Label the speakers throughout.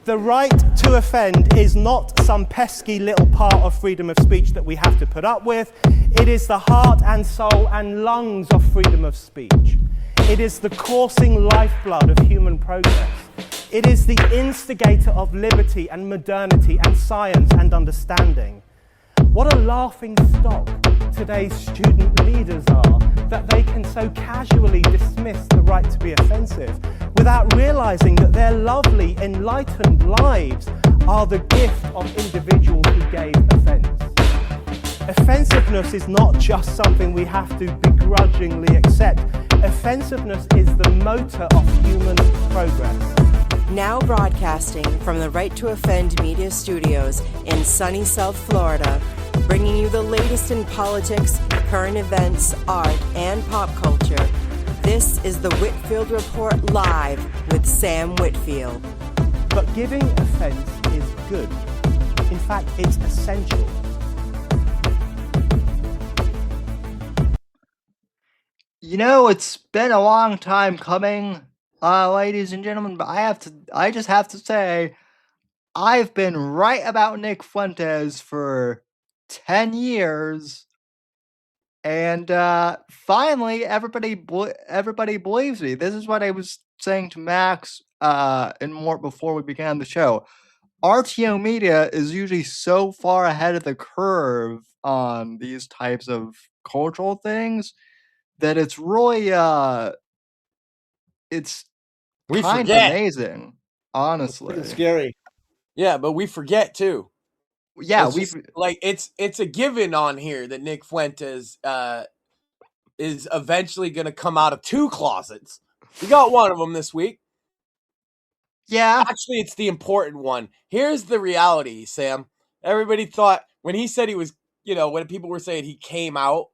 Speaker 1: The right to offend is not some pesky little part of freedom of speech that we have to put up with. It is the heart and soul and lungs of freedom of speech. It is the coursing lifeblood of human progress. It is the instigator of liberty and modernity and science and understanding. What a laughing stock today's student leaders are, that they can so casually dismiss the right to be offensive without realizing that their lovely, enlightened lives are the gift of individuals who gave offense. Offensiveness is not just something we have to begrudgingly accept. Offensiveness is the motor of human progress.
Speaker 2: Now broadcasting from the Right to Offend Media Studios in sunny South Florida, bringing you the latest in politics, current events, art, and pop culture. This is the Whitfield Report live with Sam Whitfield.
Speaker 1: But giving offense is good. In fact, it's essential.
Speaker 3: You know, it's been a long time coming, ladies and gentlemen, but I just have to say, I've been right about Nick Fuentes for 10 years, and finally, everybody believes me. This is what I was saying to Max and more before we began the show. RTO Media is usually so far ahead of the curve on these types of cultural things that it's really it's kind of amazing, honestly.
Speaker 4: It's scary.
Speaker 5: Yeah, but we forget too.
Speaker 3: Yeah,
Speaker 5: it's a given on here that Nick Fuentes is eventually going to come out of two closets. We got one of them this week.
Speaker 3: Yeah.
Speaker 5: Actually, it's the important one. Here's the reality, Sam. Everybody thought when he said he was, when people were saying he came out,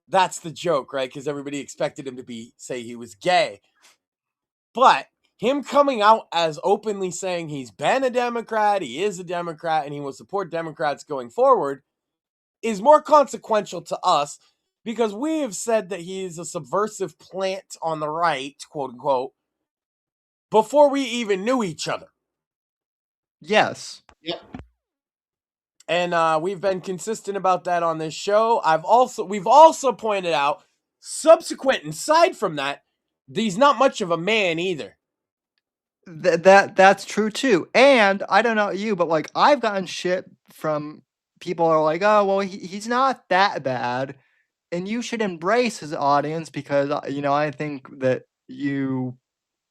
Speaker 5: that's the joke, right? Because everybody expected him to say he was gay. But him coming out as openly saying he's been a Democrat, he is a Democrat, and he will support Democrats going forward is more consequential to us because we have said that he is a subversive plant on the right, quote unquote, before we even knew each other.
Speaker 3: Yes.
Speaker 4: Yep.
Speaker 5: And we've been consistent about that on this show. We've also pointed out, subsequent, aside from that, he's not much of a man either.
Speaker 3: That's true too. And I don't know you, but I've gotten shit from people who are like, oh, well, he's not that bad, and you should embrace his audience because I think that you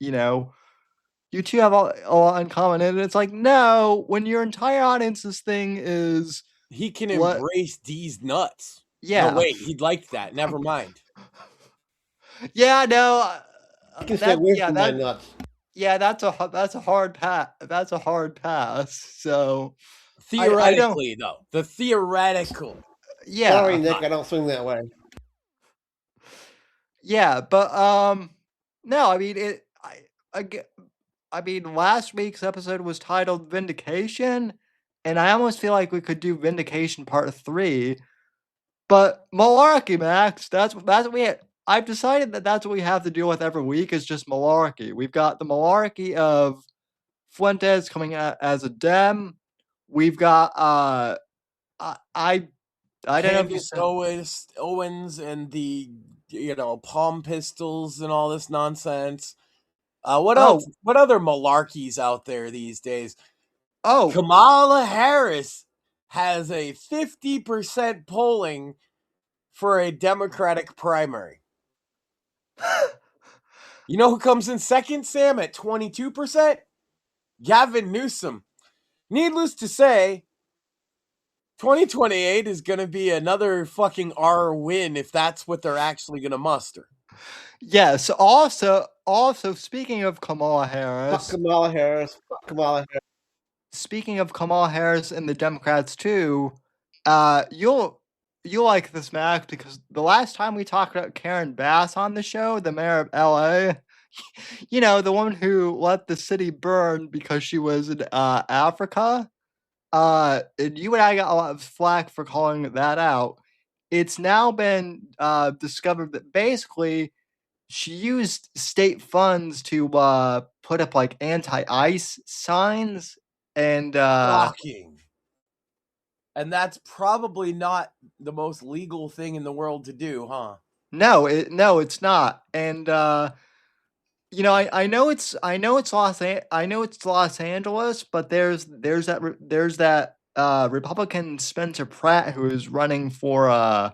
Speaker 3: two have a lot in common. And it's like, no, when your entire audience's thing is
Speaker 5: he can embrace these nuts.
Speaker 3: Yeah.
Speaker 5: No, wait, he'd like that. Never mind.
Speaker 3: Yeah, no.
Speaker 4: That's
Speaker 3: a hard pass. That's a hard pass. So
Speaker 5: theoretically, though, the theoretical.
Speaker 3: Yeah.
Speaker 4: Sorry, Nick, I don't swing that way.
Speaker 3: Yeah, but no, I mean, last week's episode was titled Vindication, and I almost feel like we could do Vindication Part 3. But Malarkey, Max, that's what we had. I've decided that that's what we have to deal with every week is just malarkey. We've got the malarkey of Fuentes coming out as a Dem. We've got I don't know if you
Speaker 5: Owens and the palm pistols and all this nonsense. What else? What other malarkeys out there these days?
Speaker 3: Oh,
Speaker 5: Kamala Harris has a 50% polling for a Democratic primary. You know who comes in second, Sam, at 22%? Gavin Newsom. Needless to say, 2028 is going to be another fucking R win if that's what they're actually going to muster.
Speaker 3: Yes. Also, speaking of Kamala Harris.
Speaker 4: Fuck Kamala Harris.
Speaker 3: Speaking of Kamala Harris and the Democrats too, you'll like this, Mac, because the last time we talked about Karen Bass on the show, the mayor of LA, the woman who let the city burn because she was in Africa, and you and I got a lot of flack for calling that out. It's now been discovered that basically she used state funds to put up anti-ICE signs And
Speaker 5: Shocking. And that's probably not the most legal thing in the world to do, huh?
Speaker 3: no, it's not. And I know it's Los Angeles, but there's that Republican Spencer Pratt who is running for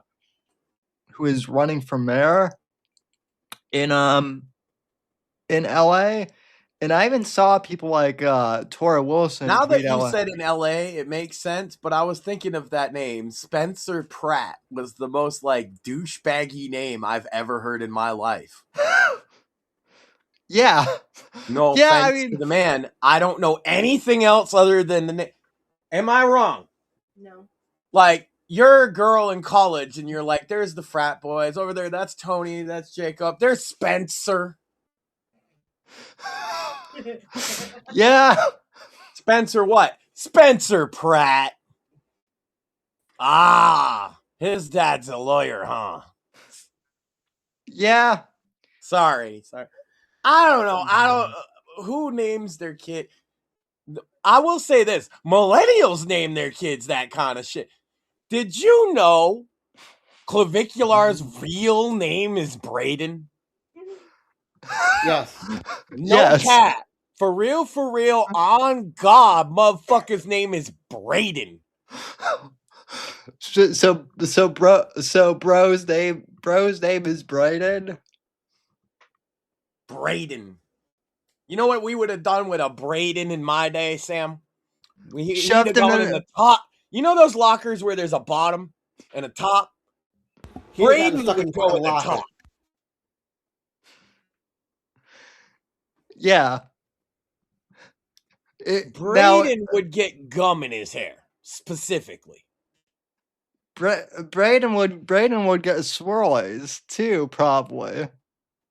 Speaker 3: mayor in LA. And I even saw people like Tora Wilson
Speaker 5: Now that
Speaker 3: tweet
Speaker 5: you
Speaker 3: out.
Speaker 5: said in LA, it makes sense, but I was thinking of that name. Spencer Pratt was the most like douchebaggy name I've ever heard in my life.
Speaker 3: Yeah.
Speaker 5: No
Speaker 3: Yeah, I
Speaker 5: offense to
Speaker 3: mean,
Speaker 5: the man. I don't know anything else other than the name. Am I wrong?
Speaker 2: No.
Speaker 5: Like, you're a girl in college and you're like, there's the frat boys over there. That's Tony. That's Jacob. There's Spencer.
Speaker 3: yeah.
Speaker 5: Spencer what? Spencer Pratt. Ah, his dad's a lawyer, huh?
Speaker 3: Yeah.
Speaker 5: Sorry. I don't know. Who names their kid? I will say this. Millennials name their kids that kind of shit. Did you know Clavicular's real name is Braden?
Speaker 4: Yes.
Speaker 5: No
Speaker 3: Yes.
Speaker 5: cat. For real, on God, motherfucker's name is Braden.
Speaker 3: Bro's name is Brayden.
Speaker 5: Braden. You know what we would have done with a Braden in my day, Sam? He'd
Speaker 3: Shoved
Speaker 5: have
Speaker 3: him
Speaker 5: gone
Speaker 3: in
Speaker 5: in the top. You know those lockers where there's a bottom and a top?
Speaker 4: He'd have gotten
Speaker 5: Braden
Speaker 4: stuck in
Speaker 5: would go
Speaker 4: the
Speaker 5: in the
Speaker 4: locker.
Speaker 5: top.
Speaker 3: Yeah.
Speaker 5: Braden would get gum in his hair, specifically.
Speaker 3: Braden would get swirlies too, probably.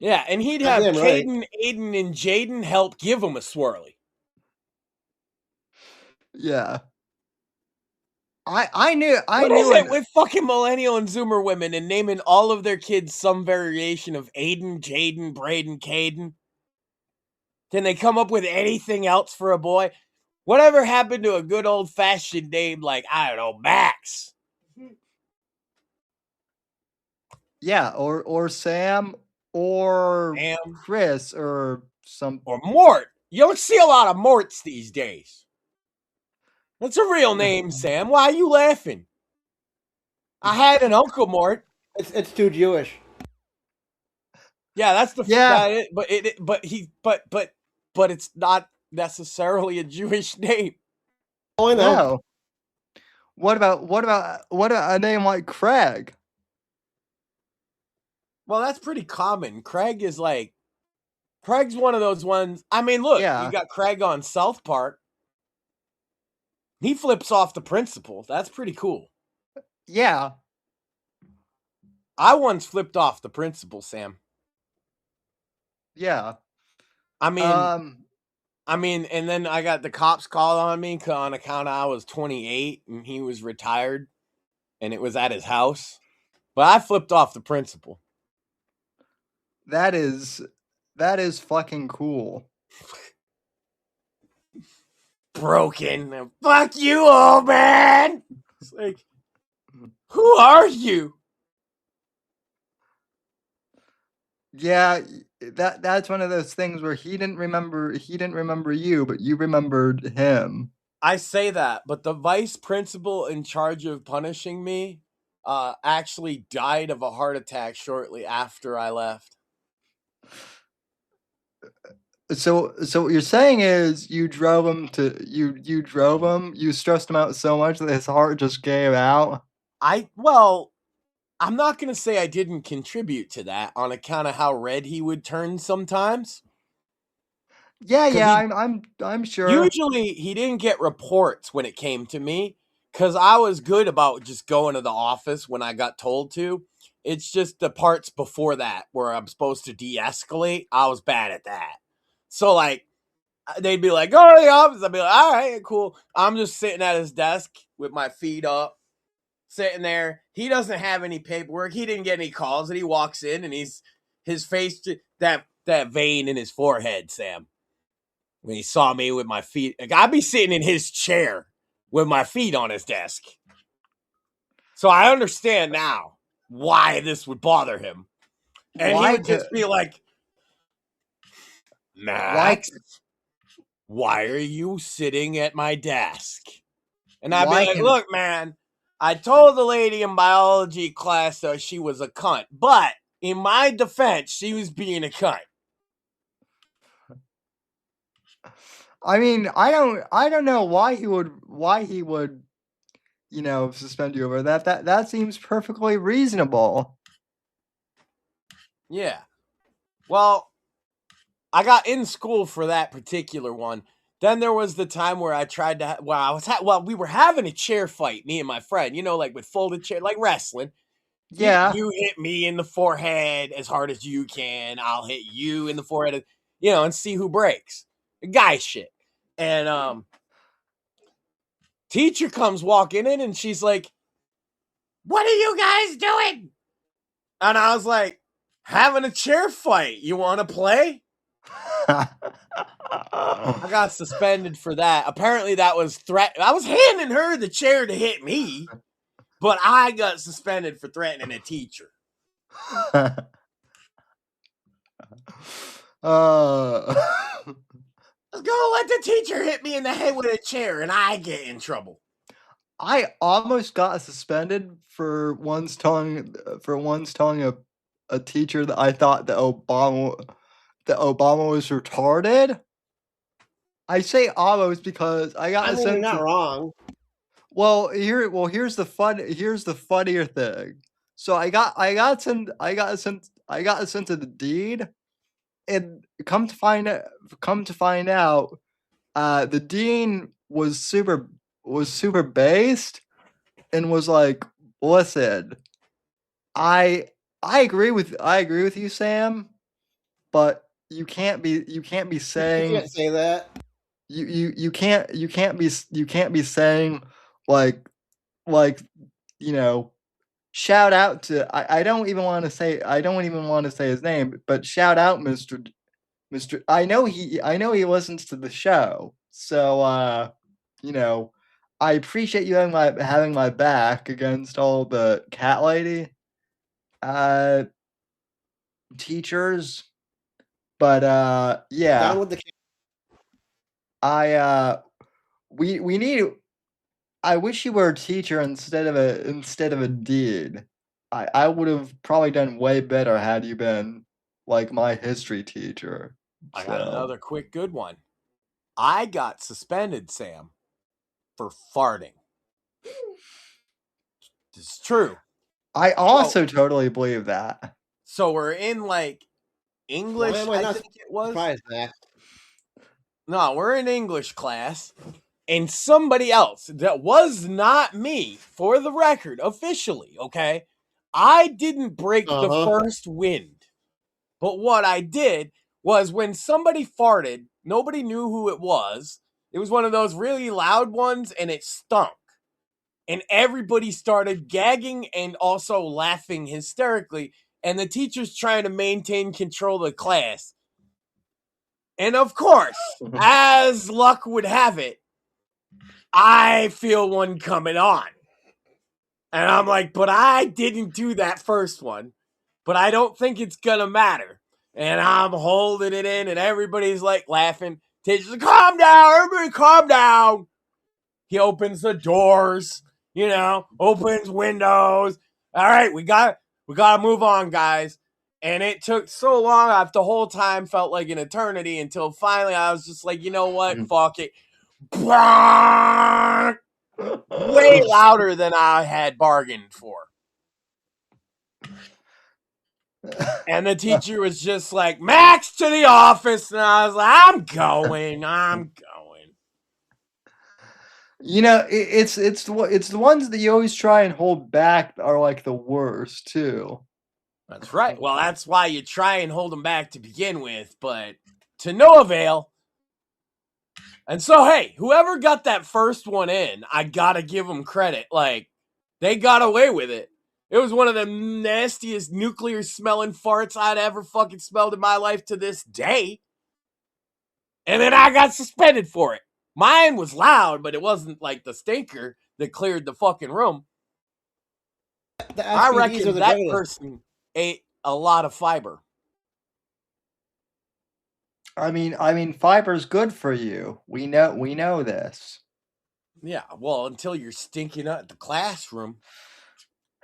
Speaker 5: Yeah, and he'd have
Speaker 4: Goddamn right.
Speaker 5: Caden, Aiden, and Jaden help give him a swirly.
Speaker 3: Yeah. I knew
Speaker 5: What is it with fucking millennial and Zoomer women and naming all of their kids some variation of Aiden, Jaden, Braden, Caden? Can they come up with anything else for a boy? Whatever happened to a good old-fashioned name like, I don't know, Max?
Speaker 3: Yeah, or Sam or
Speaker 5: Sam.
Speaker 3: Chris or some
Speaker 5: Or Mort. You don't see a lot of Morts these days. That's a real name, Sam. Why are you laughing? I had an Uncle Mort.
Speaker 4: It's too Jewish.
Speaker 5: Yeah, that's the
Speaker 3: Yeah.
Speaker 5: but it's not necessarily a Jewish name.
Speaker 4: Oh, I know.
Speaker 3: No. What about a name like Craig?
Speaker 5: Well, that's pretty common. Craig's one of those ones. I mean, look,
Speaker 3: Yeah.
Speaker 5: you got Craig on South Park. He flips off the principal. That's pretty cool.
Speaker 3: Yeah.
Speaker 5: I once flipped off the principal, Sam.
Speaker 3: Yeah.
Speaker 5: I mean, and then I got the cops called on me on account of I was 28 and he was retired and it was at his house. But I flipped off the principal.
Speaker 3: That is fucking cool.
Speaker 5: Broken. Fuck you, old man. It's like, who are you?
Speaker 3: Yeah, that's one of those things where he didn't remember you, but you remembered him.
Speaker 5: I say that, but the vice principal in charge of punishing me actually died of a heart attack shortly after I left.
Speaker 3: So what you're saying is you drove him, you stressed him out so much that his heart just gave out.
Speaker 5: I'm not going to say I didn't contribute to that on account of how red he would turn sometimes.
Speaker 3: Yeah, I'm sure.
Speaker 5: Usually he didn't get reports when it came to me because I was good about just going to the office when I got told to. It's just the parts before that where I'm supposed to de-escalate. I was bad at that. So, like, they'd be like, go to the office. I'd be like, all right, cool. I'm just sitting at his desk with my feet up, sitting there. He doesn't have any paperwork. He didn't get any calls. And he walks in and his face, that vein in his forehead, Sam. when he saw me with my feet. Like, I'd be sitting in his chair with my feet on his desk. So I understand now why this would bother him. And he would just be like, Max, why are you sitting at my desk? And I'd be like, look, man, I told the lady in biology class that she was a cunt. But in my defense, she was being a cunt.
Speaker 3: I mean, I don't know why he would, you know, suspend you over that. That seems perfectly reasonable.
Speaker 5: Yeah. Well, I got in school for that particular one. Then there was the time where I tried to, we were having a chair fight, me and my friend, you know, like with folded chair, like wrestling.
Speaker 3: Yeah.
Speaker 5: You hit me in the forehead as hard as you can. I'll hit you in the forehead, you know, and see who breaks. Guy shit. And teacher comes walking in and she's like, what are you guys doing? And I was like, having a chair fight. You want to play? I got suspended for that. Apparently that was I was handing her the chair to hit me, but I got suspended for threatening a teacher. Let's go let the teacher hit me in the head with a chair and I get in trouble.
Speaker 3: I almost got suspended for once telling a teacher that I thought that Obama was retarded. I say almost because I got
Speaker 4: you're not wrong.
Speaker 3: Well, here's the funnier thing. So I got sent to the dean, and come to find out, the dean was super based and was like, listen, I agree with you, Sam, but you can't be saying,
Speaker 4: You can't say that.
Speaker 3: You can't be saying like you know, shout out to, I don't even want to say his name, but shout out Mr. I know he listens to the show. So you know, I appreciate you having my back against all the cat lady teachers. But yeah.
Speaker 4: Down with the
Speaker 3: We need. I wish you were a teacher instead of a dean. I would have probably done way better had you been like my history teacher.
Speaker 5: I got another quick good one. I got suspended, Sam, for farting. It's true.
Speaker 3: I also totally believe that.
Speaker 5: So we're in like English. I think it was.
Speaker 4: That.
Speaker 5: No, we're in English class, and somebody else that was not me, for the record, officially, okay? I didn't break the first wind. But what I did was when somebody farted, nobody knew who it was. It was one of those really loud ones, and it stunk. And everybody started gagging and also laughing hysterically, and the teacher's trying to maintain control of the class. And of course, as luck would have it, I feel one coming on. And I'm like, but I didn't do that first one. But I don't think it's going to matter. And I'm holding it in, and everybody's like laughing. Teacher's like, calm down, everybody calm down. He opens the doors, you know, opens windows. All right, we got to move on, guys. And it took so long. I've the whole time felt like an eternity until finally I was just like, you know what? Fuck it. Way louder than I had bargained for. And the teacher was just like, Max, to the office. And I was like, I'm going.
Speaker 3: You know, it's the ones that you always try and hold back are like the worst too.
Speaker 5: That's right. Well, that's why you try and hold them back to begin with, but to no avail. And so, hey, whoever got that first one in, I gotta give them credit. Like, they got away with it. It was one of the nastiest nuclear smelling farts I'd ever fucking smelled in my life to this day. and then I got suspended for it. Mine was loud, but it wasn't like the stinker that cleared the fucking room.
Speaker 4: The
Speaker 5: I
Speaker 4: SPDs are
Speaker 5: reckon
Speaker 4: the
Speaker 5: that
Speaker 4: greatest.
Speaker 5: person ate a lot of fiber.
Speaker 3: I mean, fiber's good for you. We know this.
Speaker 5: Yeah, well, until you're stinking out the classroom.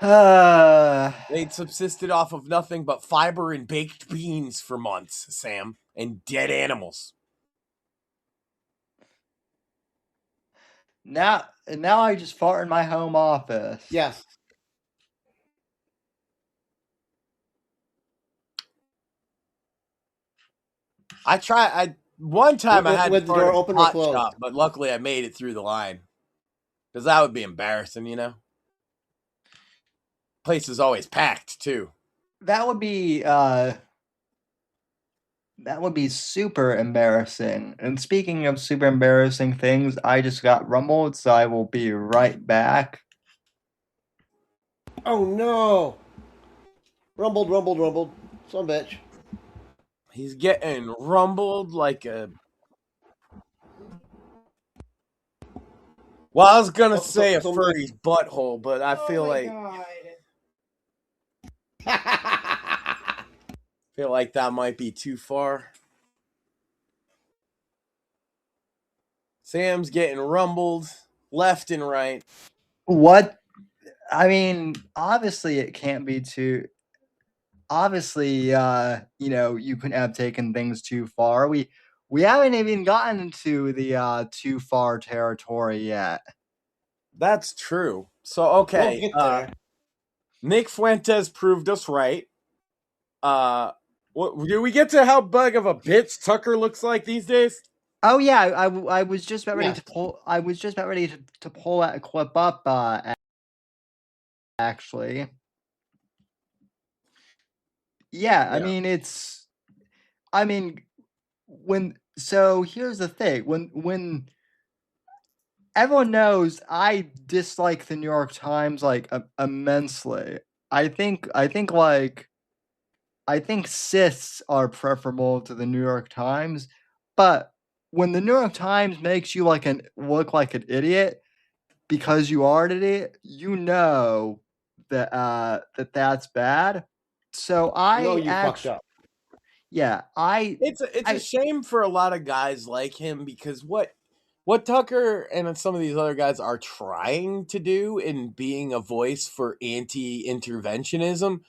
Speaker 3: Uh,
Speaker 5: They'd subsisted off of nothing but fiber and baked beans for months, Sam, and dead animals.
Speaker 3: now I just fart in my home office.
Speaker 4: Yes.
Speaker 5: One time I had
Speaker 4: With
Speaker 5: to
Speaker 4: the
Speaker 5: fart
Speaker 4: door
Speaker 5: at a
Speaker 4: open or
Speaker 5: pot
Speaker 4: closed?
Speaker 5: shop, but luckily I made it through the line. Because that would be embarrassing, you know? Place is always packed, too.
Speaker 3: That would be super embarrassing. And speaking of super embarrassing things, I just got rumbled, so I will be right back.
Speaker 4: Oh no! Rumbled. Son of a bitch.
Speaker 5: He's getting rumbled like a... Well, I was gonna say a furry's butthole, but I feel like that might be too far. Sam's getting rumbled left and right.
Speaker 3: What? I mean, obviously it can't be too. Obviously, you couldn't have taken things too far. We haven't even gotten into the too far territory yet.
Speaker 5: That's true. So
Speaker 4: We'll
Speaker 5: okay,
Speaker 4: get there.
Speaker 5: Nick Fuentes proved us right. Do we get to how big of a bitch Tucker looks like these days?
Speaker 3: Oh yeah, I was just about ready
Speaker 4: Yes.
Speaker 3: to pull. I was just about ready to pull that clip up. Actually, yeah. I
Speaker 5: Yeah.
Speaker 3: mean, it's. I mean, so here's the thing. When everyone knows I dislike the New York Times like immensely. I think cysts are preferable to the New York Times, but when the New York Times makes you look like an idiot because you are an idiot, you know that's bad. So
Speaker 4: No, you fucked up.
Speaker 3: yeah,
Speaker 5: It's a shame for a lot of guys like him because what Tucker and some of these other guys are trying to do in being a voice for anti-interventionism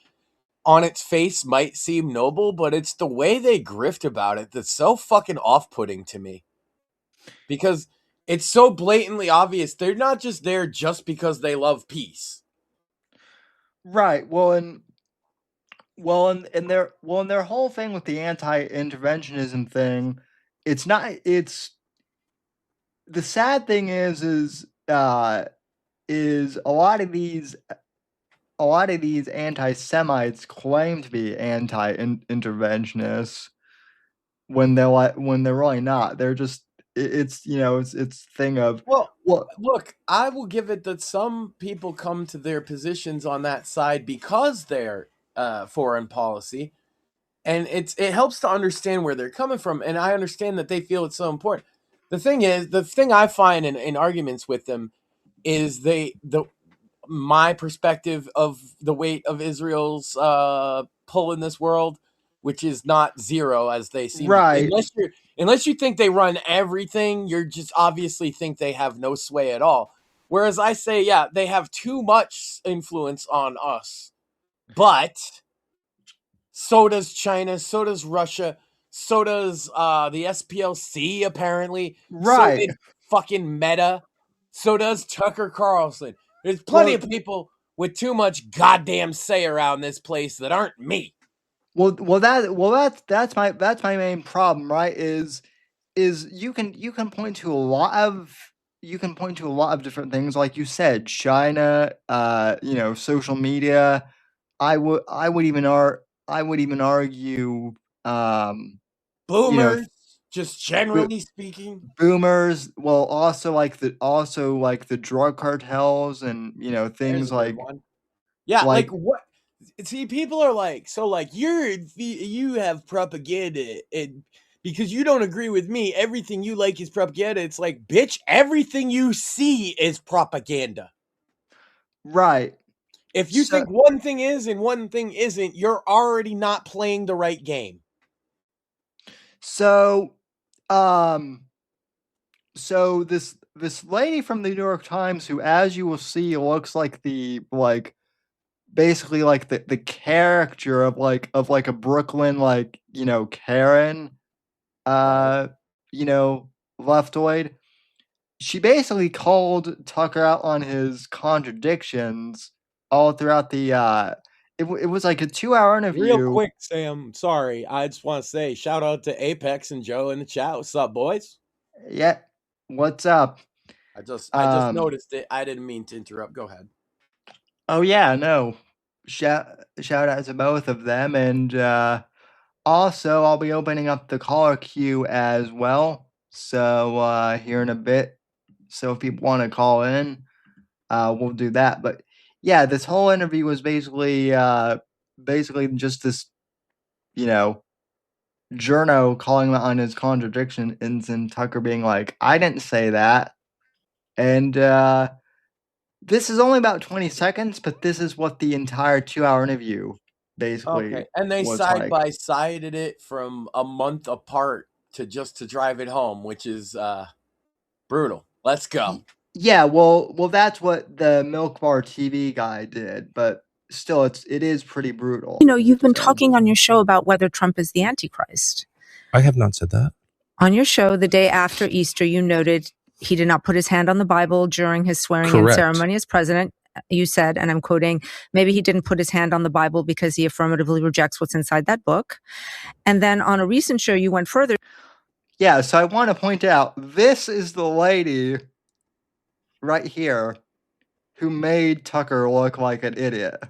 Speaker 5: on its face might seem noble, but it's the way they grift about it that's so fucking off-putting to me. Because it's so blatantly obvious they're not just there just because they love peace.
Speaker 3: right. And their whole thing with the anti-interventionism thing, it's not. It's the sad thing is a lot of these anti-Semites claim to be anti-interventionists when they're really not. They're just it's thing of
Speaker 5: Well,
Speaker 3: what.
Speaker 5: look, I will give it that some people come to their positions on that side because they're foreign policy, and it helps to understand where they're coming from, and I understand that they feel it's so important. The thing I find in arguments with them is my perspective of the weight of Israel's pull in this world, which is not zero as they seem.
Speaker 3: Right.
Speaker 5: Unless you think they run everything, you're just obviously think they have no sway at all. Whereas I say, yeah, they have too much influence on us, but so does China, so does Russia, so does the SPLC apparently,
Speaker 3: Right.
Speaker 5: so did fucking Meta, so does Tucker Carlson. There's plenty of people with too much goddamn say around this place that aren't me.
Speaker 3: That's my main problem, right? Is you can point to a lot of different things, like you said, China, social media. I would even argue,
Speaker 5: Boomers, just generally speaking.
Speaker 3: boomers. Well, also like the drug cartels and things like
Speaker 5: yeah, like what? See, people are like, so like you have propaganda and because you don't agree with me. Everything you like is propaganda. It's like, bitch, everything you see is propaganda.
Speaker 3: Right.
Speaker 5: If you think one thing is and one thing isn't, you're already not playing the right game.
Speaker 3: So, so this lady from the New York Times, who, as you will see, looks like basically like the character of a Brooklyn, Karen, leftoid. She basically called Tucker out on his contradictions all throughout the. It was like a 2-hour interview.
Speaker 5: Real quick, Sam. Sorry, I just want to say shout out to Apex and Joe in the chat. What's up, boys?
Speaker 3: Yeah, what's up?
Speaker 5: I just noticed it. I didn't mean to interrupt. Go ahead.
Speaker 3: Oh yeah, no. Shout out to both of them, and also I'll be opening up the caller queue as well. So here in a bit. So if people want to call in, we'll do that. But yeah, this whole interview was basically just this, journo calling on his contradictions, and Tucker being like, "I didn't say that," and this is only about 20 seconds, but this is what the entire 2-hour interview basically.
Speaker 5: Okay, and they side by sided it from a month apart to drive it home, which is brutal. Let's go.
Speaker 3: Yeah, well, that's what the Milk Bar TV guy did, but still, it is pretty brutal.
Speaker 6: You've been talking on your show about whether Trump is the Antichrist.
Speaker 7: I have not said that.
Speaker 6: On your show, the day after Easter, you noted he did not put his hand on the Bible during his swearing-in ceremony as president. You said, and I'm quoting, maybe he didn't put his hand on the Bible because he affirmatively rejects what's inside that book. And then on a recent show, you went further.
Speaker 3: Yeah, so I want to point out, this is the lady right here who made Tucker look like an idiot.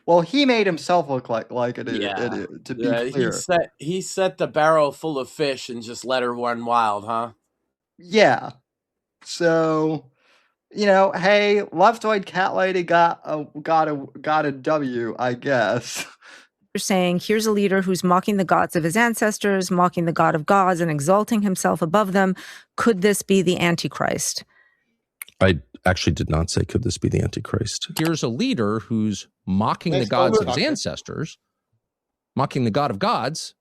Speaker 3: Well, he made himself look like an idiot, to be clear.
Speaker 5: He set the barrel full of fish and just let her run wild, huh?
Speaker 3: Yeah. So, hey, leftoid cat lady got a W, I guess.
Speaker 6: You're saying, here's a leader who's mocking the gods of his ancestors, mocking the God of gods, and exalting himself above them. Could this be the Antichrist?
Speaker 7: I actually did not say, could this be the Antichrist?
Speaker 8: Here's a leader who's mocking the gods of his ancestors, mocking the God of gods,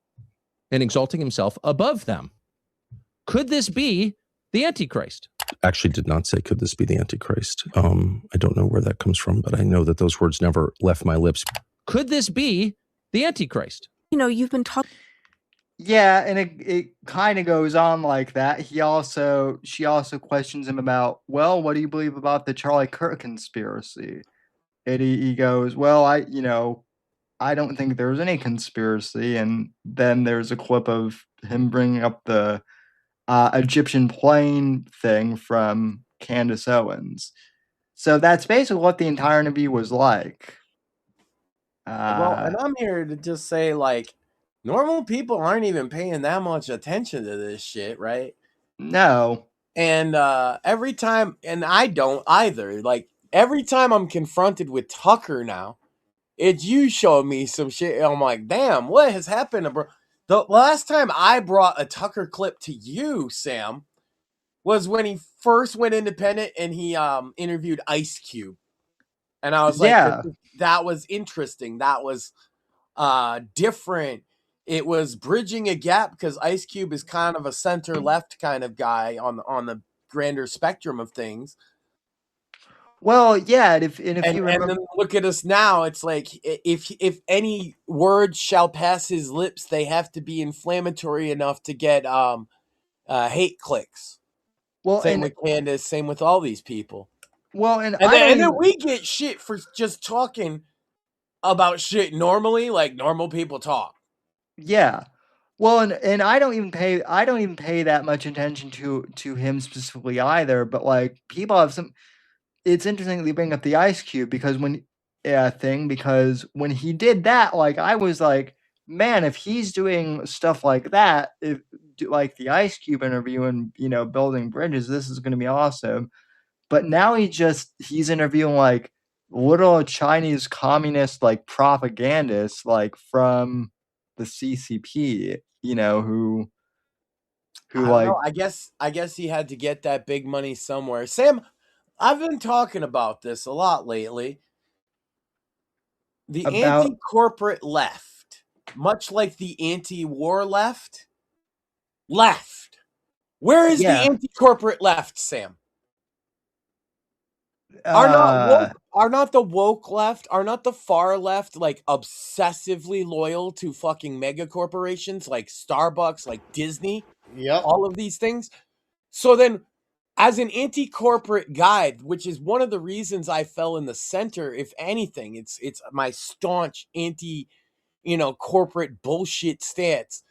Speaker 8: and exalting himself above them. Could this be the Antichrist?
Speaker 7: Actually did not say, could this be the Antichrist? I don't know where that comes from, but I know that those words never left my lips.
Speaker 8: Could this be the Antichrist?
Speaker 6: You've been talking.
Speaker 3: Yeah, and it kind of goes on like that. She also questions him about, well, what do you believe about the Charlie Kirk conspiracy? And he goes, well, I don't think there's any conspiracy. And then there's a clip of him bringing up the Egyptian plane thing from Candace Owens. So that's basically what the entire interview was like.
Speaker 5: Well, and I'm here to just say, normal people aren't even paying that much attention to this shit, right?
Speaker 3: No.
Speaker 5: And every time, and I don't either, every time I'm confronted with Tucker now, it's you showing me some shit. I'm like, damn, what has happened, bro? The last time I brought a Tucker clip to you, Sam, was when he first went independent and he interviewed Ice Cube. And I was like,
Speaker 3: yeah,
Speaker 5: that was interesting. That was different. It was bridging a gap because Ice Cube is kind of a center-left kind of guy on the grander spectrum of things.
Speaker 3: Well, yeah, and if you remember,
Speaker 5: and then look at us now. It's like if any words shall pass his lips, they have to be inflammatory enough to get hate clicks.
Speaker 3: Well,
Speaker 5: same with Candace, same with all these people.
Speaker 3: Well, and
Speaker 5: then we get shit for just talking about shit normally, like normal people talk.
Speaker 3: Yeah. Well, and I don't even pay that much attention to him specifically either, but people have some. It's interesting that you bring up the Ice Cube because when he did that, I was like, man, if he's doing stuff like that, like the Ice Cube interview and building bridges, this is going to be awesome. But now he's interviewing little Chinese communist propagandists from the CCP, who who
Speaker 5: I don't know. I guess he had to get that big money somewhere. Sam, I've been talking about this a lot lately. The
Speaker 3: about
Speaker 5: anti-corporate left, much like the anti-war left. Where is the anti-corporate left, Sam? Are not the woke left, are not the far left like obsessively loyal to fucking mega corporations like Starbucks, like Disney?
Speaker 4: Yep.
Speaker 5: All of these things. So then, as an anti-corporate guide, which is one of the reasons I fell in the center, if anything, it's my staunch anti, corporate bullshit stance.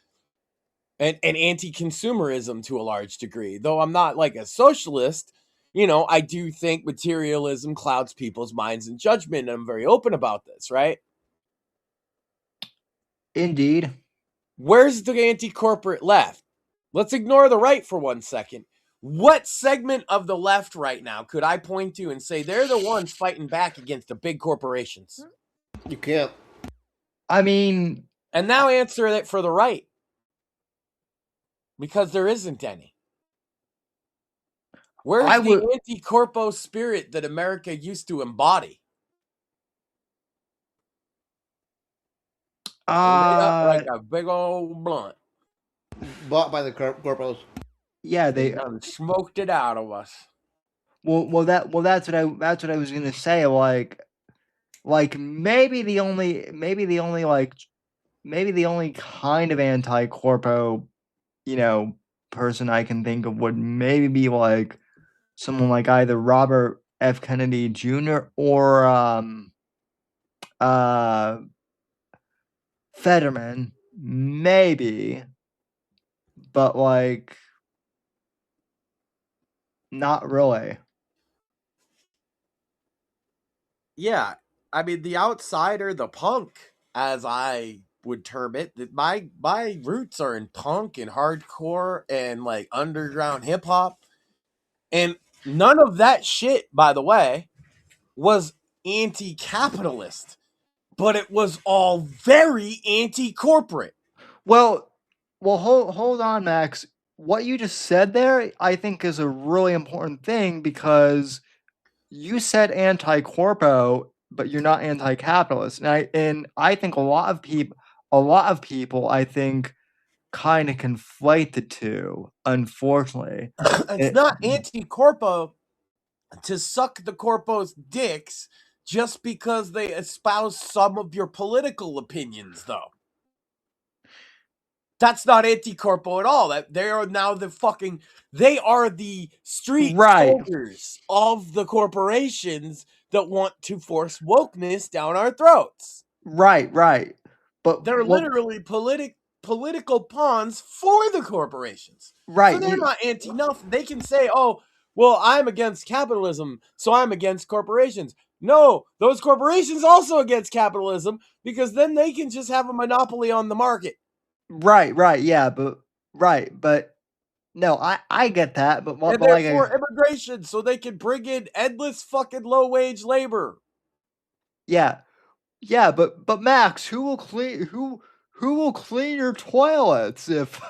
Speaker 5: And anti-consumerism to a large degree. Though I'm not like a socialist, I do think materialism clouds people's minds and judgment, and I'm very open about this, right?
Speaker 3: Indeed.
Speaker 5: Where's the anti-corporate left? Let's ignore the right for 1 second. What segment of the left right now could I point to and say they're the ones fighting back against the big corporations?
Speaker 4: You can't.
Speaker 3: I mean...
Speaker 5: And now answer it for the right. Because there isn't any. Where's the anti-corpo spirit that America used to embody? Like a big old blunt.
Speaker 4: Bought by the corpos.
Speaker 3: Yeah, they
Speaker 5: smoked it out of us.
Speaker 3: Well, that's what I was gonna say. Like maybe the only kind of anti-corpo, person I can think of would maybe be like someone like either Robert F. Kennedy Jr. or Fetterman, maybe, but like not really.
Speaker 5: Yeah, I mean the outsider, the punk, as I would term it. My roots are in punk and hardcore and like underground hip hop, and none of that shit, by the way, was anti-capitalist, but it was all very anti-corporate.
Speaker 3: Well, hold on, Max. What you just said there, I think, is a really important thing because you said anti-corpo, but you're not anti-capitalist, and I think a lot of people, I think, kind of conflate the two. Unfortunately,
Speaker 5: it's not anti-corpo to suck the corpo's dicks just because they espouse some of your political opinions, though. That's not anti-corpo at all. That they are now they are the street soldiers of the corporations that want to force wokeness down our throats.
Speaker 3: Right. But
Speaker 5: they're literally political pawns for the corporations.
Speaker 3: Right.
Speaker 5: So they're not anti-nothing. They can say, oh, well, I'm against capitalism, so I'm against corporations. No, those corporations also against capitalism because then they can just have a monopoly on the market.
Speaker 3: Right, yeah, but no, I get that, but
Speaker 5: and therefore immigration, so they can bring in endless fucking low wage labor.
Speaker 3: Yeah, but Max, who will clean your toilets if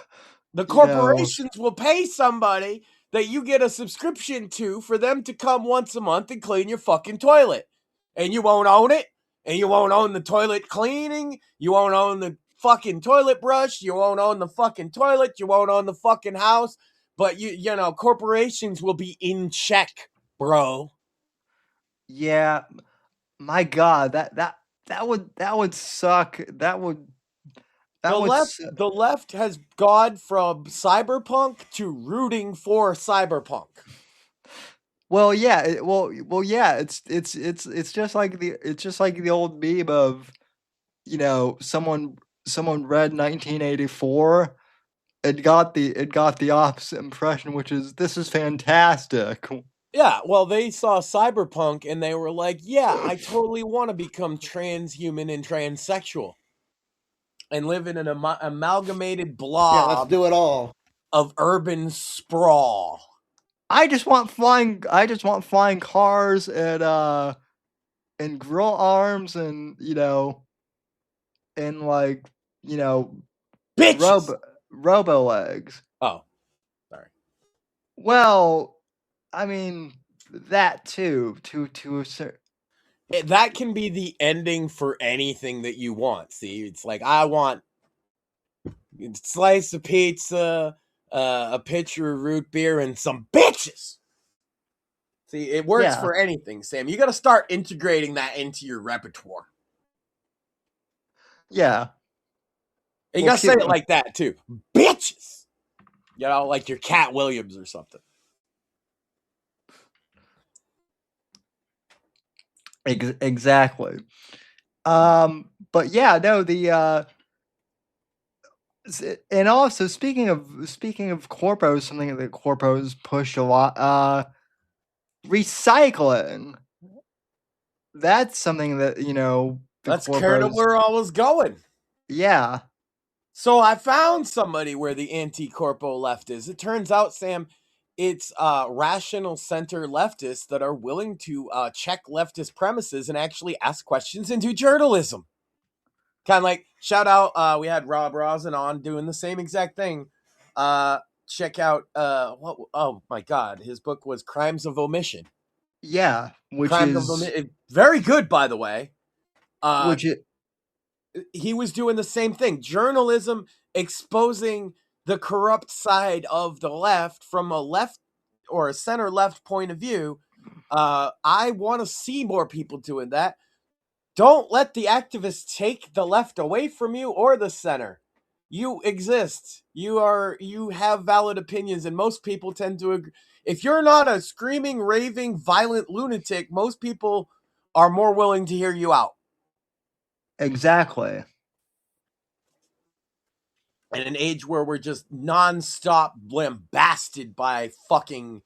Speaker 5: the corporations will pay somebody that you get a subscription to for them to come once a month and clean your fucking toilet, and you won't own it, and you won't own the toilet cleaning, you won't own the fucking toilet brush, you won't own the fucking toilet, you won't own the fucking house, but you know corporations will be in check, bro.
Speaker 3: Yeah, my God, that would suck.
Speaker 5: The left has gone from cyberpunk to rooting for cyberpunk.
Speaker 3: Well, yeah, it's just like the old meme of, someone read 1984 and got the opposite impression, which is this is fantastic.
Speaker 5: Yeah, well, they saw cyberpunk and they were like, yeah, I totally want to become transhuman and transsexual and live in an amalgamated blob.
Speaker 4: Yeah, let's do it all.
Speaker 5: Of urban sprawl.
Speaker 3: I just want flying cars and grill arms and
Speaker 5: bitches.
Speaker 3: Robo legs.
Speaker 5: Oh.
Speaker 3: Well, I mean that too. To a certain.
Speaker 5: That can be the ending for anything that you want. See, it's like I want a slice of pizza, a pitcher of root beer, and some bitches. See, it works
Speaker 3: Yeah.
Speaker 5: for anything, Sam. You got to start integrating that into your repertoire.
Speaker 3: Yeah.
Speaker 5: And you
Speaker 3: Well,
Speaker 5: got to say it
Speaker 3: people-
Speaker 5: like that too, bitches. You know, like your Cat Williams or something.
Speaker 3: Exactly. But yeah, no, and also speaking of corpos, something that corpos push a lot, recycling. That's something that,
Speaker 5: That's kind of where I was going.
Speaker 3: Yeah.
Speaker 5: So I found somebody where the anti-corpo left is. It turns out, Sam, it's rational center leftists that are willing to check leftist premises and actually ask questions and do journalism. Kind of like, shout out, we had Rob Rosen on doing the same exact thing. Check out, oh my God, his book was Crimes of Omission.
Speaker 3: Yeah, which
Speaker 5: Crimes
Speaker 3: is
Speaker 5: of Omission. Very good, by the way.
Speaker 3: which
Speaker 5: He was doing the same thing. Journalism exposing the corrupt side of the left from a left or a center left point of view. I want to see more people doing that. Don't let the activists take the left away from you or the center. You exist. You have valid opinions, and most people tend to agree. If you're not a screaming, raving, violent lunatic, most people are more willing to hear you out.
Speaker 3: exactly.
Speaker 5: In an age where we're just nonstop lambasted by fucking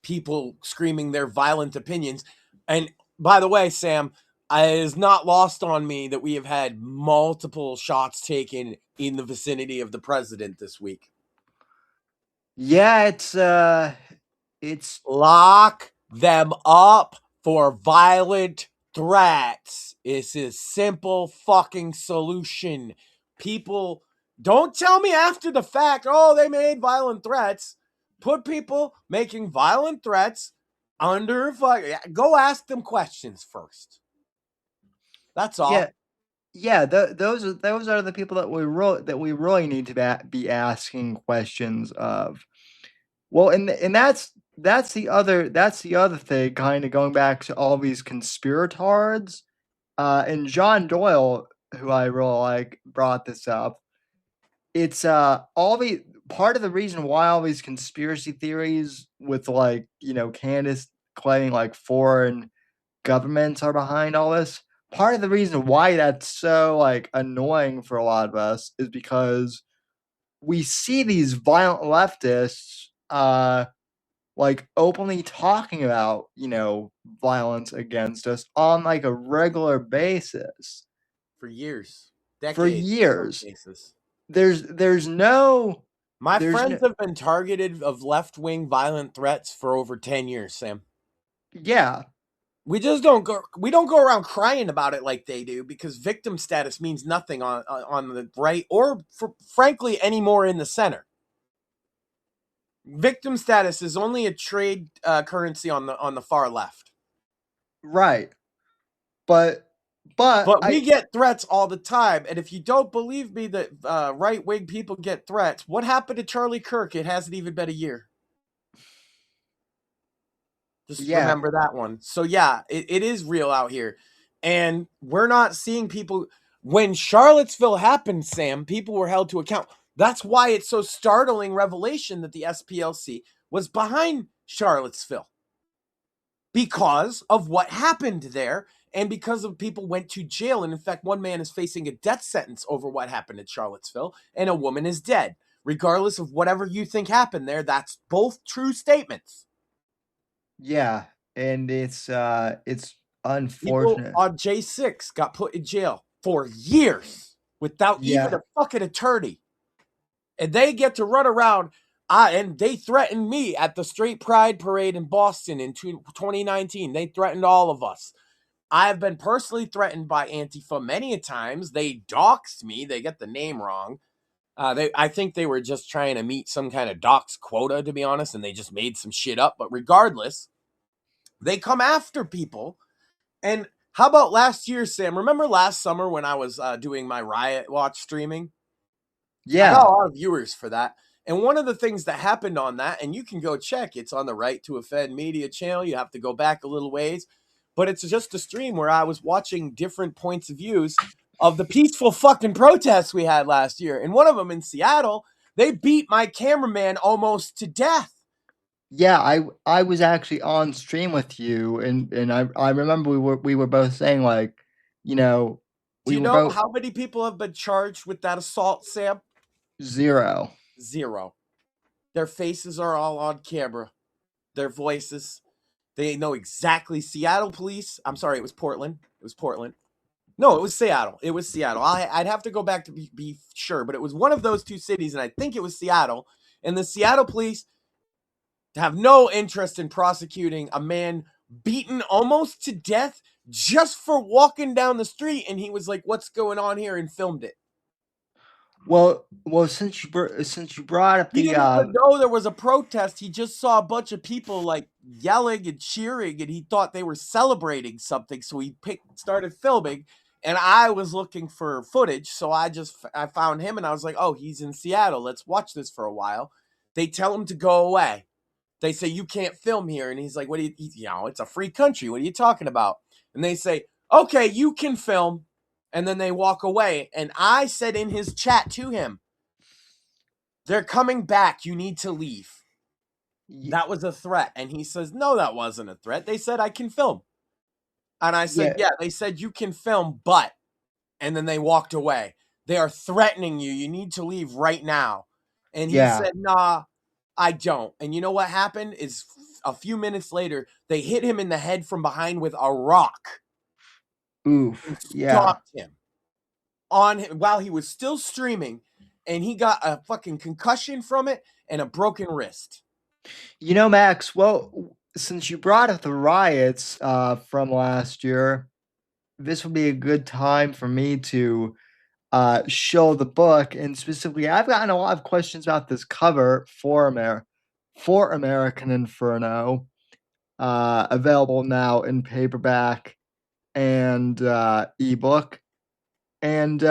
Speaker 5: people screaming their violent opinions. And by the way, Sam, it is not lost on me that we have had multiple shots taken in the vicinity of the president this week.
Speaker 3: Yeah, it's
Speaker 5: Lock them up for violent threats. It's a simple fucking solution. People, don't tell me after the fact, oh, they made violent threats. Put people making violent threats under fire. Go ask them questions first. That's all.
Speaker 3: yeah. Yeah, those are the people that we really need to be asking questions of. Well, and that's the other thing, kind of going back to all these conspirators. And John Doyle, who I really like, brought this up. It's all the part of the reason why all these conspiracy theories with Candace claiming like foreign governments are behind all this. Part of the reason why that's so like annoying for a lot of us is because we see these violent leftists like openly talking about, violence against us on like a regular basis
Speaker 5: For years. Decades.
Speaker 3: for years.
Speaker 5: Cases.
Speaker 3: There's no
Speaker 5: My
Speaker 3: there's
Speaker 5: friends
Speaker 3: no,
Speaker 5: have been targeted of left-wing violent threats for over 10 years, Sam.
Speaker 3: yeah.
Speaker 5: We just don't go around crying about it like they do, because victim status means nothing on the right or frankly anymore in the center. Victim status is only a trade currency on the far left.
Speaker 3: Right. But
Speaker 5: we get threats all the time, and if you don't believe me that right-wing people get threats, what happened to Charlie Kirk? It hasn't even been a year. Just remember that one. So yeah, it is real out here. And we're not seeing people. When Charlottesville happened, Sam, people were held to account. That's why it's so startling revelation that the SPLC was behind Charlottesville. Because of what happened there, and because of people went to jail. And in fact, one man is facing a death sentence over what happened at Charlottesville, and a woman is dead. Regardless of whatever you think happened there, that's both true statements.
Speaker 3: Yeah, and it's unfortunate.
Speaker 5: People on J6 got put in jail for years without even a fucking attorney. And they get to run around, and they threatened me at the Straight Pride Parade in Boston in 2019. They threatened all of us. I've been personally threatened by Antifa many a times. They doxed me. They get the name wrong. I think they were just trying to meet some kind of docs quota, to be honest, and they just made some shit up. But regardless, they come after people. And how about last year, Sam? Remember last summer when I was doing my Riot Watch streaming? I got a
Speaker 3: Yeah.
Speaker 5: lot of viewers for that. And one of the things that happened on that, and you can go check, it's on the Right to Offend Media channel. You have to go back a little ways, but it's just a stream where I was watching different points of views of the peaceful fucking protests we had last year. And one of them in Seattle, they beat my cameraman almost to death.
Speaker 3: Yeah, I was actually on stream with you, and I remember we were both saying, like, you know,
Speaker 5: Do
Speaker 3: we
Speaker 5: you
Speaker 3: were
Speaker 5: know
Speaker 3: both
Speaker 5: how many people have been charged with that assault, Sam?
Speaker 3: 0.
Speaker 5: 0. Their faces are all on camera. Their voices. They know exactly. Seattle police. I'm sorry, it was Portland. It was Portland. No, it was Seattle. It was Seattle. I'd have to go back to be sure, but it was one of those two cities, and I think it was Seattle. And the Seattle police have no interest in prosecuting a man beaten almost to death just for walking down the street, and he was like, "What's going on here?" and filmed it.
Speaker 3: Well, since you brought up
Speaker 5: He
Speaker 3: the
Speaker 5: didn't even know there was a protest. He just saw a bunch of people like yelling and cheering, and he thought they were celebrating something. So he started filming, and I was looking for footage. So I found him, and I was like, "Oh, he's in Seattle. Let's watch this for a while." They tell him to go away. They say, "You can't film here," and he's like, "What do it's a free country. What are you talking about?" And they say, "Okay, you can film," and then they walk away. And I said in his chat to him, "They're coming back. You need to leave." That was a threat. And he says, "No, that wasn't a threat. They said I can film." And I said,
Speaker 3: Yeah.
Speaker 5: "Yeah, they said you can film, but," and then they walked away. "They are threatening you. You need to leave right now." And he
Speaker 3: Yeah.
Speaker 5: said, "Nah, I don't." And you know what happened is a few minutes later, they hit him in the head from behind with a rock and
Speaker 3: Oof. Yeah.
Speaker 5: stopped him on him while he was still streaming. And he got a fucking concussion from it and a broken wrist.
Speaker 3: You know, Max, well, since you brought up the riots from last year, this would be a good time for me to show the book. And specifically, I've gotten a lot of questions about this cover for American Inferno, available now in paperback and ebook. And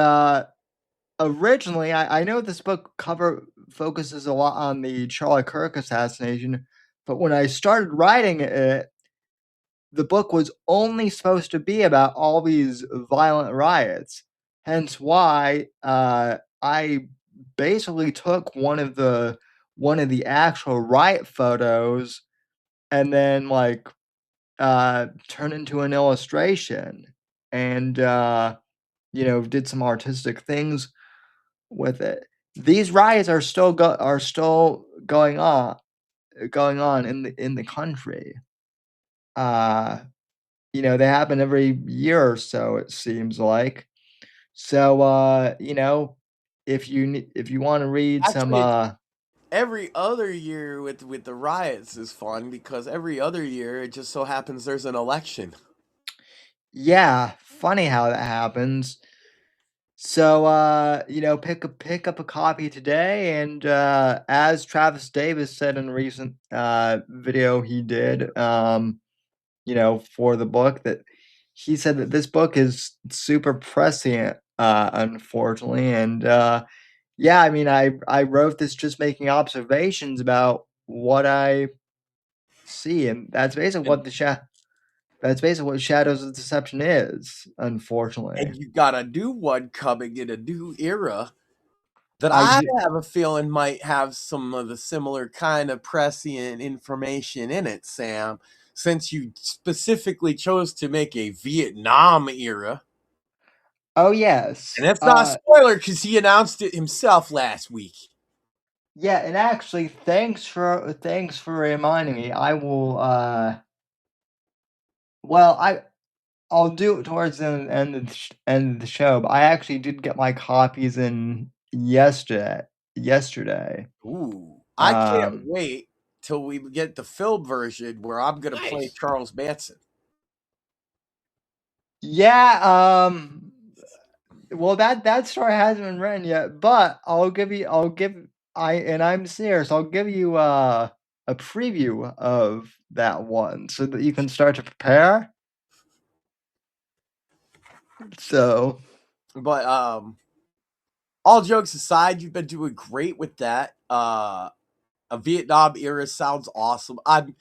Speaker 3: originally, I know this book cover focuses a lot on the Charlie Kirk assassination, but when I started writing it, the book was only supposed to be about all these violent riots. Hence why I basically took one of the actual riot photos and then turned into an illustration and did some artistic things with it. These riots are still going on in the country. They happen every year or so, it seems like. So, if you want to read some
Speaker 5: Actually, every other year with the riots is fun because every other year it just so happens there's an election.
Speaker 3: yeah, funny how that happens. So, pick up a copy today, and as Travis Davis said in a recent video he did, for the book, that he said that this book is super prescient, unfortunately, and yeah, I mean, I wrote this just making observations about what I see, and that's basically what Shadows of Deception is, unfortunately.
Speaker 5: And you got a new one coming in a new era that
Speaker 3: I
Speaker 5: I
Speaker 3: do.
Speaker 5: have a feeling might have some of the similar kind of prescient information in it, Sam, since you specifically chose to make a Vietnam era.
Speaker 3: Oh yes.
Speaker 5: And that's not a spoiler because he announced it himself last week.
Speaker 3: Yeah, and actually, thanks for reminding me. I will. Well, I'll do it towards the end of the show. But I actually did get my copies in yesterday.
Speaker 5: Ooh, I can't
Speaker 3: Um,
Speaker 5: wait till we get the film version where I'm going to play Charles Manson.
Speaker 3: yeah. Well, that story hasn't been written yet, but I'm serious. I'll give you a preview of that one so that you can start to prepare. So,
Speaker 5: but all jokes aside, you've been doing great with that. A Vietnam era sounds awesome. I'm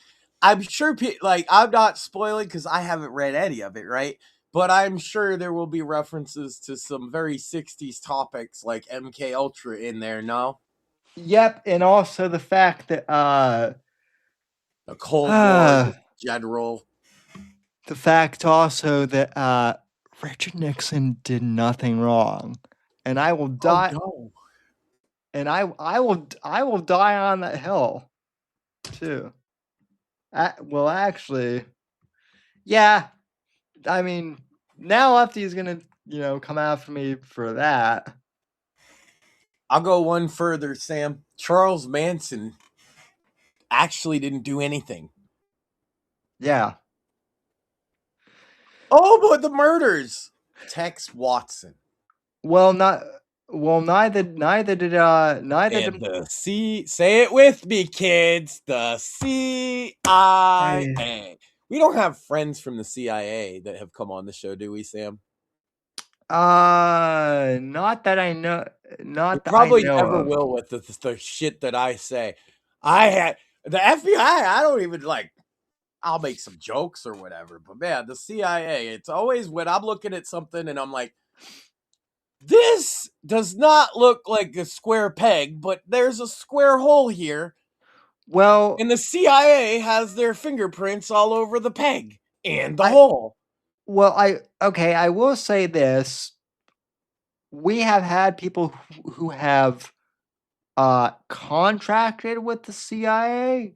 Speaker 5: sure, like, I'm not spoiling because I haven't read any of it, right? But I'm sure there will be references to some very 60s topics like MK Ultra in there, no?
Speaker 3: yep, and also the fact that
Speaker 5: The Cold War, just general.
Speaker 3: the fact also that Richard Nixon did nothing wrong, and I will die.
Speaker 5: Oh, no.
Speaker 3: And I will die on that hill, too. Well, actually, yeah. I mean, now Lefty's gonna, come after me for that.
Speaker 5: I'll go one further, Sam. Charles Manson actually didn't do anything.
Speaker 3: Yeah.
Speaker 5: Oh, but the murders. Tex Watson.
Speaker 3: Well, neither did
Speaker 5: And the say it with me, kids. The CIA. We don't have friends from the CIA that have come on the show, do we, Sam?
Speaker 3: Not that I know. Not that
Speaker 5: Probably
Speaker 3: I know
Speaker 5: never
Speaker 3: of.
Speaker 5: will with the shit that I say. I had the FBI. I don't even like. I'll make some jokes or whatever, but man, the CIA. It's always when I'm looking at something and I'm like, this does not look like a square peg, but there's a square hole here.
Speaker 3: Well,
Speaker 5: and the CIA has their fingerprints all over the peg and the hole.
Speaker 3: Well, I will say this. We have had people who have contracted with the CIA.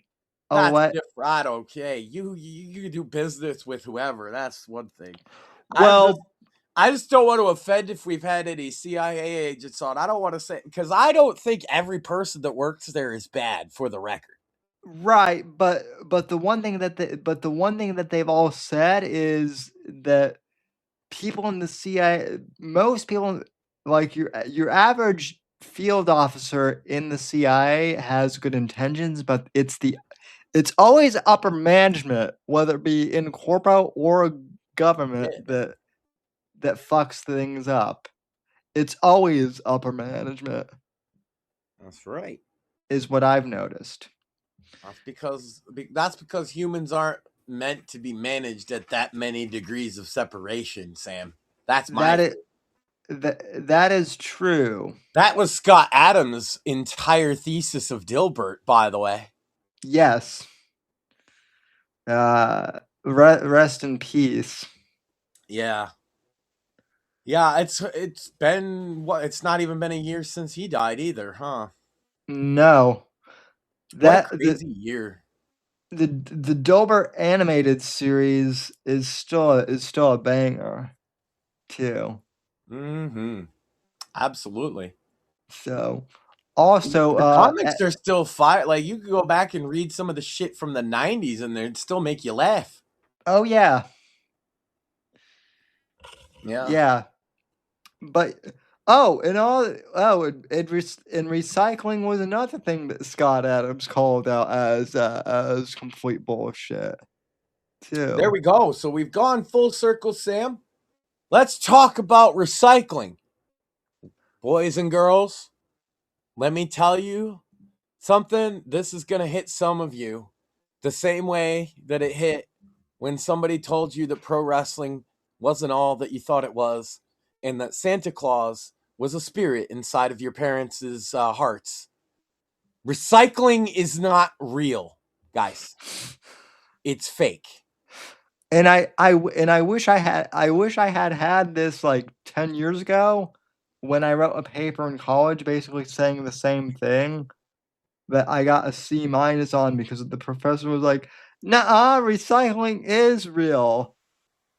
Speaker 5: That's different. I don't care. You do business with whoever. That's one thing.
Speaker 3: Well,
Speaker 5: I just don't want to offend if we've had any CIA agents on. I don't want to say because I don't think every person that works there is bad, for the record.
Speaker 3: Right, but the one thing that they've all said is that people in the CIA, most people, like your average field officer in the CIA has good intentions, but it's always upper management, whether it be in corporate or government, that fucks things up. It's always upper management.
Speaker 5: That's right.
Speaker 3: Is what I've noticed.
Speaker 5: That's because humans aren't meant to be managed at that many degrees of separation, Sam. That
Speaker 3: is true.
Speaker 5: That was Scott Adams' entire thesis of Dilbert, by the way.
Speaker 3: Yes. Rest in peace.
Speaker 5: Yeah. Yeah, it's been it's not even been a year since he died either, huh?
Speaker 3: No.
Speaker 5: What a crazy year.
Speaker 3: The Dilbert animated series is still a banger, too.
Speaker 5: Mm-hmm. Absolutely.
Speaker 3: So, also,
Speaker 5: the comics are still fire. Like, you could go back and read some of the shit from the 90s and they'd still make you laugh.
Speaker 3: Oh, yeah.
Speaker 5: Yeah.
Speaker 3: Yeah. But, and recycling was another thing that Scott Adams called out as complete bullshit, too.
Speaker 5: There we go. So we've gone full circle, Sam. Let's talk about recycling. Boys and girls, let me tell you something. This is going to hit some of you the same way that it hit when somebody told you that pro wrestling wasn't all that you thought it was, and that Santa Claus was a spirit inside of your parents' hearts. Recycling is not real, guys. It's fake.
Speaker 3: And I wish I had this like 10 years ago when I wrote a paper in college basically saying the same thing that I got a C- on because the professor was like, "Nah, recycling is real.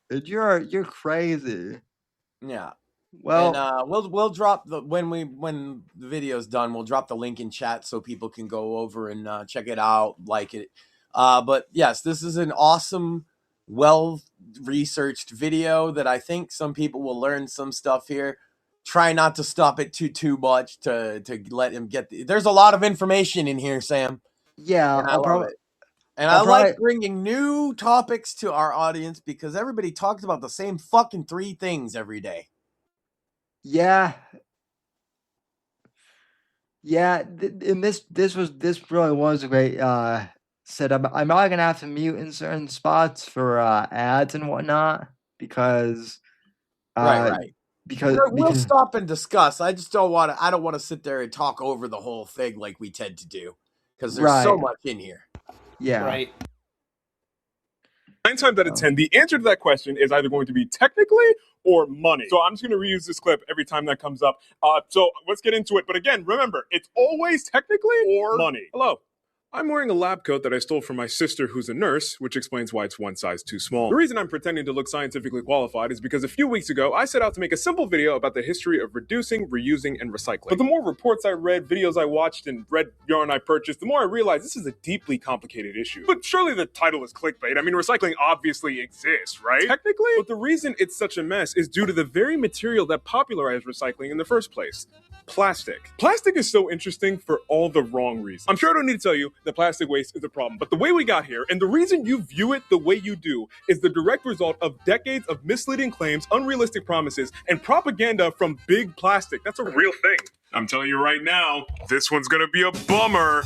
Speaker 3: You're crazy."
Speaker 5: Yeah.
Speaker 3: Well,
Speaker 5: and we'll drop when the video's done, we'll drop the link in chat so people can go over and check it out, like it. But yes, this is an awesome, well-researched video that I think some people will learn some stuff here. try not to stop it too much to let him get. There's a lot of information in here, Sam.
Speaker 3: Yeah,
Speaker 5: and I love it. And
Speaker 3: I'll
Speaker 5: I like
Speaker 3: probably-
Speaker 5: bringing new topics to our audience because everybody talks about the same fucking 3 things every day.
Speaker 3: Yeah. Yeah, and this really was a great setup. I'm probably gonna have to mute in certain spots for ads and whatnot because
Speaker 5: Right.
Speaker 3: because
Speaker 5: We'll stop and discuss. I just don't want to. I don't want to sit there and talk over the whole thing like we tend to do because there's so much in here.
Speaker 3: Yeah.
Speaker 4: Right.
Speaker 9: 9 times out of 10, the answer to that question is either going to be technically or money. So I'm just going to reuse this clip every time that comes up. So let's get into it. But again, remember, it's always technically or money. Hello. I'm wearing a lab coat that I stole from my sister who's a nurse, which explains why it's one size too small. The reason I'm pretending to look scientifically qualified is because a few weeks ago, I set out to make a simple video about the history of reducing, reusing, and recycling. But the more reports I read, videos I watched, and red yarn I purchased, the more I realized this is a deeply complicated issue. But surely the title is clickbait. I mean, recycling obviously exists, right? Technically? But the reason it's such a mess is due to the very material that popularized recycling in the first place. Plastic. Plastic is so interesting for all the wrong reasons. I'm sure I don't need to tell you that plastic waste is a problem, but the way we got here, and the reason you view it the way you do, is the direct result of decades of misleading claims, unrealistic promises, and propaganda from big plastic. That's a real thing. I'm telling you right now, this one's gonna be a bummer.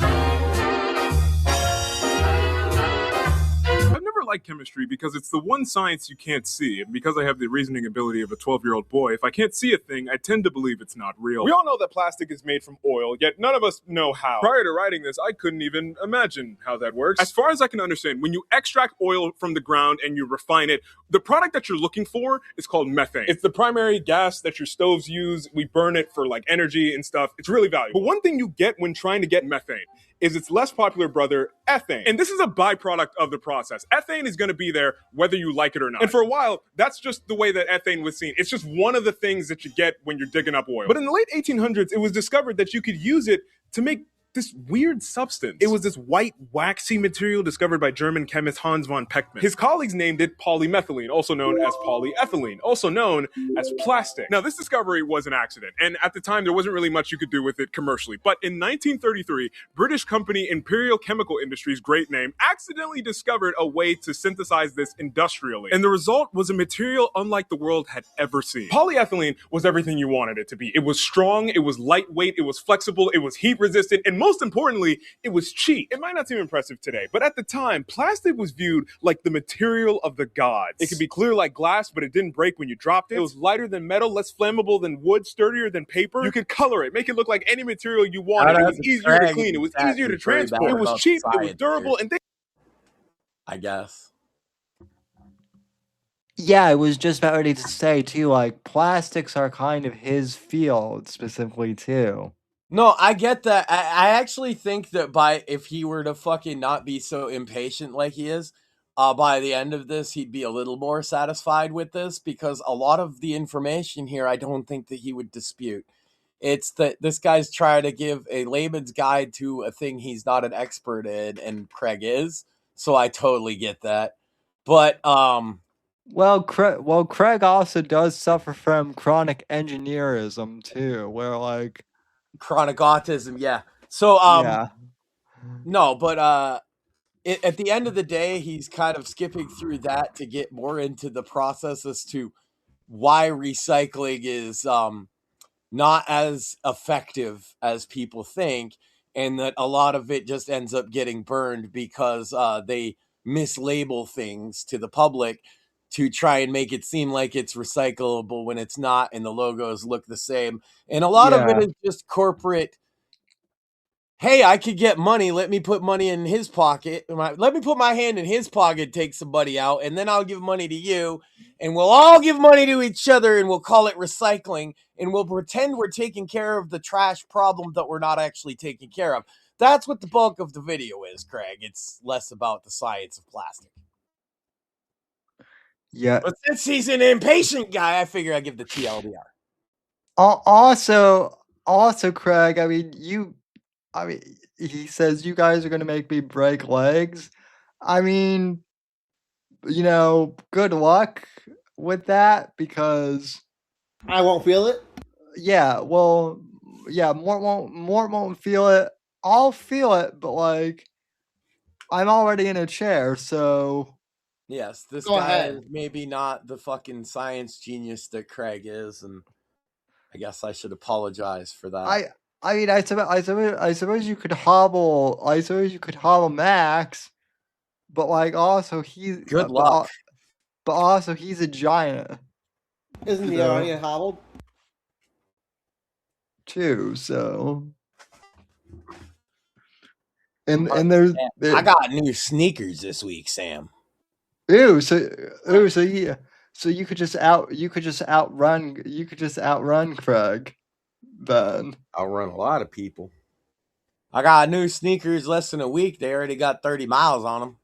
Speaker 9: I've never liked chemistry because it's the one science you can't see, and because I have the reasoning ability of a 12-year-old boy, if I can't see a thing, I tend to believe it's not real. We all know that plastic is made from oil, yet none of us know how. Prior to writing this, I couldn't even imagine how that works. As far as I can understand, when you extract oil from the ground and you refine it, the product that you're looking for is called methane. It's the primary gas that your stoves use. We burn it for like energy and stuff. It's really valuable. But one thing you get when trying to get methane is its less popular brother, ethane. And this is a byproduct of the process. Ethane is going to be there whether you like it or not. And for a while, that's just the way that ethane was seen. It's just one of the things that you get when you're digging up oil. But in the late 1800s, it was discovered that you could use it to make this weird substance. It was this white, waxy material discovered by German chemist Hans von Pechmann. His colleagues named it polymethylene, also known as polyethylene, also known as plastic. Now, this discovery was an accident, and at the time, there wasn't really much you could do with it commercially. But in 1933, British company Imperial Chemical Industries, great name, accidentally discovered a way to synthesize this industrially. And the result was a material unlike the world had ever seen. Polyethylene was everything you wanted it to be. It was strong, it was lightweight, it was flexible, it was heat resistant, and most importantly, it was cheap. It might not seem impressive today, but at the time, plastic was viewed like the material of the gods. It could be clear like glass, but it didn't break when you dropped it. It was lighter than metal, less flammable than wood, sturdier than paper. You could color it, make it look like any material you wanted. It was easier to clean. It was easier to transport. It was cheap. It was durable. And
Speaker 5: I guess.
Speaker 3: Yeah, I was just about ready to say too, like plastics are kind of his field specifically too.
Speaker 5: No, I get that. I actually think that if he were to fucking not be so impatient like he is, by the end of this, he'd be a little more satisfied with this because a lot of the information here, I don't think that he would dispute. It's that this guy's trying to give a layman's guide to a thing he's not an expert in, and Craig is. So I totally get that. But,
Speaker 3: Well, Craig also does suffer from chronic engineerism too, where like
Speaker 5: chronic autism, yeah. So,
Speaker 3: yeah.
Speaker 5: No, but at the end of the day, he's kind of skipping through that to get more into the process as to why recycling is not as effective as people think, and that a lot of it just ends up getting burned because they mislabel things to the public to try and make it seem like it's recyclable when it's not, and the logos look the same. And a lot of it is just corporate, hey, I could get money. Let me put money in his pocket. Let me put my hand in his pocket, take somebody out, and then I'll give money to you. And we'll all give money to each other, and we'll call it recycling. And we'll pretend we're taking care of the trash problem that we're not actually taking care of. That's what the bulk of the video is, Craig. It's less about the science of plastic.
Speaker 3: Yeah.
Speaker 5: But since he's an impatient guy, I figure I give the TLDR.
Speaker 3: Also, Craig, he says you guys are going to make me break legs. I mean, good luck with that because
Speaker 4: I won't feel it.
Speaker 3: yeah, well, yeah, Mort won't feel it. I'll feel it, but like, I'm already in a chair, so.
Speaker 5: Yes, this
Speaker 4: Go
Speaker 5: guy
Speaker 4: ahead.
Speaker 5: is maybe not the fucking science genius that Craig is, and I guess I should apologize for that.
Speaker 3: I mean, I suppose you could hobble. I suppose you could hobble Max, but like also he's
Speaker 5: Good luck.
Speaker 3: But also he's a giant.
Speaker 4: Isn't he already hobbled?
Speaker 3: Too, so. And there's
Speaker 5: I got new sneakers this week, Sam.
Speaker 3: so you could just outrun Craig, then.
Speaker 5: Outrun a lot of people. I got new sneakers less than a week. They already got 30 miles on them.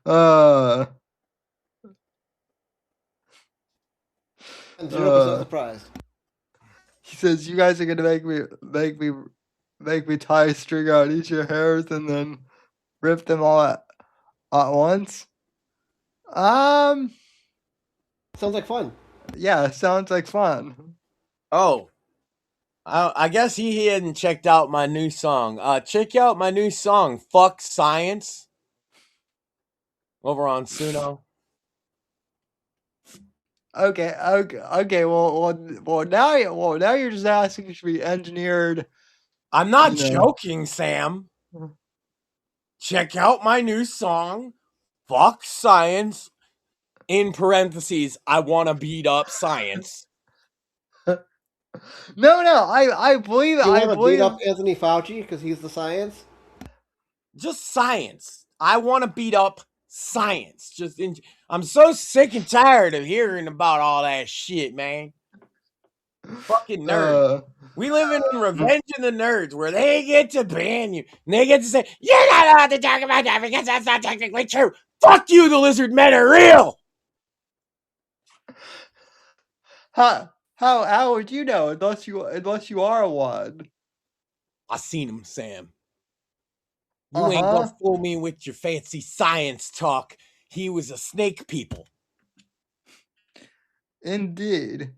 Speaker 3: So,
Speaker 4: I'm 0% surprised.
Speaker 3: He says you guys are gonna make me tie a string on each of your hairs and then rip them all at once.
Speaker 4: Sounds like fun.
Speaker 3: Yeah, sounds like fun.
Speaker 5: Oh, I guess he hadn't checked out my new song. Check out my new song, "Fuck Science," over on Suno.
Speaker 3: Okay. Well, now you're just asking it to be engineered.
Speaker 5: I'm not joking, Sam. Check out my new song, "Fuck Science." In parentheses, I want to beat up science.
Speaker 3: No, I believe it.
Speaker 4: You want to beat up Anthony Fauci because he's the science?
Speaker 5: Just science. I want to beat up science. I'm so sick and tired of hearing about all that shit, man. Fucking nerds. We live in Revenge of the Nerds, where they get to ban you and they get to say, "You're not allowed to talk about that because that's not technically true." Fuck you, the lizard men are real.
Speaker 3: How would you know unless you are one?
Speaker 5: I seen him, Sam. You ain't gonna fool me with your fancy science talk. He was a snake people.
Speaker 3: Indeed.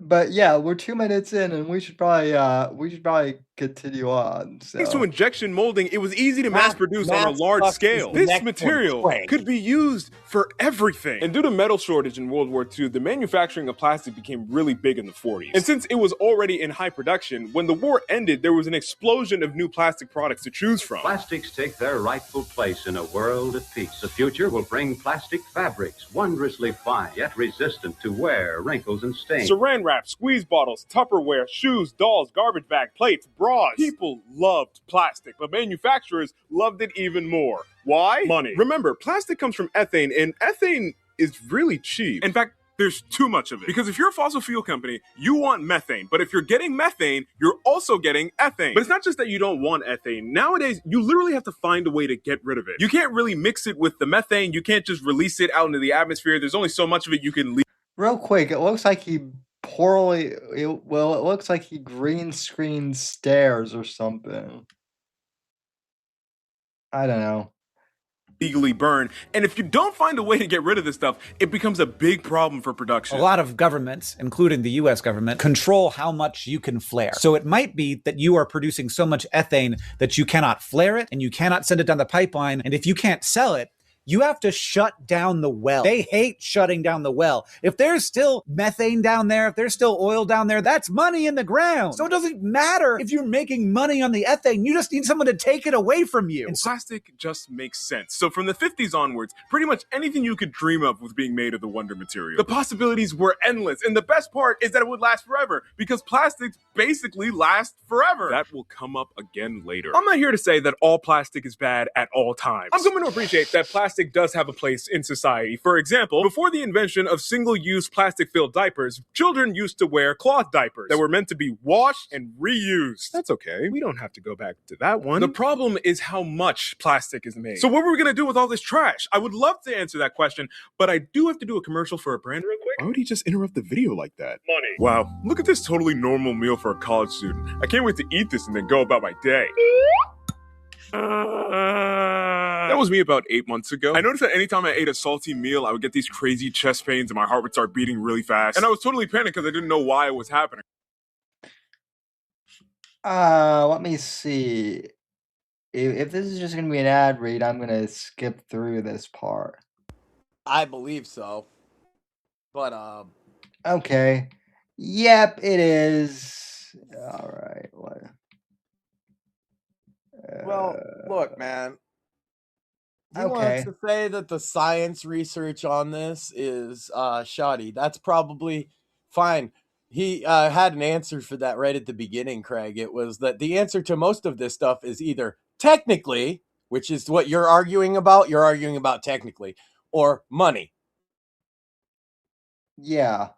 Speaker 3: But yeah, we're 2 minutes in, and we should probably continue on. So.
Speaker 9: Thanks to injection molding, it was easy to mass produce on a large scale. This material could be used for everything. And due to metal shortage in World War II, the manufacturing of plastic became really big in the 40s. And since it was already in high production, when the war ended, there was an explosion of new plastic products to choose from.
Speaker 10: Plastics take their rightful place in a world at peace. The future will bring plastic fabrics, wondrously fine, yet resistant to wear, wrinkles, and stains.
Speaker 9: Saran wrap, squeeze bottles, Tupperware, shoes, dolls, garbage bag, plates, bras. People loved plastic, but manufacturers loved it even more. Why? Money. Remember, plastic comes from ethane, and ethane is really cheap. In fact, there's too much of it. Because if you're a fossil fuel company, you want methane. But if you're getting methane, you're also getting ethane. But it's not just that you don't want ethane. Nowadays, you literally have to find a way to get rid of it. You can't really mix it with the methane. You can't just release it out into the atmosphere. There's only so much of it you can leave.
Speaker 3: Real quick, it looks like he it looks like he green screened stairs or something. I don't know.
Speaker 9: Legally burn, and if you don't find a way to get rid of this stuff, it becomes a big problem for production.
Speaker 11: A lot of governments, including the US government, control how much you can flare. So it might be that you are producing so much ethane that you cannot flare it and you cannot send it down the pipeline, and if you can't sell it, you have to shut down the well. They hate shutting down the well. If there's still methane down there, if there's still oil down there, that's money in the ground. So it doesn't matter if you're making money on the ethane. You just need someone to take it away from you.
Speaker 9: And plastic just makes sense. So from the 50s onwards, pretty much anything you could dream of was being made of the wonder material. The possibilities were endless. And the best part is that it would last forever, because plastics basically last forever. That will come up again later. I'm not here to say that all plastic is bad at all times. I'm coming to appreciate that plastic does have a place in society. For example, before the invention of single-use plastic-filled diapers, children used to wear cloth diapers that were meant to be washed and reused. That's okay. We don't have to go back to that one. The problem is how much plastic is made. So what were we going to do with all this trash? I would love to answer that question, but I do have to do a commercial for a brand real quick. Why would he just interrupt the video like that? Money. Wow, look at this totally normal meal for a college student. I can't wait to eat this and then go about my day. That was me about 8 months ago. I noticed that anytime I ate a salty meal, I would get these crazy chest pains and my heart would start beating really fast. And I was totally panicked because I didn't know why it was happening.
Speaker 3: Let me see. If this is just going to be an ad read, I'm going to skip through this part.
Speaker 5: I believe so. But,
Speaker 3: Okay. Yep, it is. All right. What?
Speaker 5: Well, look, man. He wants to say that the science research on this is shoddy. That's probably fine. He had an answer for that right at the beginning, Craig. It was that the answer to most of this stuff is either technically, which is what you're arguing about technically, or money.
Speaker 3: Yeah.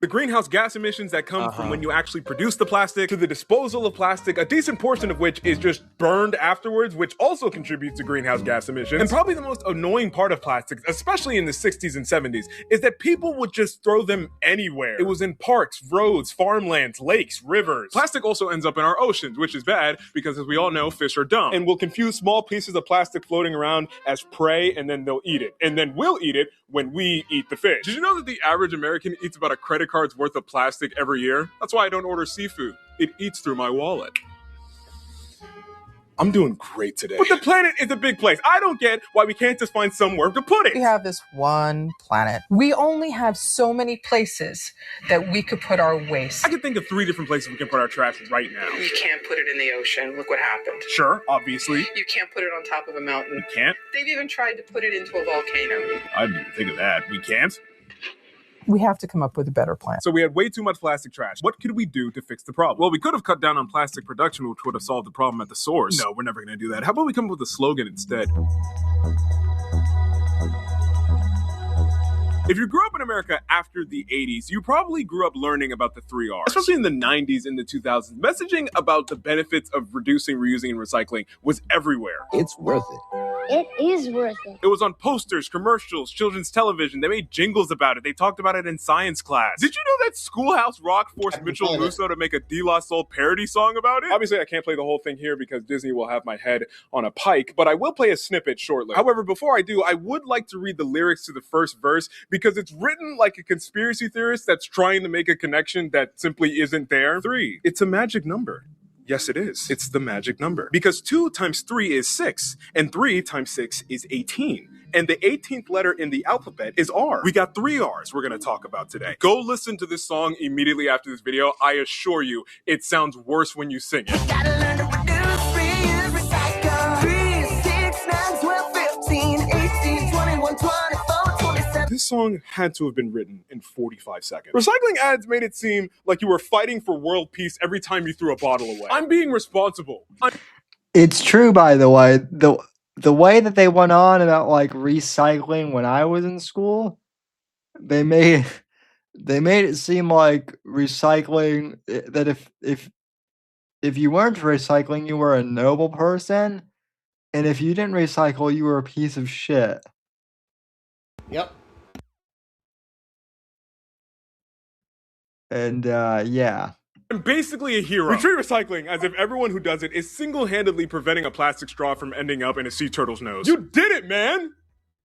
Speaker 9: The greenhouse gas emissions that come from when you actually produce the plastic to the disposal of plastic, a decent portion of which is just burned afterwards, which also contributes to greenhouse gas emissions. And probably the most annoying part of plastics, especially in the 60s and 70s, is that people would just throw them anywhere. It was in parks, roads, farmlands, lakes, rivers. Plastic also ends up in our oceans, which is bad because, as we all know, fish are dumb. And we'll confuse small pieces of plastic floating around as prey, and then they'll eat it. And then we'll eat it when we eat the fish. Did you know that the average American eats about a credit card's worth of plastic every year? That's why I don't order seafood. It eats through my wallet. I'm doing great today. But the planet is a big place. I don't get why we can't just find somewhere to put it.
Speaker 12: We have this one planet. We only have so many places that we could put our waste.
Speaker 9: I can think of 3 different places we can put our trash right now.
Speaker 12: You can't put it in the ocean. Look what happened.
Speaker 9: Sure, obviously.
Speaker 12: You can't put it on top of a mountain.
Speaker 9: We can't?
Speaker 12: They've even tried to put it into a volcano.
Speaker 9: I didn't even think of that. We can't?
Speaker 12: We have to come up with a better plan.
Speaker 9: So we had way too much plastic trash. What could we do to fix the problem? Well, we could have cut down on plastic production, which would have solved the problem at the source. No, we're never going to do that. How about we come up with a slogan instead? If you grew up in America after the 80s, you probably grew up learning about the 3 R's. Especially in the 90s and the 2000s, messaging about the benefits of reducing, reusing, and recycling was everywhere.
Speaker 13: It's worth it. It is worth it.
Speaker 9: It was on posters, commercials, children's television. They made jingles about it. They talked about it in science class. Did you know that Schoolhouse Rock forced Mitchell Russo to make a De La Soul parody song about it? Obviously, I can't play the whole thing here because Disney will have my head on a pike, but I will play a snippet shortly. However, before I do, I would like to read the lyrics to the first verse because it's written like a conspiracy theorist that's trying to make a connection that simply isn't there. 3. It's a magic number. Yes, it is. It's the magic number. Because 2 times 3 is 6, and 3 times 6 is 18. And the 18th letter in the alphabet is R. We got 3 R's we're going to talk about today. Go listen to this song immediately after this video. I assure you, it sounds worse when you sing it.
Speaker 14: Gotta learn to reduce, reuse, recycle. 3, 6, 9, 12, 15, 18, 21, 24.
Speaker 9: This song had to have been written in 45 seconds. Recycling ads made it seem like you were fighting for world peace every time you threw a bottle away. I'm being responsible.
Speaker 3: It's true, by the way. The way that they went on about like recycling when I was in school, they made it seem like recycling, that if you weren't recycling, you were a noble person, and if you didn't recycle, you were a piece of shit.
Speaker 4: Yep.
Speaker 3: And yeah.
Speaker 9: I'm basically a hero. We treat recycling as if everyone who does it is single-handedly preventing a plastic straw from ending up in a sea turtle's nose. You did it, man!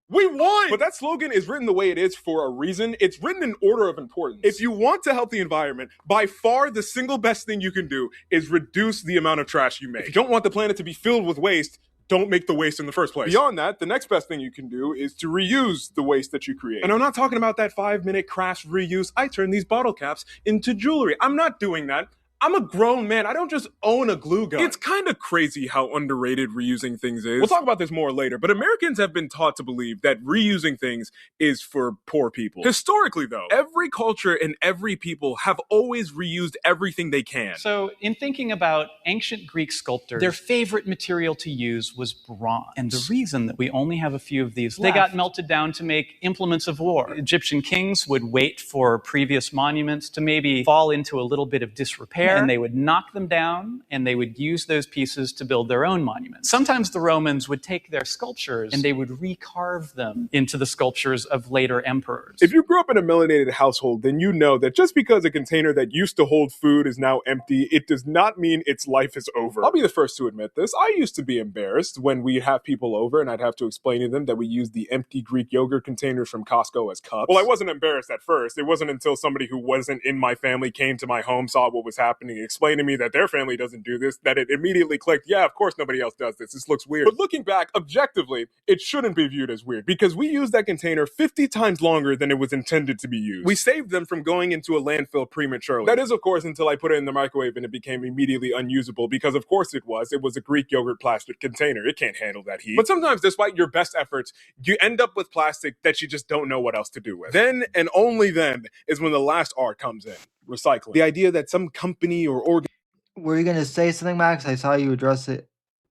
Speaker 9: We won! But that slogan is written the way it is for a reason. It's written in order of importance. If you want to help the environment, by far the single best thing you can do is reduce the amount of trash you make. If you don't want the planet to be filled with waste, don't make the waste in the first place. Beyond that, the next best thing you can do is to reuse the waste that you create. And I'm not talking about that 5-minute crash reuse. I turn these bottle caps into jewelry. I'm not doing that. I'm a grown man. I don't just own a glue gun. It's kind of crazy how underrated reusing things is. We'll talk about this more later, but Americans have been taught to believe that reusing things is for poor people. Historically, though, every culture and every people have always reused everything they can.
Speaker 15: So in thinking about ancient Greek sculptors, their favorite material to use was bronze. And the reason that we only have a few of these left, they got melted down to make implements of war. Egyptian kings would wait for previous monuments to maybe fall into a little bit of disrepair. there, and they would knock them down, and they would use those pieces to build their own monuments. Sometimes the Romans would take their sculptures and they would recarve them into the sculptures of later emperors.
Speaker 9: If you grew up in a melanated household, then you know that just because a container that used to hold food is now empty, it does not mean its life is over. I'll be the first to admit this. I used to be embarrassed when we'd have people over and I'd have to explain to them that we used the empty Greek yogurt containers from Costco as cups. Well, I wasn't embarrassed at first. It wasn't until somebody who wasn't in my family came to my home, saw what was happening, explained to me that their family doesn't do this, that it immediately clicked, yeah, of course nobody else does this. This looks weird. But looking back, objectively, it shouldn't be viewed as weird because we used that container 50 times longer than it was intended to be used. We saved them from going into a landfill prematurely. That is, of course, until I put it in the microwave and it became immediately unusable because, of course, it was a Greek yogurt plastic container. It can't handle that heat. But sometimes, despite your best efforts, you end up with plastic that you just don't know what else to do with. Then, and only then, is when the last R comes in. Recycling. The idea that some company or organ...
Speaker 3: Were you going to say something, Max? I saw you address it.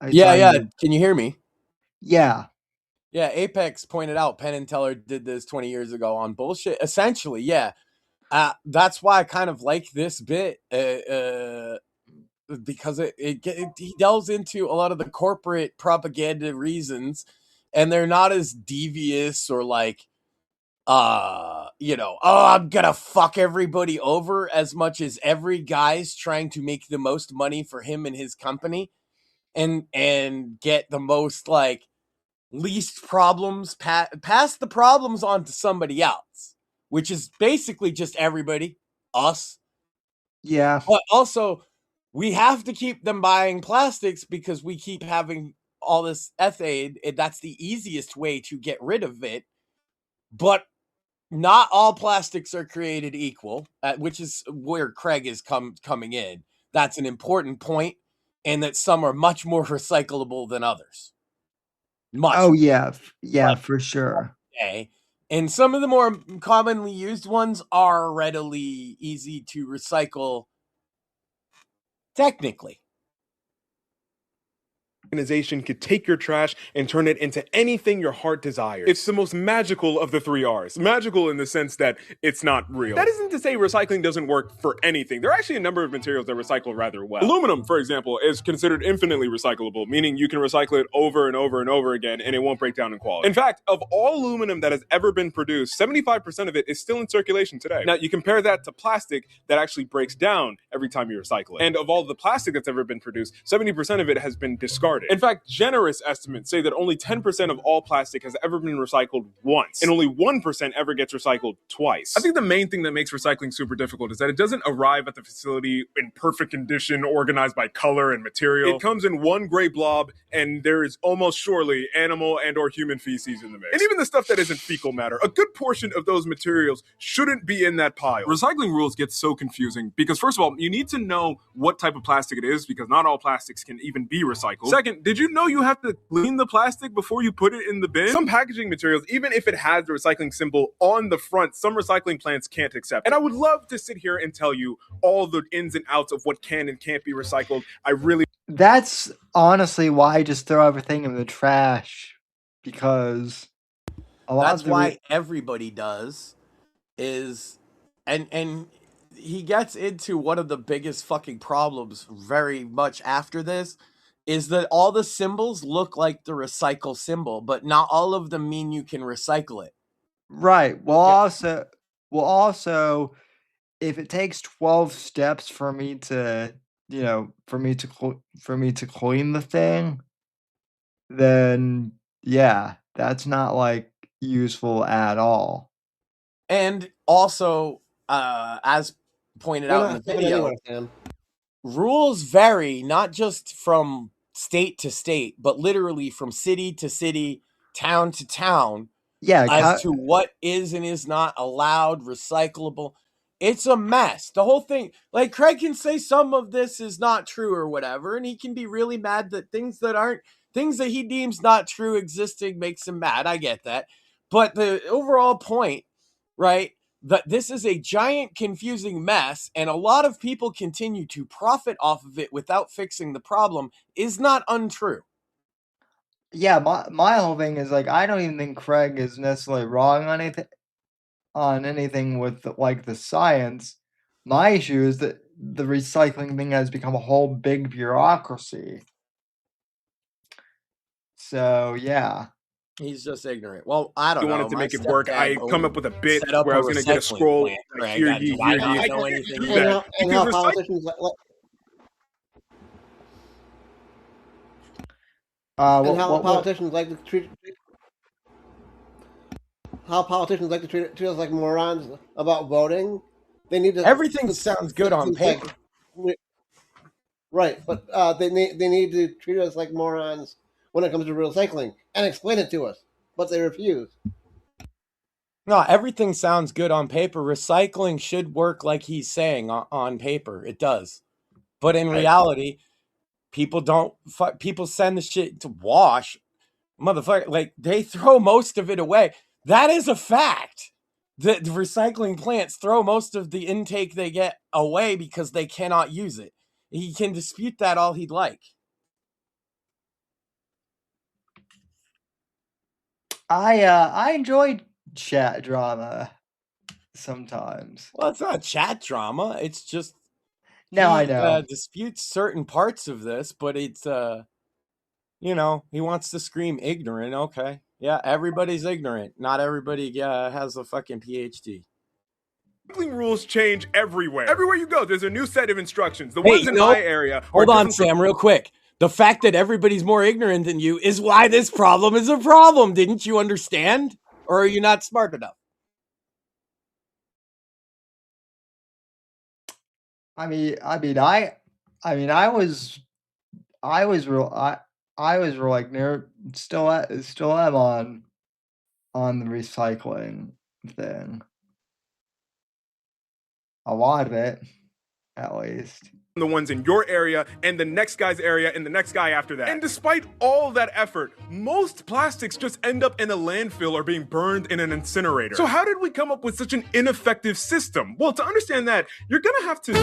Speaker 5: Yeah. Can you hear me?
Speaker 3: Yeah.
Speaker 5: Yeah, Apex pointed out Penn and Teller did this 20 years ago on bullshit. Essentially, yeah. That's why I kind of like this bit because he delves into a lot of the corporate propaganda reasons, and they're not as devious or like, I'm gonna fuck everybody over as much as every guy's trying to make the most money for him and his company and get the most like least problems, pass the problems on to somebody else, which is basically just everybody, us.
Speaker 3: Yeah.
Speaker 5: But also, we have to keep them buying plastics because we keep having all this ethane, and that's the easiest way to get rid of it. But not all plastics are created equal, which is where Craig is coming in. That's an important point, and that some are much more recyclable than others.
Speaker 3: Oh, yeah. Yeah, for sure.
Speaker 5: Okay. And some of the more commonly used ones are readily easy to recycle technically.
Speaker 9: Organization could take your trash and turn it into anything your heart desires. It's the most magical of the 3 R's. Magical in the sense that it's not real. That isn't to say recycling doesn't work for anything. There are actually a number of materials that recycle rather well. Aluminum, for example, is considered infinitely recyclable, meaning you can recycle it over and over and over again and it won't break down in quality. In fact, of all aluminum that has ever been produced, 75% of it is still in circulation today. Now, you compare that to plastic that actually breaks down every time you recycle it. And of all the plastic that's ever been produced, 70% of it has been discarded. In fact, generous estimates say that only 10% of all plastic has ever been recycled once, and only 1% ever gets recycled twice. I think the main thing that makes recycling super difficult is that it doesn't arrive at the facility in perfect condition, organized by color and material. It comes in one gray blob, and there is almost surely animal and or human feces in the mix. And even the stuff that isn't fecal matter, a good portion of those materials shouldn't be in that pile. Recycling rules get so confusing because, first of all, you need to know what type of plastic it is because not all plastics can even be recycled. Second, did you know you have to clean the plastic before you put it in the bin? Some packaging materials, even if it has the recycling symbol on the front, some recycling plants can't accept. And I would love to sit here and tell you all the ins and outs of what can and can't be recycled.
Speaker 3: That's honestly why I just throw everything in the trash, because
Speaker 5: that's why everybody does is, and he gets into one of the biggest fucking problems very much after this, is that all the symbols look like the recycle symbol, but not all of them mean you can recycle it.
Speaker 3: Right. Well, also, if it takes 12 steps for me to, for me to clean the thing, then yeah, that's not like useful at all.
Speaker 5: And also, as pointed out in the video, rules vary not just from state to state, but literally from city to city, town to town.
Speaker 3: Yeah,
Speaker 5: as to what is and is not allowed, recyclable. It's a mess. The whole thing, like Craig can say some of this is not true or whatever, and he can be really mad that things that he deems not true existing makes him mad. I get that. But the overall point, right, that this is a giant confusing mess and a lot of people continue to profit off of it without fixing the problem is not untrue.
Speaker 3: Yeah, my whole thing is like I don't even think Craig is necessarily wrong on anything with like the science. My issue is that the recycling thing has become a whole big bureaucracy. So yeah.
Speaker 5: He's just ignorant. Well, I don't know.
Speaker 9: You wanted to
Speaker 5: My
Speaker 9: make it work. I
Speaker 5: stepdad
Speaker 9: come up with a bit
Speaker 5: set up
Speaker 9: where I was
Speaker 5: a
Speaker 9: going to get a
Speaker 5: recycling
Speaker 9: scroll.
Speaker 5: plant,
Speaker 9: Like,
Speaker 5: Greg.
Speaker 9: hear
Speaker 5: Do
Speaker 9: ye,
Speaker 5: I
Speaker 9: hear
Speaker 5: not
Speaker 9: ye.
Speaker 5: know
Speaker 9: I
Speaker 5: anything?
Speaker 9: do
Speaker 4: And
Speaker 9: that.
Speaker 4: how
Speaker 9: Because
Speaker 4: politicians politicians like to treat treat us like morons about voting. They need to.
Speaker 5: Everything sounds good on paper.
Speaker 4: Right, but they need to treat us like morons when it comes to recycling and explain it to us, but they refuse.
Speaker 5: No, everything sounds good on paper. Recycling should work like he's saying on paper. It does. But in reality, people don't. People send the shit to wash. Motherfucker, like, they throw most of it away. That is a fact. The recycling plants throw most of the intake they get away because they cannot use it. He can dispute that all he'd like.
Speaker 3: I enjoyed chat drama sometimes.
Speaker 5: Well, it's not chat drama. It's just
Speaker 3: No, I know.
Speaker 5: Disputes certain parts of this, but it's you know, he wants to scream ignorant. Okay, yeah, everybody's ignorant. Not everybody has a fucking PhD.
Speaker 9: Rules change everywhere. Everywhere you go, there's a new set of instructions. The
Speaker 5: Hey,
Speaker 9: ones in my area.
Speaker 5: Hold on, Sam, real quick. The fact that everybody's more ignorant than you is why this problem is a problem. Didn't you understand? Or are you not smart enough?
Speaker 3: I was real like near still am on the recycling thing. A lot of it, at least.
Speaker 9: The ones in your area and the next guy's area and the next guy after that. And despite all that effort, most plastics just end up in a landfill or being burned in an incinerator. So how did we come up with such an ineffective system? Well, to understand that, you're gonna have to...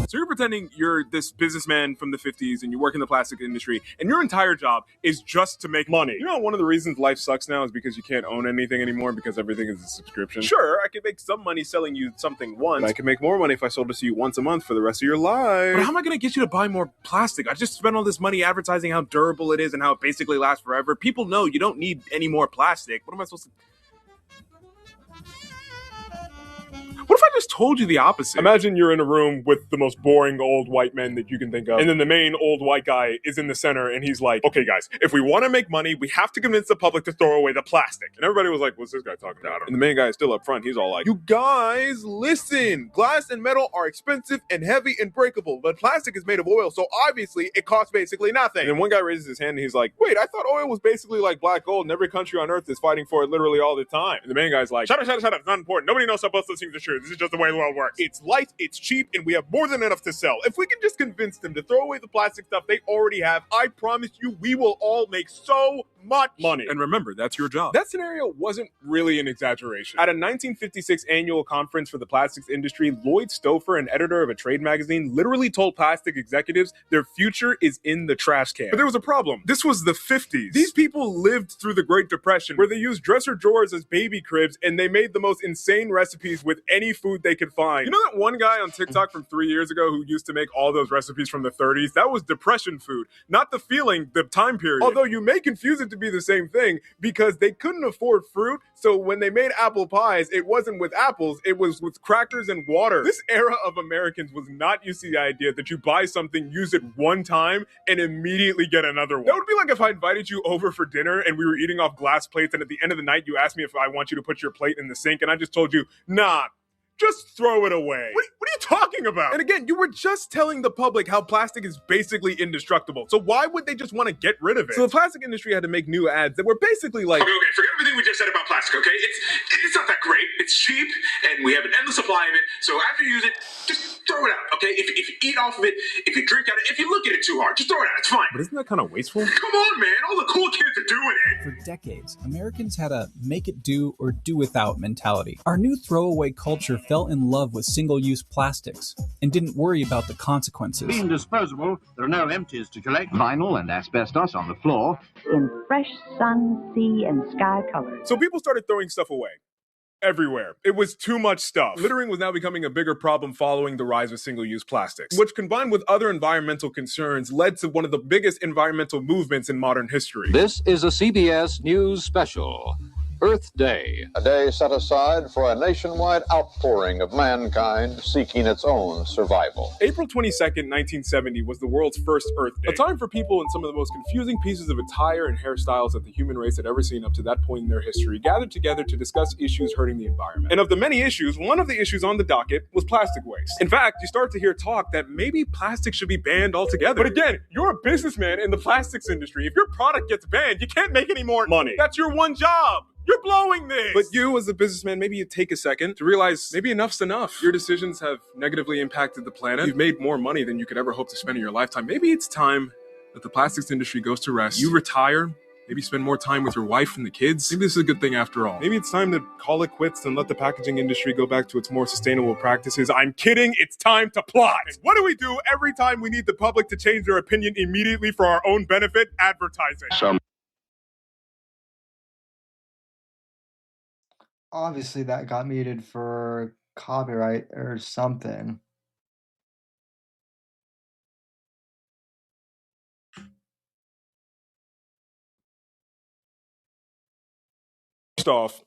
Speaker 9: So you're pretending you're this businessman from the 50s and you work in the plastic industry and your entire job is just to make money. You know, one of the reasons life sucks now is because you can't own anything anymore because everything is a subscription. Sure, I could make some money selling you something once. But I could make more money if I sold it to you once a month for the rest of your life. But how am I going to get you to buy more plastic? I just spent all this money advertising how durable it is and how it basically lasts forever. People know you don't need any more plastic. What am I supposed to... What if I just told you the opposite? Imagine you're in a room with the most boring old white men that you can think of, and then the main old white guy is in the center, and he's like, okay, guys, if we want to make money, we have to convince the public to throw away the plastic. And everybody was like, what's this guy talking about? And the main guy is still up front. He's all like, you guys, listen. Glass and metal are expensive and heavy and breakable, but plastic is made of oil, so obviously it costs basically nothing. And then one guy raises his hand, and he's like, wait, I thought oil was basically like black gold, and every country on earth is fighting for it literally all the time. And the main guy's like, shut up, it's not important. Nobody knows how both those things are true. This is just the way the world works. It's light, it's cheap, and we have more than enough to sell. If we can just convince them to throw away the plastic stuff they already have, I promise you we will all make so much money. And remember, that's your job. That scenario wasn't really an exaggeration. At a 1956 annual conference for the plastics industry, Lloyd Stouffer, an editor of a trade magazine, literally told plastic executives their future is in the trash can. But there was a problem. This was the 50s. These people lived through the Great Depression, where they used dresser drawers as baby cribs, and they made the most insane recipes with any food they could find. You know that one guy on TikTok from 3 years ago who used to make all those recipes from the 30s? That was depression food, not the feeling, the time period. Although you may confuse it to be the same thing because they couldn't afford fruit, so when they made apple pies, it wasn't with apples, it was with crackers and water. This era of Americans was not used to the idea that you buy something, use it one time, and immediately get another one. That would be like if I invited you over for dinner and we were eating off glass plates, and at the end of the night you asked me if I want you to put your plate in the sink, and I just told you, nah, just throw it away. What are you talking about? And again, you were just telling the public how plastic is basically indestructible. So why would they just want to get rid of it? So the plastic industry had to make new ads that were basically like, okay, forget everything we just said about plastic, okay? It's not that great. It's cheap, and we have an endless supply of it. So after you use it, just throw it out, okay? If you eat off of it, if you drink out of it, if you look at it too hard, just throw it out. It's fine. But isn't that kind of wasteful? Come on, man. All the cool kids are doing it.
Speaker 16: For decades, Americans had a make it do or do without mentality. Our new throwaway culture fell in love with single-use plastics and didn't worry about the consequences.
Speaker 17: Being disposable, there are no empties to collect. Vinyl and asbestos on the floor.
Speaker 18: In fresh sun, sea, and sky colors.
Speaker 9: So people started throwing stuff away. everywhere. It was too much stuff. Littering was now becoming a bigger problem following the rise of single-use plastics, which combined with other environmental concerns led to one of the biggest environmental movements in modern history.
Speaker 18: This is a CBS News special. Earth Day.
Speaker 19: A day set aside for a nationwide outpouring of mankind seeking its own survival.
Speaker 9: April 22nd, 1970 was the world's first Earth Day. A time for people in some of the most confusing pieces of attire and hairstyles that the human race had ever seen up to that point in their history gathered together to discuss issues hurting the environment. And of the many issues, one of the issues on the docket was plastic waste. In fact, you start to hear talk that maybe plastic should be banned altogether. But again, you're a businessman in the plastics industry. If your product gets banned, you can't make any more money. That's your one job. You're blowing this! But you, as a businessman, maybe you take a second to realize maybe enough's enough. Your decisions have negatively impacted the planet. You've made more money than you could ever hope to spend in your lifetime. Maybe it's time that the plastics industry goes to rest. You retire, maybe spend more time with your wife and the kids. Maybe this is a good thing after all. Maybe it's time to call it quits and let the packaging industry go back to its more sustainable practices. I'm kidding, it's time to plot. And what do we do every time we need the public to change their opinion immediately for our own benefit? Advertising.
Speaker 3: Obviously, that got muted for copyright or something.
Speaker 9: First off,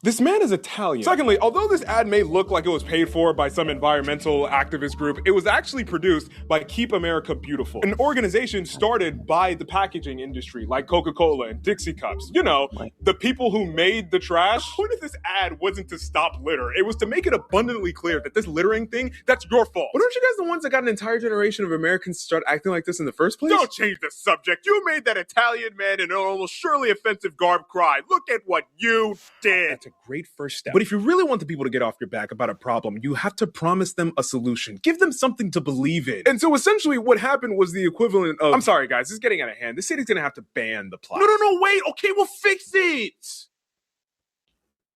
Speaker 9: this man is Italian. Secondly, although this ad may look like it was paid for by some environmental activist group, it was actually produced by Keep America Beautiful, an organization started by the packaging industry like Coca-Cola and Dixie Cups. You know, the people who made the trash. The point of this ad wasn't to stop litter. It was to make it abundantly clear that this littering thing, that's your fault. But aren't you guys the ones that got an entire generation of Americans to start acting like this in the first place? Don't change the subject. You made that Italian man in an almost surely offensive garb cry. Look at what you did. That's a great first step. But if you really want the people to get off your back about a problem, you have to promise them a solution. Give them something to believe in. And so essentially what happened was the equivalent of, I'm sorry guys, this is getting out of hand. The city's gonna have to ban the plastic. No, wait. Okay, we'll fix it.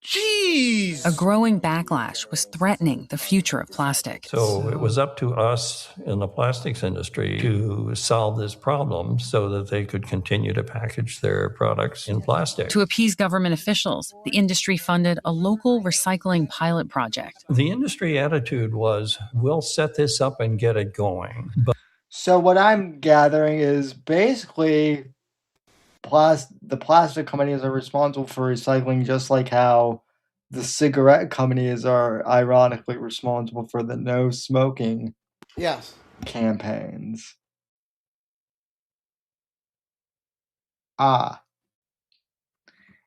Speaker 9: Jeez!
Speaker 20: A growing backlash was threatening the future of plastic.
Speaker 21: So it was up to us in the plastics industry to solve this problem so that they could continue to package their products in plastic.
Speaker 20: To appease government officials, the industry funded a local recycling pilot project.
Speaker 21: The industry attitude was, we'll set this up and get it going.
Speaker 3: So what I'm gathering is basically the plastic companies are responsible for recycling, just like how the cigarette companies are ironically responsible for the no smoking campaigns.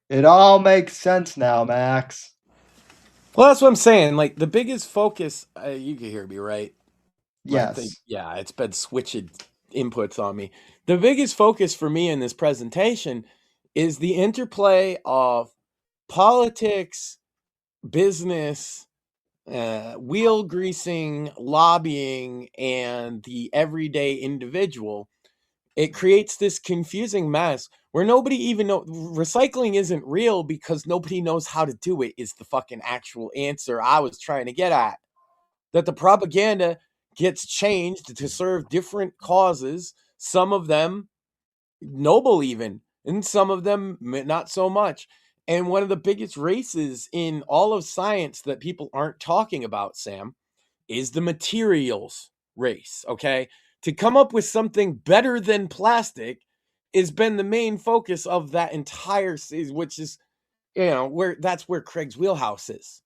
Speaker 3: It all makes sense now, Max.
Speaker 5: Well, that's what I'm saying. Like, the biggest focus, you can hear me, right?
Speaker 3: Yes.
Speaker 5: Yeah, it's been switching inputs on me. The biggest focus for me in this presentation is the interplay of politics, business, wheel greasing, lobbying, and the everyday individual. It creates this confusing mess where nobody even knows recycling isn't real because nobody knows how to do it is the fucking actual answer I was trying to get at. That the propaganda gets changed to serve different causes, some of them noble even, and some of them not so much. And one of the biggest races in all of science that people aren't talking about, Sam, is the materials race, okay? To come up with something better than plastic has been the main focus of that entire season, which is, you know, that's where Craig's wheelhouse is.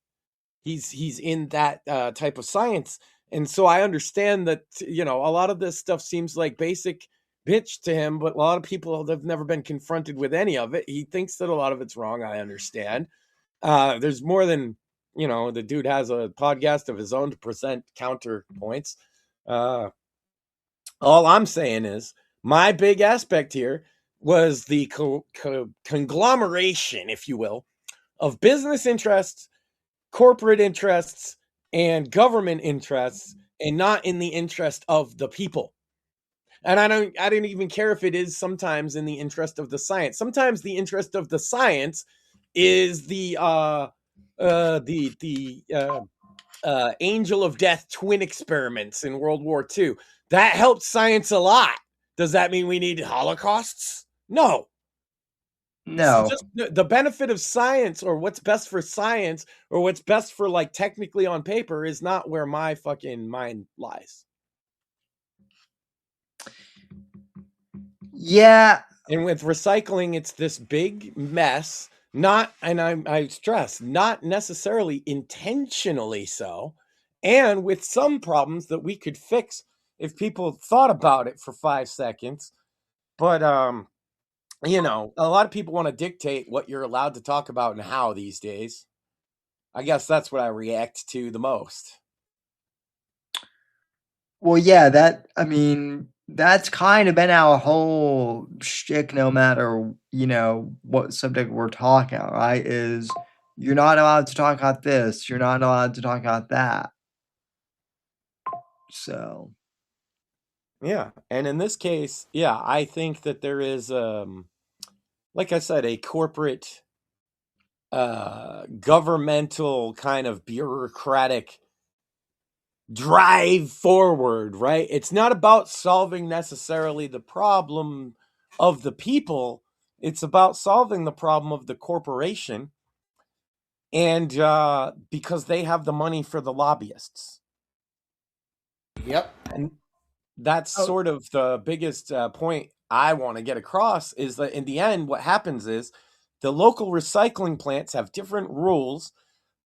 Speaker 5: He's in that type of science. And so I understand that, you know, a lot of this stuff seems like basic bitch to him, but a lot of people have never been confronted with any of it. He thinks that a lot of it's wrong. I understand. There's more than, you know, the dude has a podcast of his own to present counterpoints. All I'm saying is my big aspect here was the conglomeration, if you will, of business interests, corporate interests, and government interests, and not in the interest of the people. And I don't even care if it is sometimes in the interest of the science. Sometimes the interest of the science is the angel of death twin experiments in World War II. That helped science a lot. Does that mean we need holocausts? No.
Speaker 3: No.
Speaker 5: Just the benefit of science, or what's best for science, or what's best for like technically on paper, is not where my fucking mind lies.
Speaker 3: Yeah.
Speaker 5: And with recycling, it's this big mess. Not, and I stress, not necessarily intentionally so, and with some problems that we could fix if people thought about it for 5 seconds. But you know, a lot of people want to dictate what you're allowed to talk about and how these days. I guess that's what I react to the most.
Speaker 3: Well, yeah, that's kind of been our whole shtick, no matter, what subject we're talking about, right? Is you're not allowed to talk about this, you're not allowed to talk about that. So.
Speaker 5: Yeah. And in this case, yeah, I think that there is, like I said, a corporate, governmental kind of bureaucratic drive forward, right? It's not about solving necessarily the problem of the people. It's about solving the problem of the corporation. And because they have the money for the lobbyists.
Speaker 4: Yep.
Speaker 5: And that's sort of the biggest point I want to get across, is that in the end, what happens is the local recycling plants have different rules.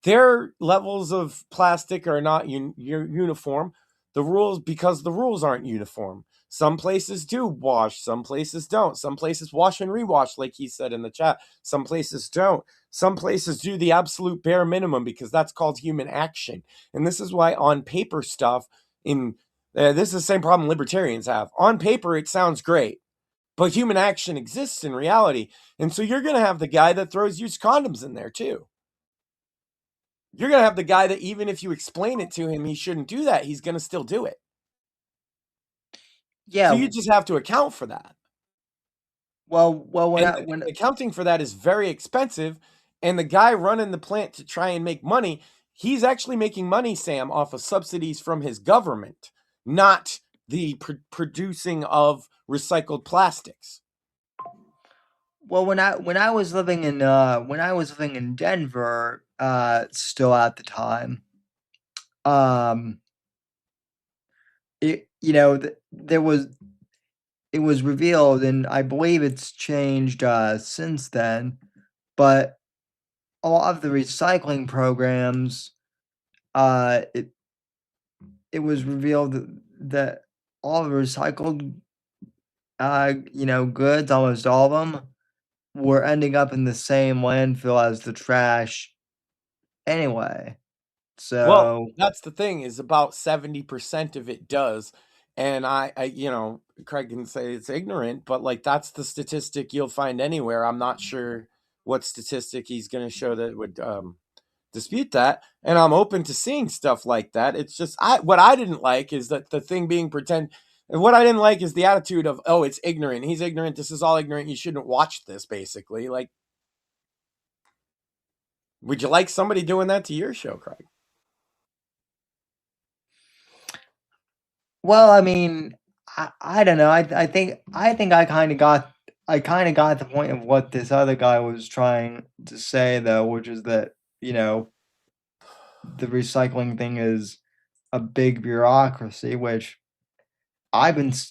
Speaker 5: Their levels of plastic are not uniform. Because the rules aren't uniform. Some places do wash, some places don't. Some places wash and rewash, like he said in the chat. Some places don't. Some places do the absolute bare minimum because that's called human action. And this is why on paper stuff, this is the same problem libertarians have. On paper, it sounds great, but human action exists in reality. And so you're going to have the guy that throws used condoms in there too. You're going to have the guy that even if you explain it to him, he shouldn't do that, he's going to still do it.
Speaker 3: Yeah.
Speaker 5: So you just have to account for that.
Speaker 3: Well,
Speaker 5: when accounting for that is very expensive, and the guy running the plant to try and make money, he's actually making money, Sam, off of subsidies from his government, not the producing of recycled plastics.
Speaker 3: Well, when I was living in Denver, still at the time, it was revealed, and I believe it's changed since then, but a lot of the recycling programs, it was revealed that all the recycled goods, almost all of them, were ending up in the same landfill as the trash anyway. So,
Speaker 5: well, that's the thing, is about 70% of it does. And I Craig can say it's ignorant, but like, that's the statistic you'll find anywhere. I'm not sure what statistic he's going to show that would dispute that. And I'm open to seeing stuff like that. It's just, what I didn't like is that the thing being pretend. And what I didn't like is the attitude of, oh, it's ignorant. He's ignorant. This is all ignorant. You shouldn't watch this, basically. Like, would you like somebody doing that to your show, Craig?
Speaker 3: Well, I mean, I don't know. I think I kind of got the point of what this other guy was trying to say, though, which is that, the recycling thing is a big bureaucracy, which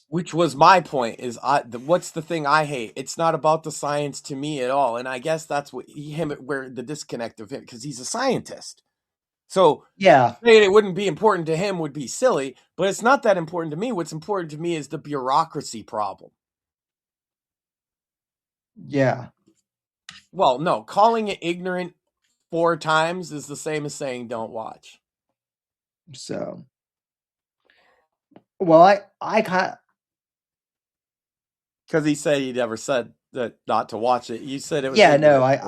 Speaker 5: which was my point, is what's the thing I hate? It's not about the science to me at all. And I guess that's where the disconnect of him, because he's a scientist. So
Speaker 3: yeah,
Speaker 5: saying it wouldn't be important to him would be silly, but it's not that important to me. What's important to me is the bureaucracy problem.
Speaker 3: Yeah.
Speaker 5: Well, no, calling it ignorant 4 times is the same as saying don't watch.
Speaker 3: So, well, I kind of,
Speaker 5: because he said he never said that not to watch it. You said it was.
Speaker 3: Yeah, no, I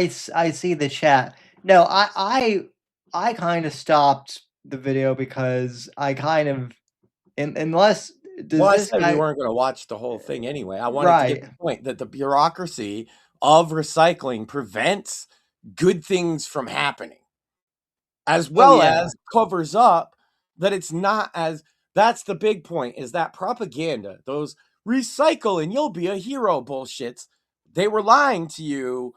Speaker 3: see the chat. No, I kind of stopped the video because I kind of, unless
Speaker 5: I said we weren't going to watch the whole thing anyway. I wanted to get the point that the bureaucracy of recycling prevents good things from happening, as well as covers up that it's not as. That's the big point, is that propaganda, those recycle and you'll be a hero bullshits. they were lying to you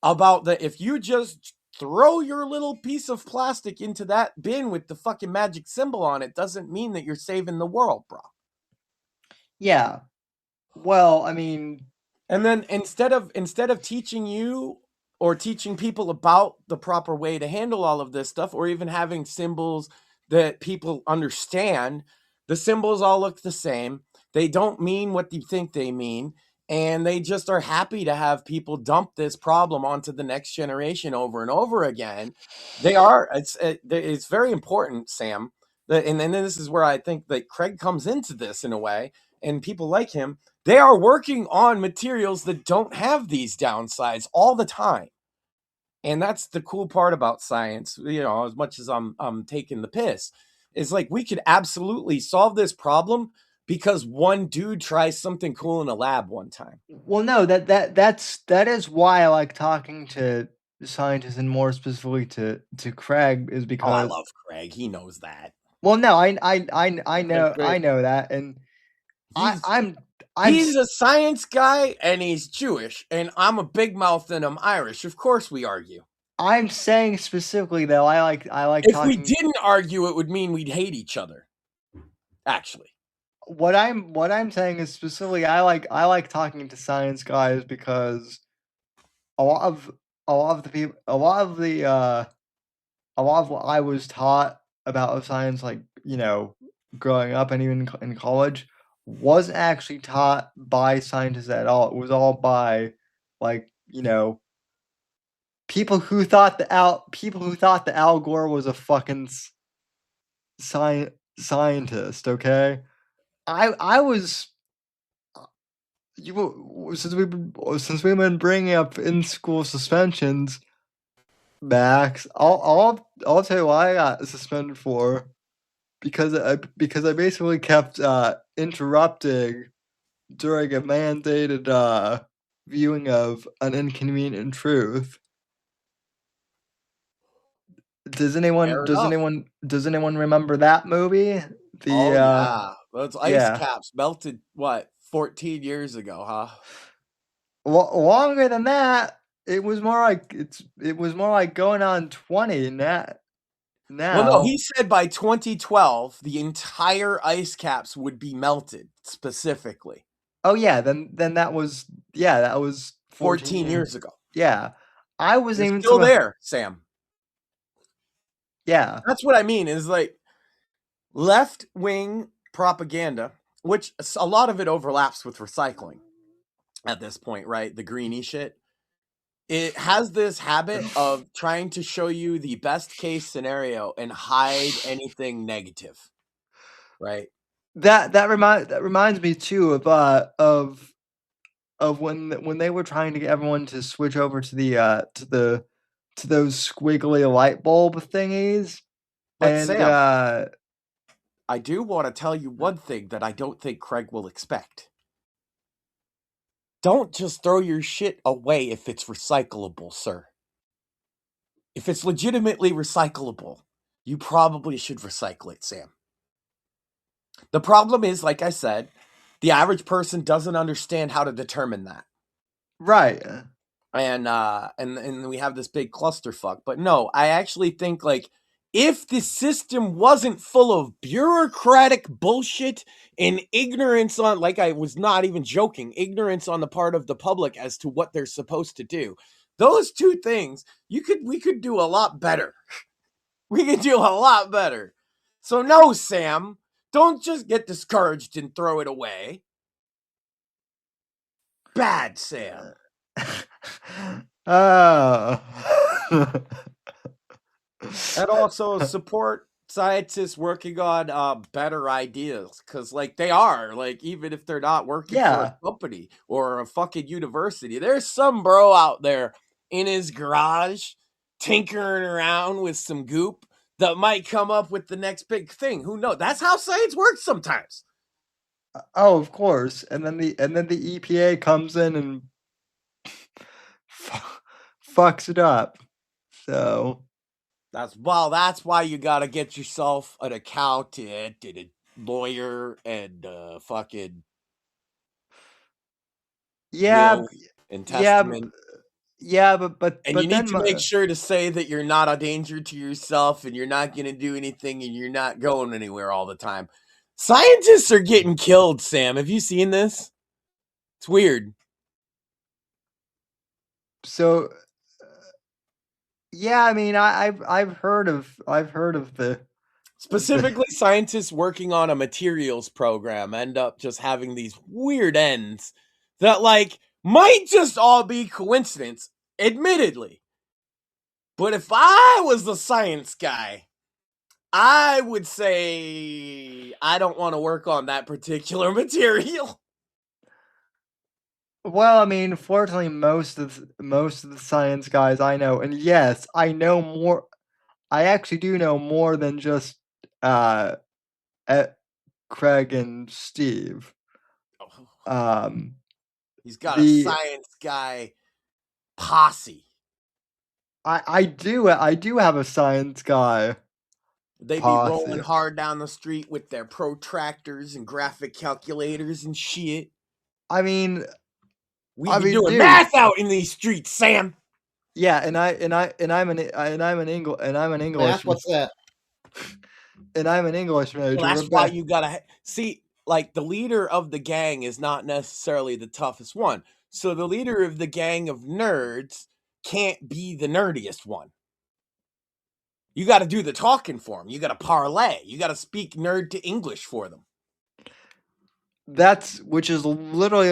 Speaker 5: about that. If you just throw your little piece of plastic into that bin with the fucking magic symbol on it, doesn't mean that you're saving the world, bro.
Speaker 3: Yeah. Well, I mean,
Speaker 5: and then instead of teaching you or teaching people about the proper way to handle all of this stuff, or even having symbols that people understand, the symbols all look the same. They don't mean what you think they mean. And they just are happy to have people dump this problem onto the next generation over and over again. It's very important, Sam. And then this is where I think that Craig comes into this in a way, and people like him, they are working on materials that don't have these downsides all the time. And that's the cool part about science, as much as I'm taking the piss, is like we could absolutely solve this problem because one dude tries something cool in a lab one time.
Speaker 3: Well, no, that is why I like talking to scientists, and more specifically to Craig, is because
Speaker 5: I love Craig. He knows that.
Speaker 3: Well, no, I know that, and
Speaker 5: he's a science guy, and he's Jewish, and I'm a big mouth and I'm Irish. Of course, we argue.
Speaker 3: I'm saying specifically though, I like
Speaker 5: if
Speaker 3: talking.
Speaker 5: we didn't argue, it would mean we'd hate each other. Actually,
Speaker 3: what I'm saying is specifically, I like talking to science guys because a lot of what I was taught about science, like growing up and even in college, wasn't actually taught by scientists at all. It was all by people who thought that Al Gore was a fucking scientist. Okay, I was. Since we've been bringing up in school suspensions, Max, I'll tell you what I got suspended for, because I basically kept interrupting during a mandated viewing of An Inconvenient Truth. Does anyone remember that movie?
Speaker 5: those ice caps melted 14 years ago, huh?
Speaker 3: Longer than that. It was more like going on 20 now.
Speaker 5: Well, no, he said by 2012 the entire ice caps would be melted specifically.
Speaker 3: Oh yeah, then that was
Speaker 5: 14 years ago.
Speaker 3: Yeah, I was even
Speaker 5: still there, Sam.
Speaker 3: Yeah,
Speaker 5: that's what I mean. Is like left-wing propaganda, which a lot of it overlaps with recycling at this point, right? The greenie shit. It has this habit of trying to show you the best case scenario and hide anything negative, right?
Speaker 3: That reminds me too of when they were trying to get everyone to switch over to the to those squiggly light bulb thingies.
Speaker 5: But
Speaker 3: and
Speaker 5: Sam, I do want to tell you one thing that I don't think Craig will expect. Don't just throw your shit away if it's recyclable, sir. If it's legitimately recyclable, you probably should recycle it, Sam. The problem is, like I said, the average person doesn't understand how to determine that.
Speaker 3: Right.
Speaker 5: And we have this big clusterfuck. But no, I actually think if the system wasn't full of bureaucratic bullshit and ignorance on, I was not even joking, ignorance on the part of the public as to what they're supposed to do, those two things, we could do a lot better. We could do a lot better. So no, Sam, don't just get discouraged and throw it away. Bad, Sam. And also support scientists working on better ideas, because they are, even if they're not working for a company or a fucking university, there's some bro out there in his garage tinkering around with some goop that might come up with the next big thing. Who knows? That's how science works sometimes.
Speaker 3: Oh, of course. And then the EPA comes in and fucks it up. So
Speaker 5: that's why you gotta get yourself an accountant and a lawyer and fucking and Testament.
Speaker 3: But
Speaker 5: you need
Speaker 3: then
Speaker 5: to make sure to say that you're not a danger to yourself and you're not going to do anything and you're not going anywhere all the time. Scientists are getting killed, Sam. Have you seen this? It's weird.
Speaker 3: So, yeah, I mean, I've heard of the
Speaker 5: specifically scientists working on a materials program end up just having these weird ends that like might just all be coincidence, admittedly. But if I was the science guy, I would say I don't want to work on that particular material.
Speaker 3: Well, I mean, fortunately, most of the science guys I know, and yes, I know more. I actually do know more than just Craig and Steve.
Speaker 5: He's got a science guy posse.
Speaker 3: I do have a science guy.
Speaker 5: They be rolling hard down the street with their protractors and graphic calculators and shit.
Speaker 3: I mean,
Speaker 5: we be doing math out in these streets, Sam.
Speaker 3: Yeah, and I'm an English.
Speaker 4: Math? What's that?
Speaker 3: And I'm an English major.
Speaker 5: Well, that's why you gotta see. Like the leader of the gang is not necessarily the toughest one. So the leader of the gang of nerds can't be the nerdiest one. You got to do the talking for them. You got to parlay. You got to speak nerd to English for them.
Speaker 3: Which is literally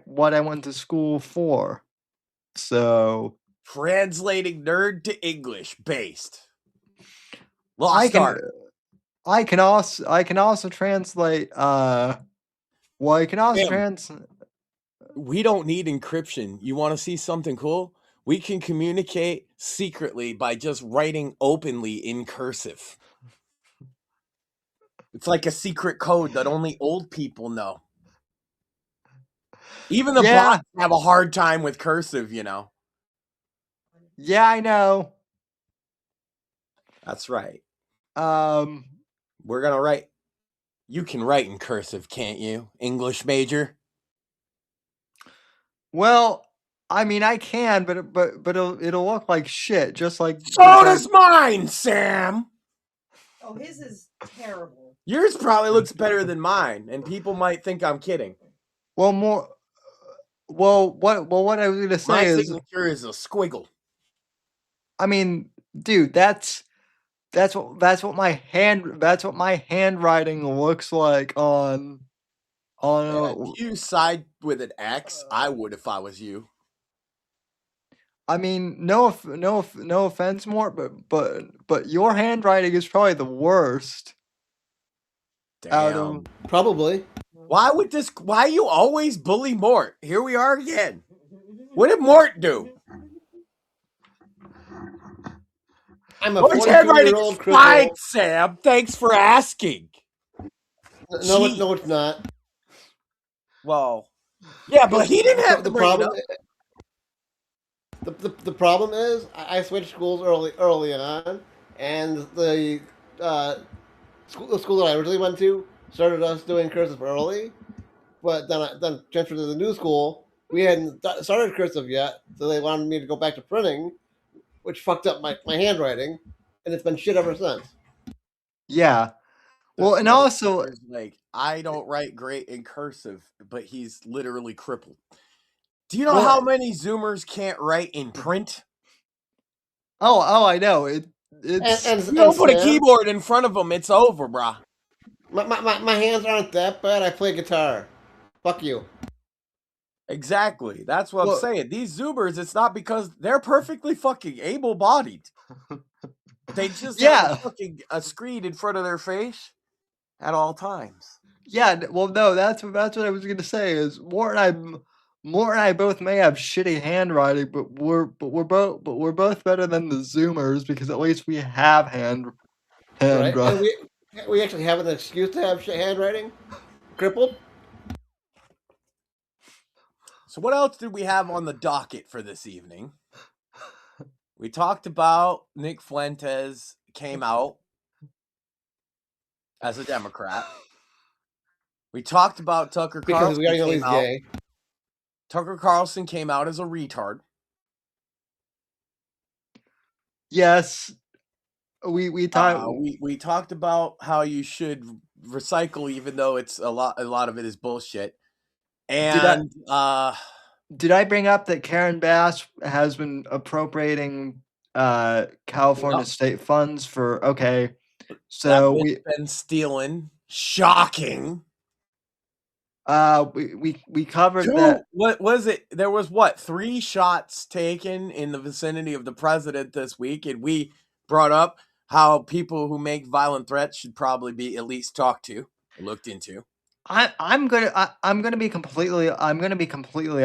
Speaker 3: what I went to school for. So
Speaker 5: translating nerd to English based.
Speaker 3: I can also translate.
Speaker 5: We don't need encryption. You want to see something cool? We can communicate secretly by just writing openly in cursive. It's like a secret code that only old people know. Even the bots have a hard time with cursive, you know.
Speaker 3: Yeah, I know.
Speaker 5: That's right. We're gonna write. You can write in cursive, can't you, English major?
Speaker 3: Well, I mean, I can, but it'll look like shit, just like.
Speaker 5: So does mine, Sam.
Speaker 2: Oh, his is terrible.
Speaker 5: Yours probably looks better than mine, and people might think I'm kidding.
Speaker 3: What I was gonna say
Speaker 5: my
Speaker 3: is
Speaker 5: signature is a squiggle.
Speaker 3: I mean, dude, that's what my handwriting looks like on.
Speaker 5: If you side with an X, I would if I was you.
Speaker 3: I mean, no offense, Mort, but your handwriting is probably the worst.
Speaker 5: Damn.
Speaker 4: Probably.
Speaker 5: Why you always bully Mort? Here we are again. What did Mort do?
Speaker 4: I'm a
Speaker 5: Mort's handwriting is
Speaker 4: 42-year-old
Speaker 5: fine,
Speaker 4: cripple.
Speaker 5: Sam. Thanks for asking.
Speaker 4: No, it's not.
Speaker 5: Well, yeah, but he didn't have to bring it up.
Speaker 4: The problem is I switched schools early on, and the school that I originally went to started us doing cursive early, but then transferred to the new school. We hadn't started cursive yet, so they wanted me to go back to printing, which fucked up my handwriting, and it's been shit ever since.
Speaker 3: Yeah. Well, and also,
Speaker 5: like, I don't write great in cursive, but he's literally crippled. Do you know how many Zoomers can't write in print?
Speaker 3: Oh, I know.
Speaker 5: You don't put a keyboard in front of them, it's over, brah.
Speaker 4: My hands aren't that bad. I play guitar. Fuck you.
Speaker 5: Exactly. That's what I'm saying. These Zoomers, it's not because they're perfectly fucking able-bodied. They just have a screen in front of their face at all times.
Speaker 3: Yeah, well, no, that's what I was gonna say. Is Mort and I both may have shitty handwriting, but we're both better than the Zoomers because at least we have handwriting.
Speaker 4: And we actually have an excuse to have handwriting. Crippled.
Speaker 5: So what else did we have on the docket for this evening? We talked about Nick Fuentes came out as a Democrat. We talked about Tucker Carlson
Speaker 4: because we already know he's
Speaker 5: out.
Speaker 4: gay.
Speaker 5: Tucker Carlson came out as a retard.
Speaker 3: Yes. We
Speaker 5: talked about how you should recycle, even though it's a lot of it is bullshit. And
Speaker 3: did I bring up that Karen Bass has been appropriating California state funds for so
Speaker 5: we've been stealing. Shocking.
Speaker 3: We covered that.
Speaker 5: What was it? There was 3 shots taken in the vicinity of the president this week, and we brought up how people who make violent threats should probably be at least talked to, looked into.
Speaker 3: I'm gonna be completely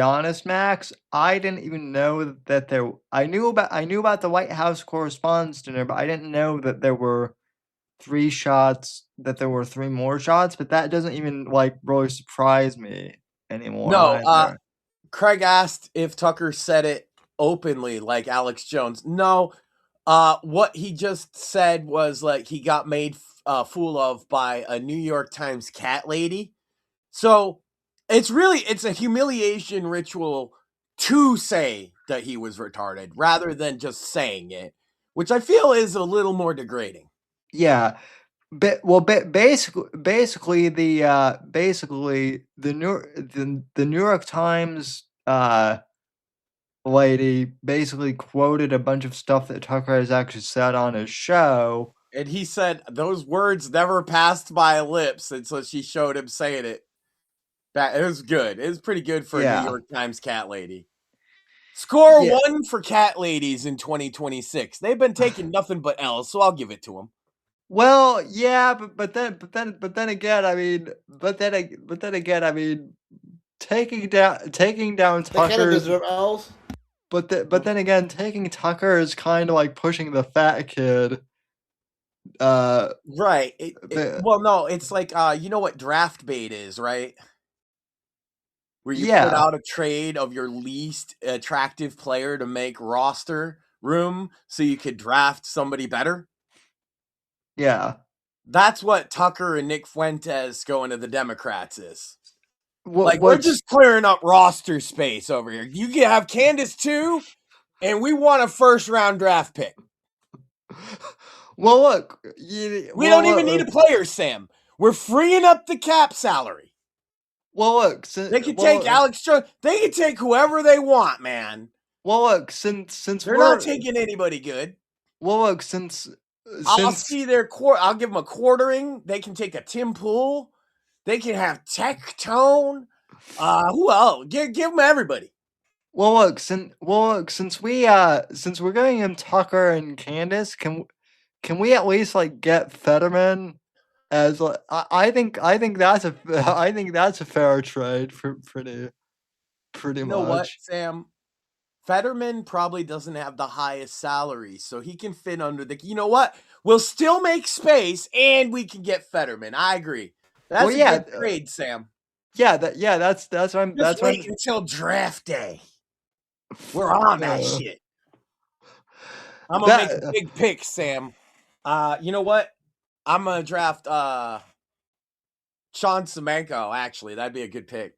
Speaker 3: honest, Max. I didn't even know that I knew about the White House Correspondents' Dinner, but I didn't know that there were 3 shots. That there were 3 more shots, but that doesn't even really surprise me anymore.
Speaker 5: No, Craig asked if Tucker said it openly like Alex Jones. No, what he just said was he got made fool of by a New York Times cat lady. So it's a humiliation ritual to say that he was retarded rather than just saying it, which I feel is a little more degrading.
Speaker 3: Yeah. Basically the New York Times lady basically quoted a bunch of stuff that Tucker has actually said on his show,
Speaker 5: and he said those words never passed my lips, and so she showed him saying it. It was good. It was pretty good for a New York Times cat lady. Score 1 for cat ladies in 2026. They've been taking nothing but L's, so I'll give it to them.
Speaker 3: Well, yeah, but then again, I mean, taking down Tucker.
Speaker 4: They kind of deserve L's.
Speaker 3: But then again, taking Tucker is kind of like pushing the fat kid.
Speaker 5: Right. Well, no, it's like you know what draft bait is, right? Where you put out a trade of your least attractive player to make roster room so you could draft somebody better.
Speaker 3: Yeah.
Speaker 5: That's what Tucker and Nick Fuentes going to the Democrats is. We're just clearing up roster space over here. You can have Candace too, and we want a first-round draft pick.
Speaker 3: Well, look.
Speaker 5: We don't even need a player, Sam. We're freeing up the cap salary.
Speaker 3: Well, look.
Speaker 5: They can take Alex Jones. They can take whoever they want, man.
Speaker 3: Well, look. Since
Speaker 5: they're not taking anybody good.
Speaker 3: Well, look.
Speaker 5: I'll see their I'll give them a quartering. They can take a Tim Pool. They can have Tectone. Who else? Give them everybody.
Speaker 3: Well, look. Since we're going in Tucker and Candace, can we at least get Fetterman as I think that's a fair trade for pretty much.
Speaker 5: You know what, Sam? Fetterman probably doesn't have the highest salary, so he can fit under the. You know what? We'll still make space, and we can get Fetterman. I agree. That's a good trade, Sam.
Speaker 3: Yeah, that's what I'm.
Speaker 5: Just wait until draft day. We're on that shit. I'm gonna make a big pick, Sam. You know what? I'm gonna draft Sean Semenko. Actually, that'd be a good pick.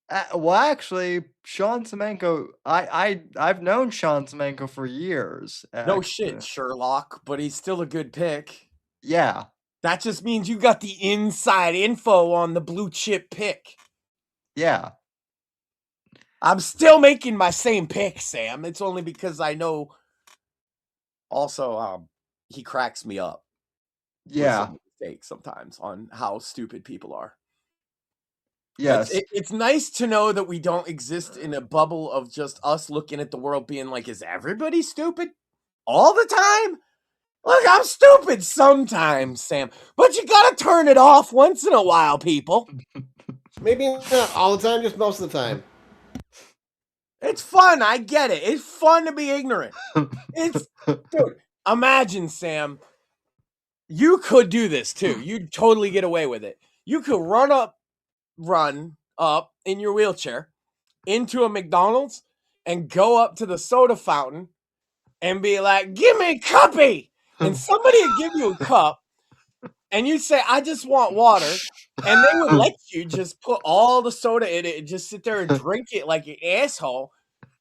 Speaker 3: Actually, Sean Semenko, I've known Sean Semenko for years.
Speaker 5: No shit, Sherlock, but he's still a good pick.
Speaker 3: Yeah.
Speaker 5: That just means you got the inside info on the blue chip pick.
Speaker 3: Yeah.
Speaker 5: I'm still making my same pick, Sam. It's only because I know also he cracks me up.
Speaker 3: Yeah.
Speaker 5: With mistakes sometimes on how stupid people are.
Speaker 3: Yes.
Speaker 5: It's nice to know that we don't exist in a bubble of just us looking at the world being like, is everybody stupid all the time? Look, I'm stupid sometimes, Sam, but you gotta turn it off once in a while, people.
Speaker 4: Maybe not all the time, just most of the time.
Speaker 5: It's fun. I get it. It's fun to be ignorant. Dude, imagine, Sam, you could do this too. You'd totally get away with it. You could run up in your wheelchair into a McDonald's and go up to the soda fountain and be like, give me a cuppy. And somebody would give you a cup and you'd say, I just want water. And they would let you just put all the soda in it and just sit there and drink it like an asshole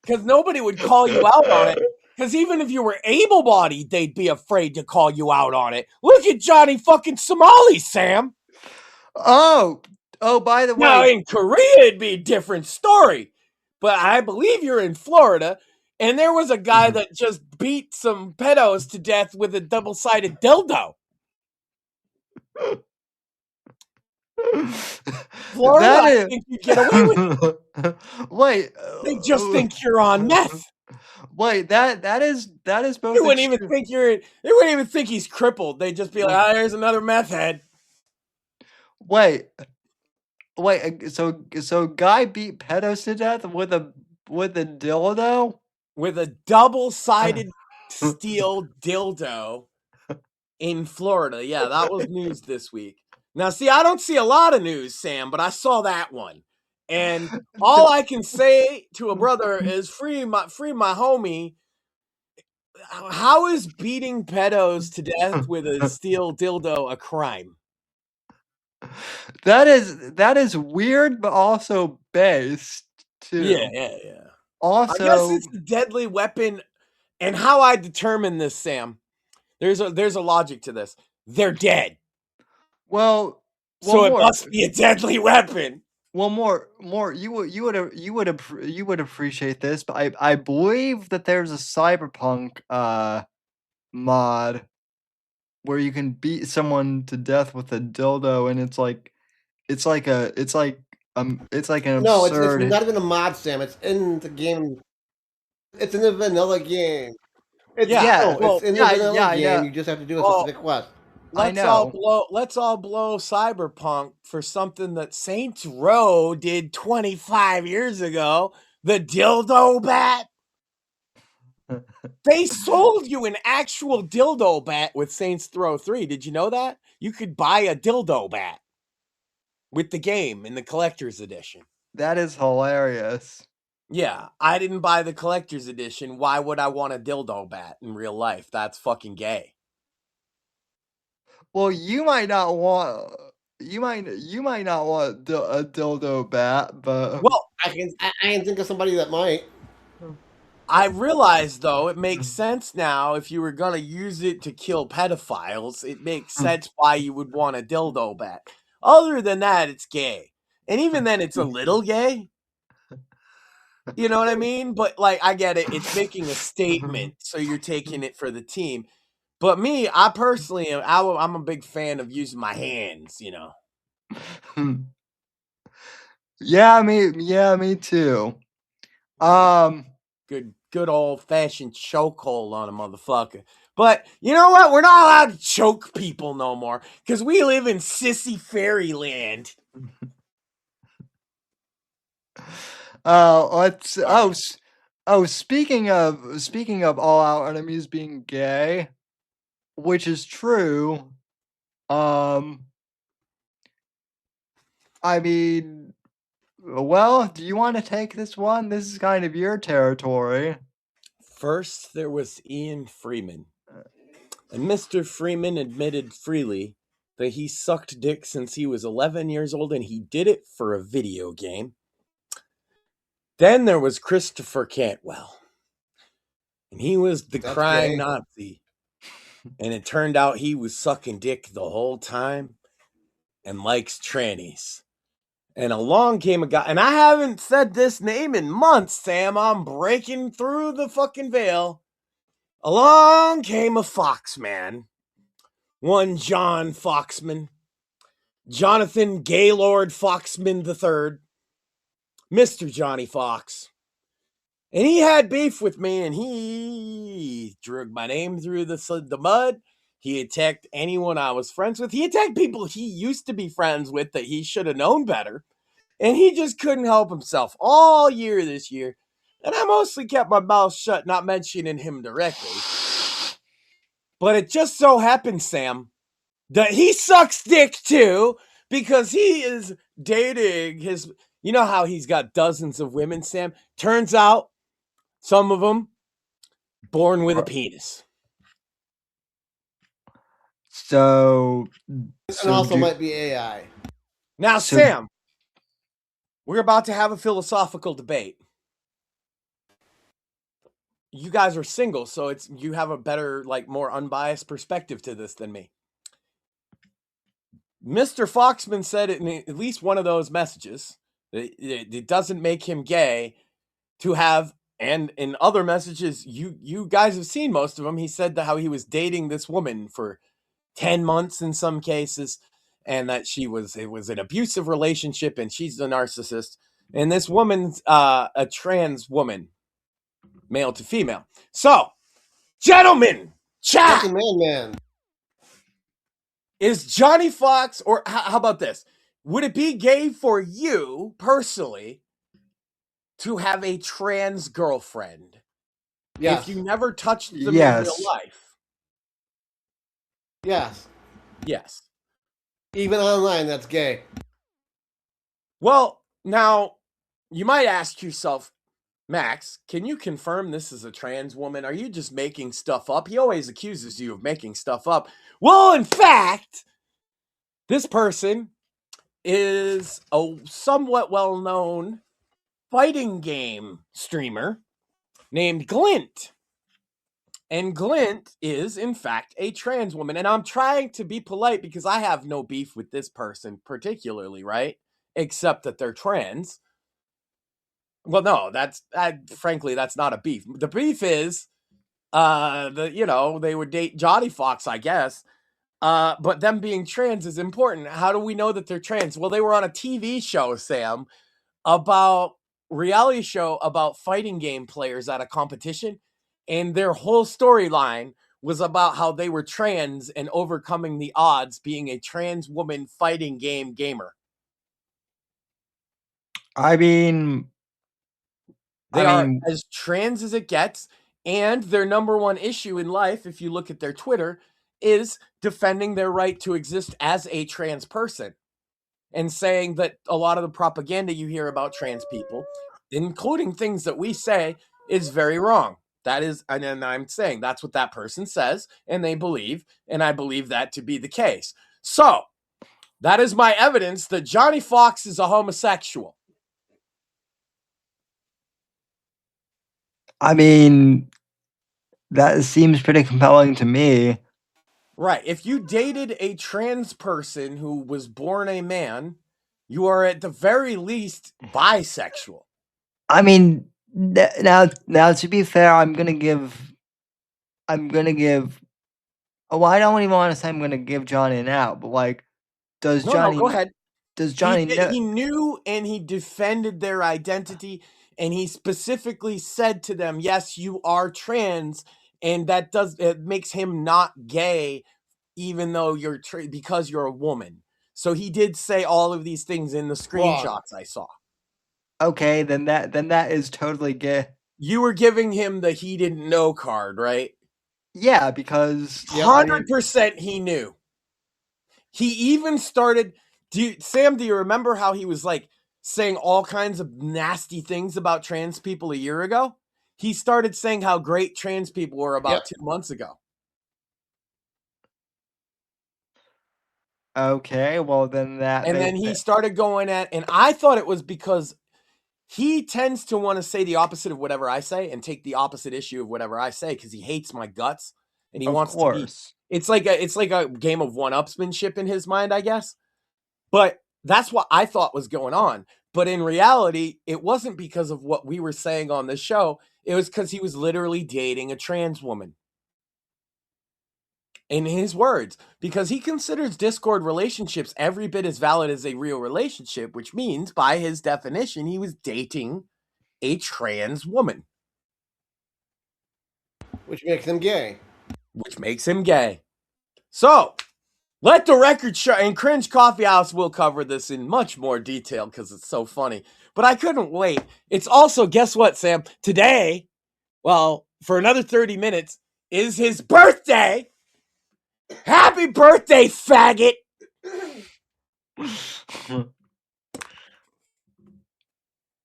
Speaker 5: because nobody would call you out on it. Because even if you were able-bodied, they'd be afraid to call you out on it. Look at Johnny fucking Somali, Sam.
Speaker 3: Oh, by the way.
Speaker 5: Now, in Korea, it'd be a different story. But I believe you're in Florida, and there was a guy that just beat some pedos to death with a double-sided dildo. Florida, I think you get away with it.
Speaker 3: Wait.
Speaker 5: They just think you're on meth.
Speaker 3: Wait, that is both.
Speaker 5: They wouldn't even think they wouldn't even think he's crippled. They'd just be like, there's another meth head.
Speaker 3: Wait, so guy beat pedos to death with a dildo?
Speaker 5: With a double-sided steel dildo in Florida. Yeah, that was news this week. Now, see, I don't see a lot of news, Sam, but I saw that one. And all I can say to a brother is free my homie. How is beating pedos to death with a steel dildo a crime?
Speaker 3: That is weird, but also based too.
Speaker 5: Yeah.
Speaker 3: Also,
Speaker 5: I guess it's a deadly weapon. And how I determine this, Sam, there's a logic to this. They're dead.
Speaker 3: Well,
Speaker 5: so it must be a deadly weapon.
Speaker 3: Well, more, you would appreciate this, but I believe that there's a cyberpunk mod where you can beat someone to death with a dildo, and it's like an absurd.
Speaker 4: No, it's not even a mod, Sam. It's in the game. It's in the vanilla game. It's in the vanilla game. You just have to do a specific quest.
Speaker 5: Let's all blow Cyberpunk for something that Saints Row did 25 years ago. The dildo bat. They sold you an actual dildo bat with Saints Row 3. Did you know that? You could buy a dildo bat with the game in the collector's edition.
Speaker 3: That is hilarious.
Speaker 5: Yeah, I didn't buy the collector's edition. Why would I want a dildo bat in real life? That's fucking gay.
Speaker 3: Well, you might not want a dildo bat, but
Speaker 4: I can think of somebody that might.
Speaker 5: I realize, though, it makes sense now. If you were gonna use it to kill pedophiles, it makes sense why you would want a dildo bat. Other than that, it's gay, and even then, it's a little gay. You know what I mean? But like, I get it. It's making a statement, so you're taking it for the team. But me, I personally am. I'm a big fan of using my hands. You know.
Speaker 3: Yeah, me too.
Speaker 5: Good old fashioned chokehold on a motherfucker. But you know what? We're not allowed to choke people no more because we live in sissy fairyland.
Speaker 3: Speaking of all out enemies being gay, which is true. I mean, well, do you want to take this one? This is kind of your territory.
Speaker 5: First, there was Ian Freeman. And Mr. Freeman admitted freely that he sucked dick since he was 11 years old, and he did it for a video game. Then there was Christopher Cantwell. And he was the crying Nazi. And it turned out he was sucking dick the whole time and likes trannies. And along came a guy, and I haven't said this name in months, Sam. I'm breaking through the fucking veil. Along came a Foxman. One John Foxman. Jonathan Gaylord Foxman III. Mr. Johnny Fox. And he had beef with me, and he dragged my name through the mud. He attacked anyone I was friends with. He attacked people he used to be friends with that he should have known better. And he just couldn't help himself all year this year. And I mostly kept my mouth shut, not mentioning him directly. But it just so happened, Sam, that he sucks dick too, because he is dating his... You know how he's got dozens of women, Sam? Turns out, some of them born with a penis.
Speaker 3: So
Speaker 4: And also might be AI.
Speaker 5: Now, Sam, we're about to have a philosophical debate. You guys are single, so you have a better, more unbiased perspective to this than me. Mr. Foxman said in at least one of those messages that it doesn't make him gay to have, and in other messages, you guys have seen most of them, he said that how he was dating this woman for 10 months in some cases, and that it was an abusive relationship and she's a narcissist. And this woman's a trans woman, male to female. So, gentlemen, chat!
Speaker 4: That's a man.
Speaker 5: Is Johnny Fox, or how about this? Would it be gay for you, personally, to have a trans girlfriend?
Speaker 4: Yes.
Speaker 5: If you never touched them in real life?
Speaker 4: Yes.
Speaker 5: Yes.
Speaker 4: Even online, that's gay.
Speaker 5: Well, now, you might ask yourself, Max, can you confirm this is a trans woman? Are you just making stuff up? He always accuses you of making stuff up. Well, in fact, this person is a somewhat well-known fighting game streamer named Glint. And Glint is, in fact, a trans woman. And I'm trying to be polite because I have no beef with this person particularly, right? Except that they're trans. Well, no, frankly, that's not a beef. The beef is, they would date Johnny Fox, I guess. But them being trans is important. How do we know that they're trans? Well, they were on a TV show, Sam, reality show about fighting game players at a competition. And their whole storyline was about how they were trans and overcoming the odds being a trans woman fighting game gamer.
Speaker 3: I mean,
Speaker 5: they are as trans as it gets, and their number one issue in life, if you look at their Twitter, is defending their right to exist as a trans person and saying that a lot of the propaganda you hear about trans people, including things that we say, is very wrong. That is, and I'm saying that's what that person says, and they believe, and I believe that to be the case. So, that is my evidence that Johnny Fox is a homosexual.
Speaker 3: I mean, that seems pretty compelling to me.
Speaker 5: Right. If you dated a trans person who was born a man, you are at the very least bisexual.
Speaker 3: I mean, now to be fair, I'm gonna give. Oh, I don't even want to say I'm gonna give Johnny an out, but does Johnny?
Speaker 5: No, go ahead.
Speaker 3: Does Johnny know?
Speaker 5: He knew, and he defended their identity, and he specifically said to them, "Yes, you are trans," and it makes him not gay, even though because you're a woman. So he did say all of these things in the screenshots I saw.
Speaker 3: Okay, then that is totally gay.
Speaker 5: You were giving him the he didn't know card, right?
Speaker 3: Yeah, because
Speaker 5: 100% he knew. He even started. Sam, do you remember how he was saying all kinds of nasty things about trans people a year ago? He started saying how great trans people were about 2 months ago.
Speaker 3: Okay, well then
Speaker 5: then he started going at, and I thought it was because he tends to want to say the opposite of whatever I say and take the opposite issue of whatever I say because he hates my guts and he wants to be. It's like a game of one-upsmanship in his mind, I guess. But that's what I thought was going on. But in reality, it wasn't because of what we were saying on the show. It was because he was literally dating a trans woman. In his words, because he considers Discord relationships every bit as valid as a real relationship, which means, by his definition, he was dating a trans woman.
Speaker 4: Which makes him gay.
Speaker 5: So, let the record show, and Cringe Coffee House will cover this in much more detail because it's so funny. But I couldn't wait. It's also, guess what, Sam? Today, well, for another 30 minutes, is his birthday. Happy birthday, faggot!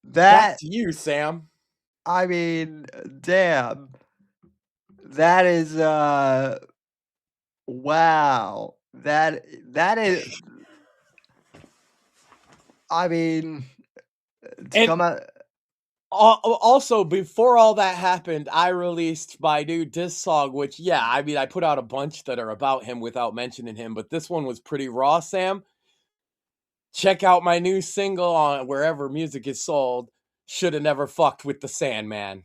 Speaker 5: Back to you, Sam.
Speaker 3: I mean, damn. That is Wow. That is, I mean, to
Speaker 5: And
Speaker 3: come out.
Speaker 5: also, before all that happened, I released my new diss song, which, yeah, I mean, I put out a bunch that are about him without mentioning him, but this one was pretty raw, Sam. Check out my new single on wherever music is sold. Shoulda Never Fucked with the Sandman.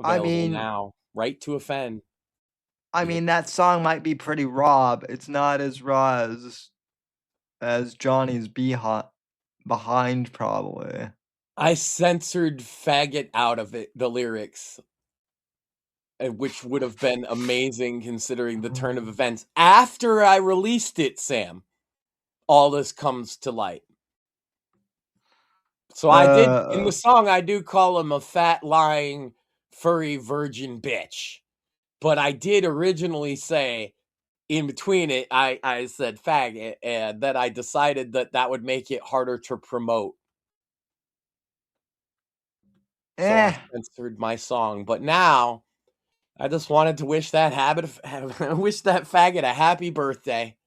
Speaker 3: I
Speaker 5: Available
Speaker 3: mean,
Speaker 5: now. Right to Offend.
Speaker 3: I mean, that song might be pretty raw, but it's not as raw as Johnny's behind, probably.
Speaker 5: I censored faggot out of it, the lyrics, which would have been amazing considering the turn of events. After I released it, Sam, all this comes to light. So I did, in the song, I do call him a fat, lying, furry virgin bitch. But I did originally say, in between it, I said faggot, and then I decided that would make it harder to promote. So I censored my song. But now, I just wanted to wish that faggot a happy birthday.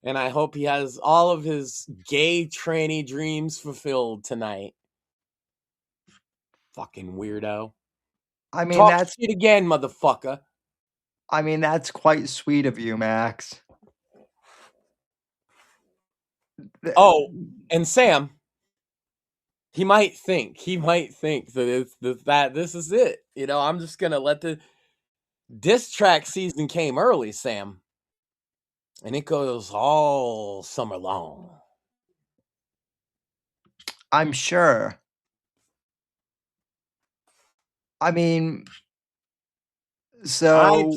Speaker 5: And I hope he has all of his gay tranny dreams fulfilled tonight. Fucking weirdo.
Speaker 3: I mean,
Speaker 5: Talk shit again, motherfucker.
Speaker 3: I mean, that's quite sweet of you, Max.
Speaker 5: Oh, and Sam, he might think that this is it. You know, I'm just gonna let the diss track season came early, Sam. And it goes all summer long.
Speaker 3: I'm sure. I mean, so
Speaker 5: I'll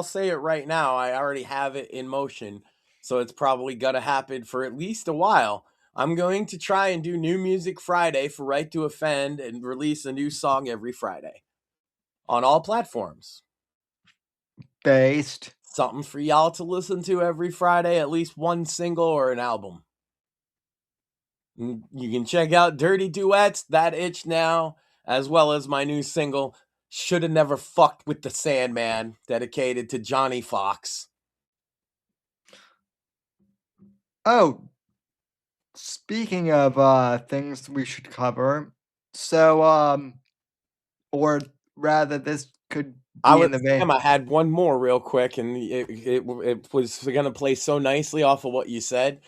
Speaker 5: say it right now. I already have it in motion, so it's probably gonna happen for at least a while. I'm going to try and do New Music Friday for Right to Offend and release a new song every Friday on all platforms.
Speaker 3: Based.
Speaker 5: Something for y'all to listen to every Friday, at least one single or an album. You can check out Dirty Duets, That Itch Now, as well as my new single, Shoulda Never Fucked with the Sandman, dedicated to Johnny Fox.
Speaker 3: Oh, speaking of things we should cover, so or rather, this could be in the vein.
Speaker 5: I had one more real quick, and it was going to play so nicely off of what you said.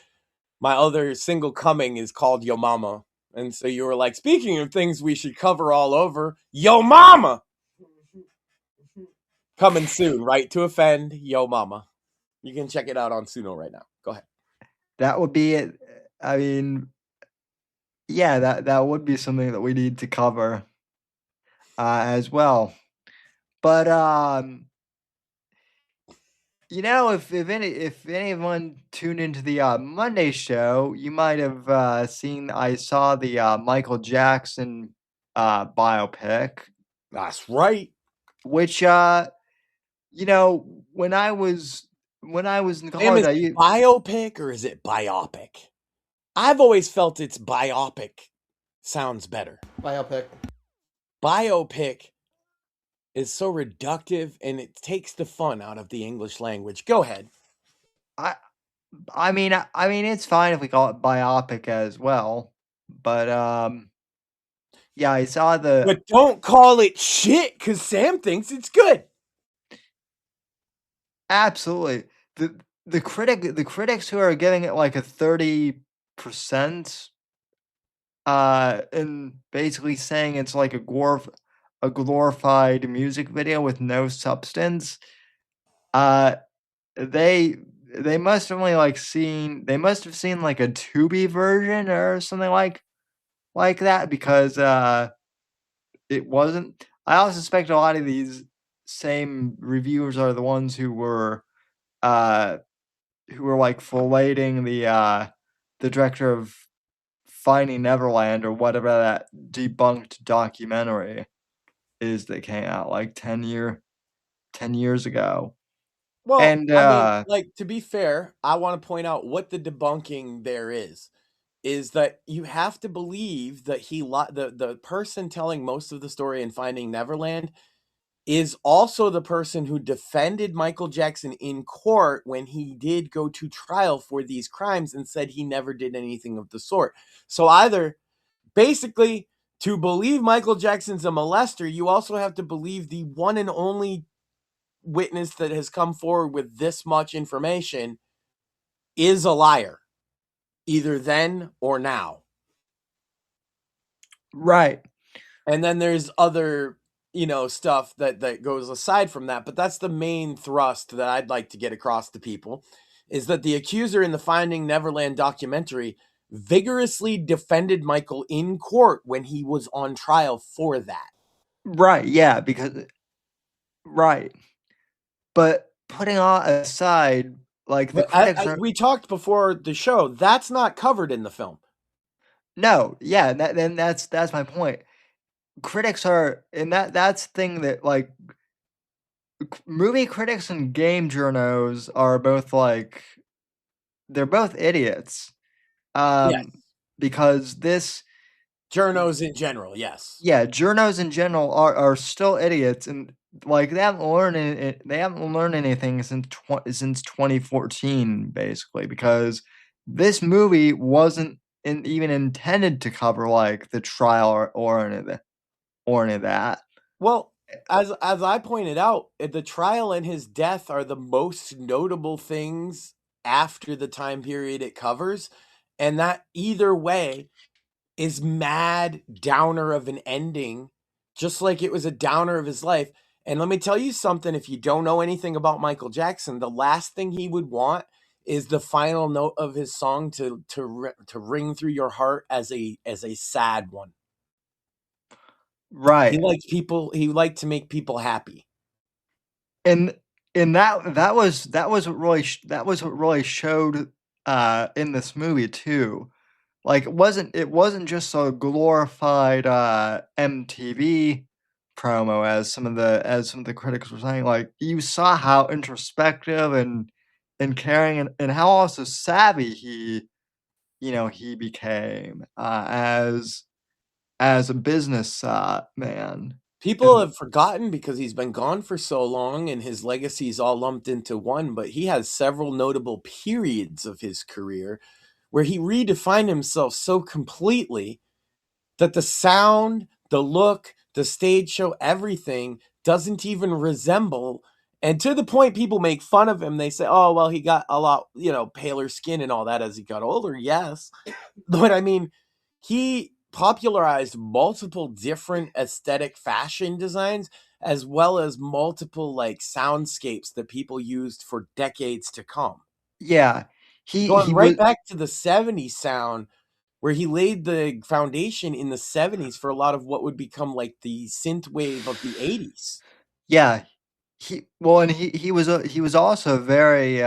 Speaker 5: My other single coming is called Yo Mama. And so you were like, speaking of things we should cover all over, Yo Mama! Coming soon, Right to Offend, Yo Mama. You can check it out on Suno right now. Go ahead.
Speaker 3: That would be it. I mean, yeah, that would be something that we need to cover as well. But you know, if anyone tuned into the Monday show, you might have I saw the Michael Jackson biopic.
Speaker 5: That's right.
Speaker 3: Which you know, when I was in college,
Speaker 5: Is it biopic or is it biopic? I've always felt it's biopic sounds better.
Speaker 4: Biopic.
Speaker 5: Biopic is so reductive and it takes the fun out of the English language. Go ahead.
Speaker 3: I mean, it's fine if we call it biopic as well, but yeah, I saw the.
Speaker 5: But don't call it shit because Sam thinks it's good.
Speaker 3: Absolutely, the critics who are giving it like a 30%, and basically saying it's like a glorified music video with no substance. They must have only they must have seen like a Tubi version or something like that, because it wasn't. I also suspect a lot of these same reviewers are the ones who were like filleting the director of Finding Neverland or whatever that debunked documentary is that came out like 10 years ago.
Speaker 5: Well,
Speaker 3: and
Speaker 5: I mean, like, to be fair, I want to point out what the debunking there is that you have to believe that the person telling most of the story in Finding Neverland is also the person who defended Michael Jackson in court when he did go to trial for these crimes and said he never did anything of the sort. So either, basically, to believe Michael Jackson's a molester, you also have to believe the one and only witness that has come forward with this much information is a liar, either then or now.
Speaker 3: Right.
Speaker 5: And then there's other, stuff that goes aside from that. But that's the main thrust that I'd like to get across to people, is that the accuser in the Finding Neverland documentary vigorously defended Michael in court when he was on trial for that.
Speaker 3: Right. Yeah. Right. But putting all aside, like the critics
Speaker 5: we talked before the show, that's not covered in the film.
Speaker 3: No. Yeah. Then that's my point. Critics are, and that's the thing that, like, movie critics and game journos are both like, they're both idiots.
Speaker 5: Yes.
Speaker 3: Because this
Speaker 5: journos in general, yes.
Speaker 3: Yeah, journos in general are still idiots, and like they haven't learned anything since 2014, basically, because this movie wasn't even intended to cover like the trial or any of that.
Speaker 5: Well, as I pointed out, the trial and his death are the most notable things after the time period it covers, and that either way is mad downer of an ending, just like it was a downer of his life. And let me tell you something, if you don't know anything about Michael Jackson, the last thing he would want is the final note of his song to ring through your heart as a sad one.
Speaker 3: Right.
Speaker 5: He liked to make people happy.
Speaker 3: And that was what really showed in this movie too. Like it wasn't just a glorified MTV promo as some of the critics were saying. Like you saw how introspective and caring and how also savvy he became as a business man.
Speaker 5: People have forgotten because he's been gone for so long and his legacy is all lumped into one, but he has several notable periods of his career where he redefined himself so completely that the sound, the look, the stage show, everything doesn't even resemble. And to the point people make fun of him, they say, oh, well, he got a lot, paler skin and all that as he got older. Yes. But I mean, he popularized multiple different aesthetic fashion designs, as well as multiple like soundscapes that people used for decades to come.
Speaker 3: Yeah.
Speaker 5: Going right back to the 70s sound, where he laid the foundation in the 70s for a lot of what would become like the synth wave of the 80s.
Speaker 3: Yeah. He was also very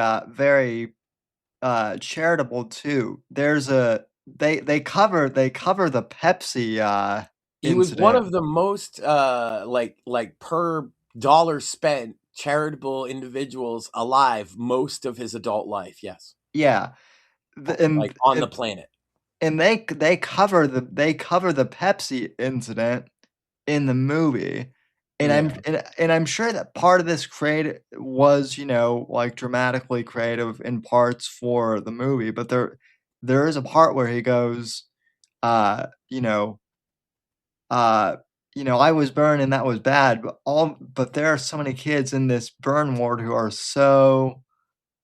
Speaker 3: charitable too. There's they cover the Pepsi
Speaker 5: he was one of the most like per dollar spent charitable individuals alive most of his adult life. Yes.
Speaker 3: Yeah.
Speaker 5: On the planet.
Speaker 3: And they cover the Pepsi incident in the movie. And I'm sure that part of this was, like dramatically creative in parts for the movie, but there is a part where he goes, I was burned and that was bad, but there are so many kids in this burn ward who are so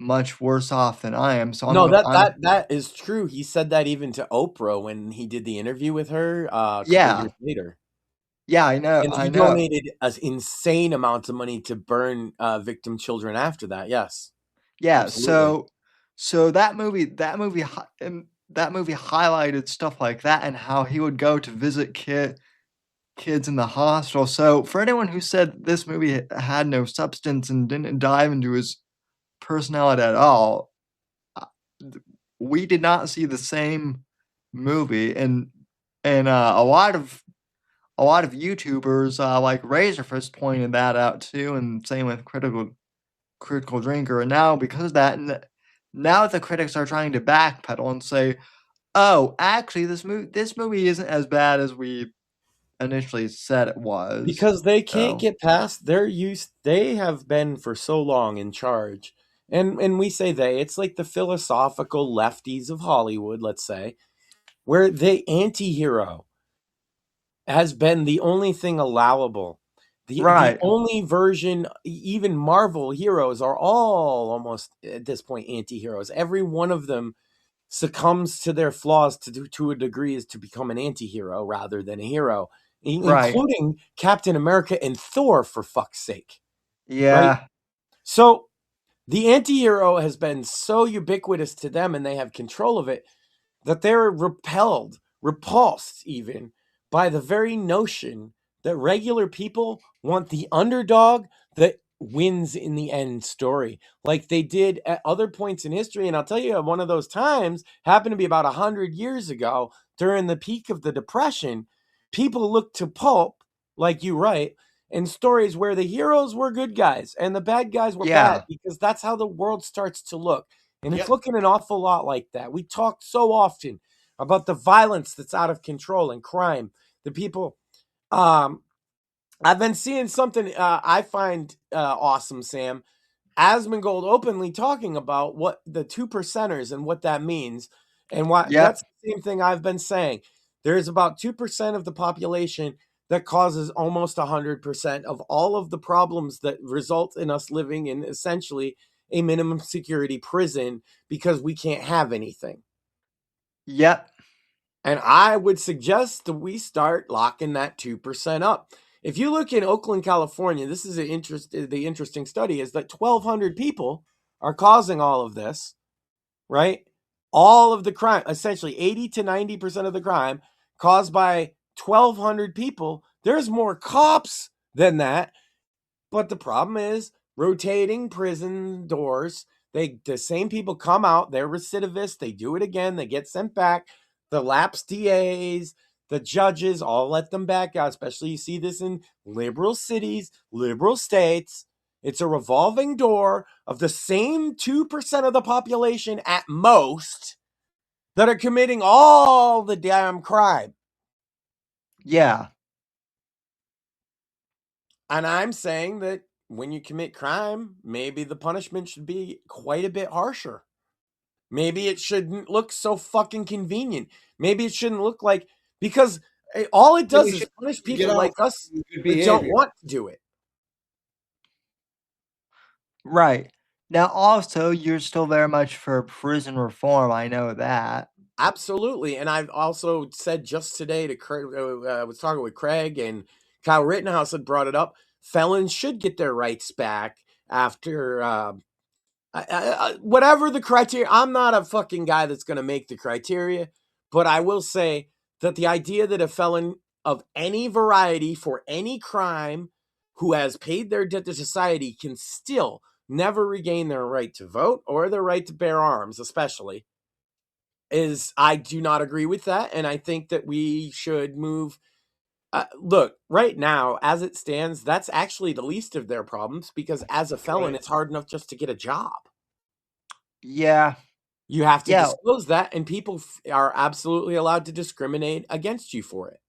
Speaker 3: much worse off than I am. So
Speaker 5: that is true. He said that even to Oprah when he did the interview with her a couple years later.
Speaker 3: Yeah, I know.
Speaker 5: And he donated an insane amounts of money to burn victim children after that. Yes.
Speaker 3: Yeah. Absolutely. So that movie highlighted stuff like that and how he would go to visit kids in the hospital. So for anyone who said this movie had no substance and didn't dive into his personality at all, we did not see the same movie, and a lot of YouTubers like Razorfist pointed that out too, and same with Critical Drinker. And now because of that, now the critics are trying to backpedal and say, "Oh, actually, this movie isn't as bad as we initially said it was.
Speaker 5: Because they can't get past their use. They have been for so long in charge. And we say they, it's like the philosophical lefties of Hollywood, let's say, where the anti-hero has been the only thing allowable. The only version, even Marvel heroes are all almost at this point anti-heroes. Every one of them succumbs to their flaws to a degree is to become an anti-hero rather than a hero, including Captain America and Thor, for fuck's sake.
Speaker 3: Yeah.
Speaker 5: Right? So the anti-hero has been so ubiquitous to them, and they have control of it, that they're repulsed even by the very notion that regular people want the underdog that wins in the end story, like they did at other points in history. And I'll tell you, one of those times happened to be about 100 years ago during the peak of the Depression. People looked to pulp, like you write, and stories where the heroes were good guys and the bad guys were bad, because that's how the world starts to look. And it's looking an awful lot like that. We talk so often about the violence that's out of control and crime. The people, I've been seeing something I find awesome, Sam. Asmongold openly talking about what the 2%ers and what that means, and why that's the same thing I've been saying. There's about 2% of the population that causes almost 100% of all of the problems that result in us living in essentially a minimum security prison because we can't have anything.
Speaker 3: Yep.
Speaker 5: And I would suggest that we start locking that 2% up. If you look in Oakland, California, this is the interesting study, is that 1,200 people are causing all of this, right? All of the crime, essentially 80 to 90% of the crime caused by 1,200 people. There's more cops than that. But the problem is rotating prison doors. The same people come out, they're recidivists, they do it again, they get sent back. The lapsed DAs, the judges, all let them back out. Especially you see this in liberal cities, liberal states. It's a revolving door of the same 2% of the population at most that are committing all the damn crime.
Speaker 3: Yeah.
Speaker 5: And I'm saying that when you commit crime, maybe the punishment should be quite a bit harsher. Maybe it shouldn't look so fucking convenient. Maybe it shouldn't look like, because all it does is punish people like us that don't want to do it.
Speaker 3: Right. Now, also, you're still very much for prison reform. I know that.
Speaker 5: Absolutely. And I've also said just today to Craig, I was talking with Craig, and Kyle Rittenhouse had brought it up. Felons should get their rights back after whatever the criteria. I'm not a fucking guy that's going to make the criteria, but I will say that the idea that a felon of any variety for any crime who has paid their debt to society can still never regain their right to vote or their right to bear arms, especially, I do not agree with that. And I think that we should move. Look, right now, as it stands, that's actually the least of their problems, because as a felon, it's hard enough just to get a job.
Speaker 3: Yeah.
Speaker 5: You have to disclose that, and people are absolutely allowed to discriminate against you for it.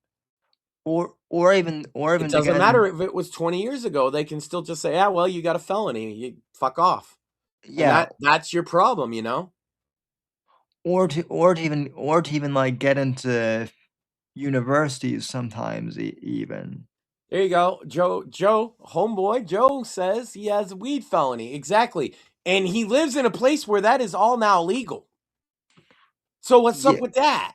Speaker 3: Or even
Speaker 5: it doesn't matter if it was 20 years ago. They can still just say, "Yeah, well, you got a felony. You fuck off."
Speaker 3: Yeah,
Speaker 5: that's your problem, you know.
Speaker 3: Or to even like get into universities sometimes even.
Speaker 5: There you go. Joe, homeboy, Joe says he has a weed felony. Exactly. And he lives in a place where that is all now legal. So what's up with that?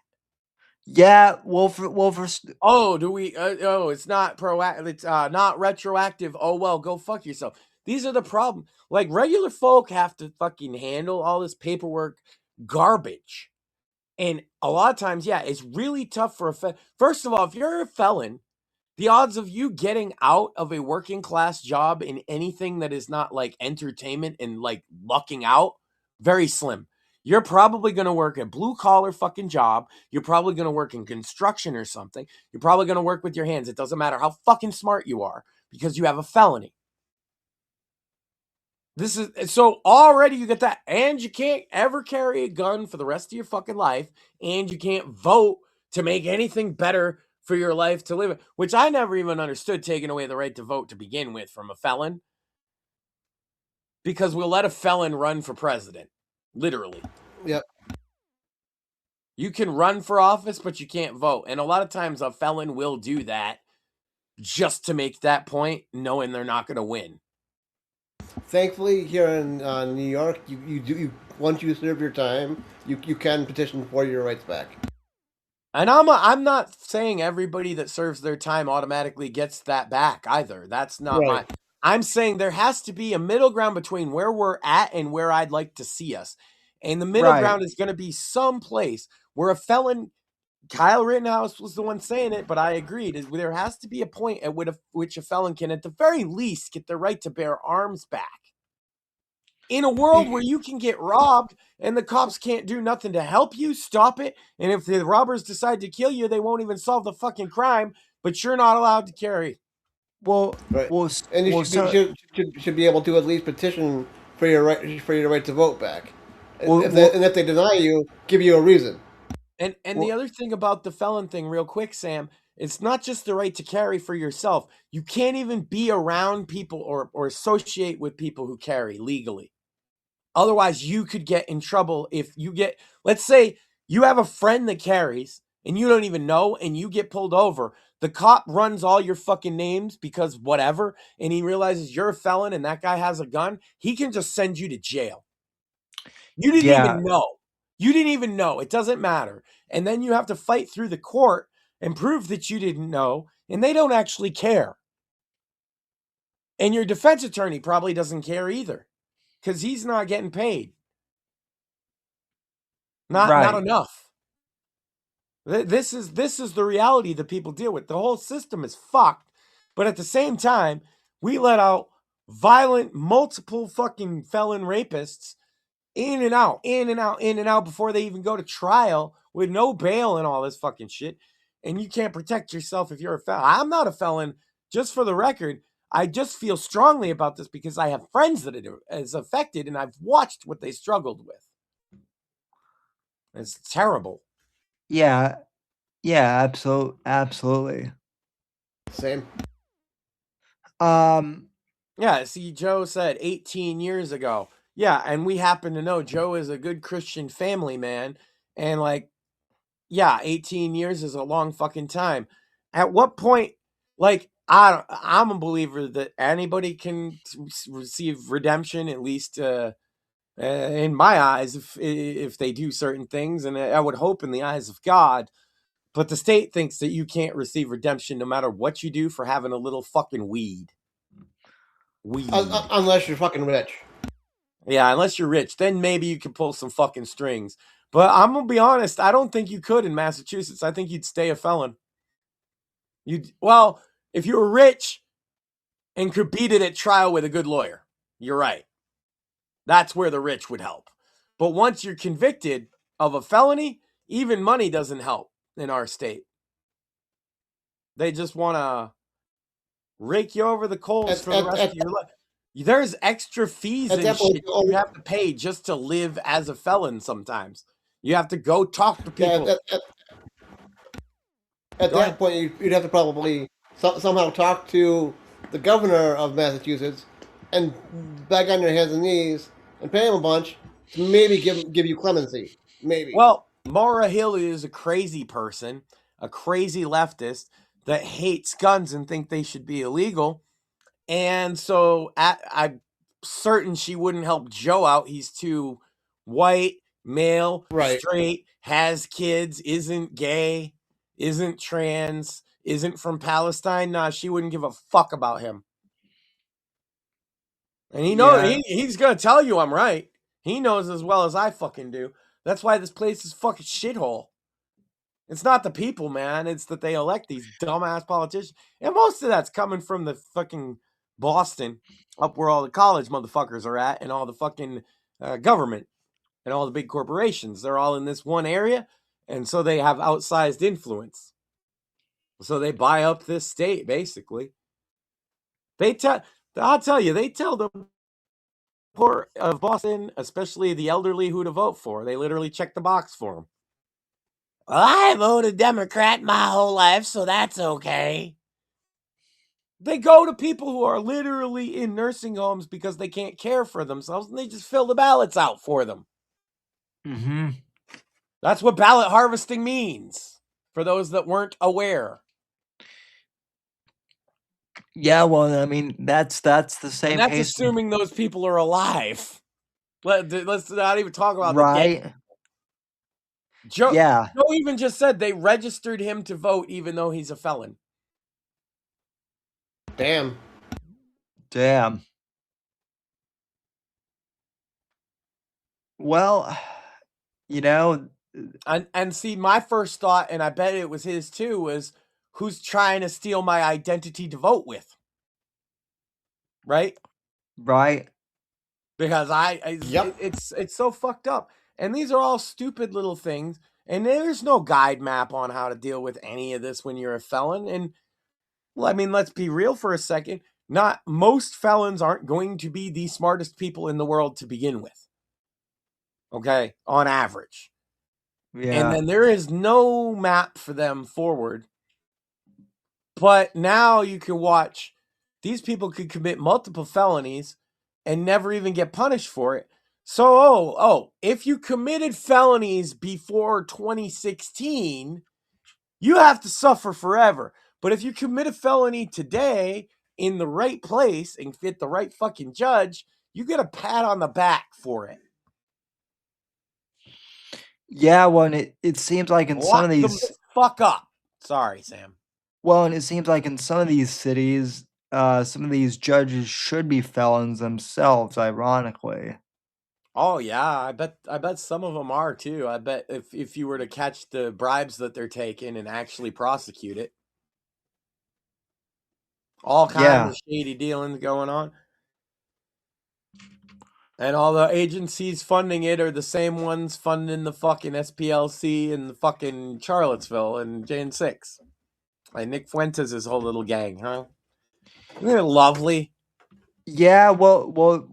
Speaker 3: Yeah,
Speaker 5: oh, do we? It's not proactive. It's not retroactive. Oh well, go fuck yourself. These are the problem. Like, regular folk have to fucking handle all this paperwork garbage, and a lot of times, yeah, it's really tough for first of all, if you're a felon, the odds of you getting out of a working class job in anything that is not like entertainment and like lucking out, very slim. You're probably going to work a blue collar fucking job. You're probably going to work in construction or something. You're probably going to work with your hands. It doesn't matter how fucking smart you are, because you have a felony. This is so already you get that, and you can't ever carry a gun for the rest of your fucking life, and you can't vote to make anything better for your life to live, which I never even understood taking away the right to vote to begin with from a felon. Because we'll let a felon run for president. Literally.
Speaker 4: Yep.
Speaker 5: You can run for office, but you can't vote. And a lot of times a felon will do that just to make that point, knowing they're not going to win.
Speaker 4: Thankfully, here in New York, you once you serve your time, you can petition for your rights back.
Speaker 5: And I'm not saying everybody that serves their time automatically gets that back either. That's not
Speaker 4: Right.
Speaker 5: I'm saying there has to be a middle ground between where we're at and where I'd like to see us. And the middle ground is going to be some place where a felon, Kyle Rittenhouse was the one saying it, but I agreed. There has to be a point at which a felon can, at the very least, get the right to bear arms back. In a world where you can get robbed and the cops can't do nothing to help you, stop it, and if the robbers decide to kill you, they won't even solve the fucking crime, but you're not allowed to carry.
Speaker 3: Well,
Speaker 4: right. And you should be able to at least petition for your right to vote back. And if they deny you, give you a reason.
Speaker 5: And the other thing about the felon thing, real quick, Sam, it's not just the right to carry for yourself. You can't even be around people or associate with people who carry legally. Otherwise, you could get in trouble if you get, let's say you have a friend that carries and you don't even know and you get pulled over. The cop runs all your fucking names because whatever, and he realizes you're a felon and that guy has a gun. He can just send you to jail. You didn't even know. You didn't even know. It doesn't matter. And then you have to fight through the court and prove that you didn't know, and they don't actually care. And your defense attorney probably doesn't care either, because he's not getting paid. Not enough. This is the reality that people deal with. The whole system is fucked. But at the same time, we let out violent, multiple fucking felon rapists in and out before they even go to trial with no bail and all this fucking shit. And you can't protect yourself if you're a felon. I'm not a felon, just for the record. I just feel strongly about this because I have friends that it is affected and I've watched what they struggled with. It's terrible.
Speaker 3: Yeah, absolutely.
Speaker 4: Same.
Speaker 5: Yeah, see, Joe said 18 years ago. Yeah, and we happen to know Joe is a good Christian family man. And 18 years is a long fucking time. At what point, I'm a believer that anybody can receive redemption, at least in my eyes, if they do certain things. And I would hope in the eyes of God. But the state thinks that you can't receive redemption no matter what you do for having a little fucking weed.
Speaker 4: Unless you're fucking rich.
Speaker 5: Yeah, unless you're rich, then maybe you can pull some fucking strings. But I'm gonna be honest, I don't think you could in Massachusetts. I think you'd stay a felon. If you were rich and could beat it at trial with a good lawyer, you're right. That's where the rich would help. But once you're convicted of a felony, even money doesn't help in our state. They just want to rake you over the coals for the rest of your life. There's extra fees and shit you have to pay just to live as a felon sometimes. You have to go talk to people.
Speaker 4: At that point, you'd have to probably somehow talk to the governor of Massachusetts and beg on your hands and knees and pay him a bunch to maybe give you clemency. Maybe.
Speaker 5: Well, Maura Hill is a crazy person, a crazy leftist that hates guns and think they should be illegal. And so I'm certain she wouldn't help Joe out. He's too white, male, straight, has kids, isn't gay, isn't trans, isn't from Palestine. Nah, she wouldn't give a fuck about him. And he knows he's going to tell you I'm right. He knows as well as I fucking do. That's why this place is fucking shithole. It's not the people, man. It's that they elect these dumbass politicians. And most of that's coming from the fucking Boston, up where all the college motherfuckers are at, and all the fucking government and all the big corporations. They're all in this one area, and so they have outsized influence. So they buy up this state, basically. I'll tell you, they tell the poor of Boston, especially the elderly, who to vote for. They literally check the box for them. Well, I voted Democrat my whole life, so that's okay. They go to people who are literally in nursing homes because they can't care for themselves, and they just fill the ballots out for them.
Speaker 3: Mm-hmm.
Speaker 5: That's what ballot harvesting means, for those that weren't aware.
Speaker 3: Yeah, well, I mean, that's the same
Speaker 5: And that's
Speaker 3: case.
Speaker 5: assuming those people are alive. Let's not even talk about the
Speaker 3: Right.
Speaker 5: dead. Joe
Speaker 3: Yeah.
Speaker 5: even just said they registered him to vote even though he's a felon.
Speaker 4: Damn.
Speaker 3: Well, you know,
Speaker 5: and see, my first thought, and I bet it was his too, was who's trying to steal my identity to vote with? Right?
Speaker 3: Right.
Speaker 5: Because it's so fucked up. And these are all stupid little things. And there's no guide map on how to deal with any of this when you're a felon. And, well, I mean, let's be real for a second. Not most felons aren't going to be the smartest people in the world to begin with. Okay? On average.
Speaker 3: Yeah.
Speaker 5: And then there is no map for them forward. But now you can watch. These people could commit multiple felonies and never even get punished for it. So, if you committed felonies before 2016, you have to suffer forever. But if you commit a felony today in the right place and fit the right fucking judge, you get a pat on the back for it.
Speaker 3: Yeah, well, and it seems like in some of
Speaker 5: Lock them
Speaker 3: these.
Speaker 5: the fuck up. Sorry, Sam.
Speaker 3: Well, and it seems like in some of these cities, some of these judges should be felons themselves, ironically.
Speaker 5: Oh yeah, I bet some of them are too. I bet if you were to catch the bribes that they're taking and actually prosecute it, all kinds of shady dealings going on. And all the agencies funding it are the same ones funding the fucking SPLC and the fucking Charlottesville and Jan 6. Like Nick Fuentes' whole little gang, huh? Isn't it lovely?
Speaker 3: Yeah, well,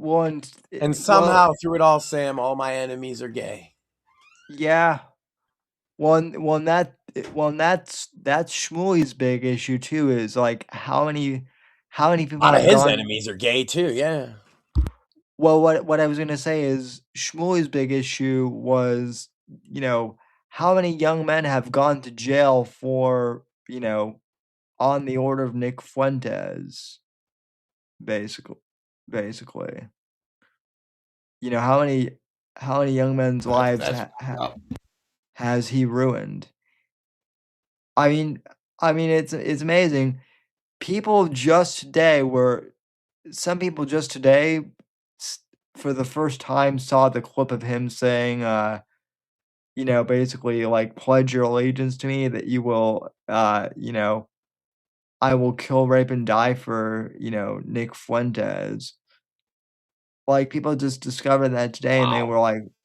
Speaker 5: and somehow through it all, Sam, all my enemies are gay.
Speaker 3: Yeah. That's Shmuley's big issue too. Is like how many people
Speaker 5: A lot of
Speaker 3: have
Speaker 5: his
Speaker 3: gone.
Speaker 5: enemies are gay too. Yeah.
Speaker 3: Well, what I was gonna say is Shmuley's big issue was, how many young men have gone to jail for, on the order of Nick Fuentes, basically. How many young men's lives has he ruined? I mean, it's amazing. Some people just today, for the first time, saw the clip of him saying, basically like, pledge your allegiance to me that you will, I will kill, rape, and die for, Nick Fuentes. Like, people just discovered that today, and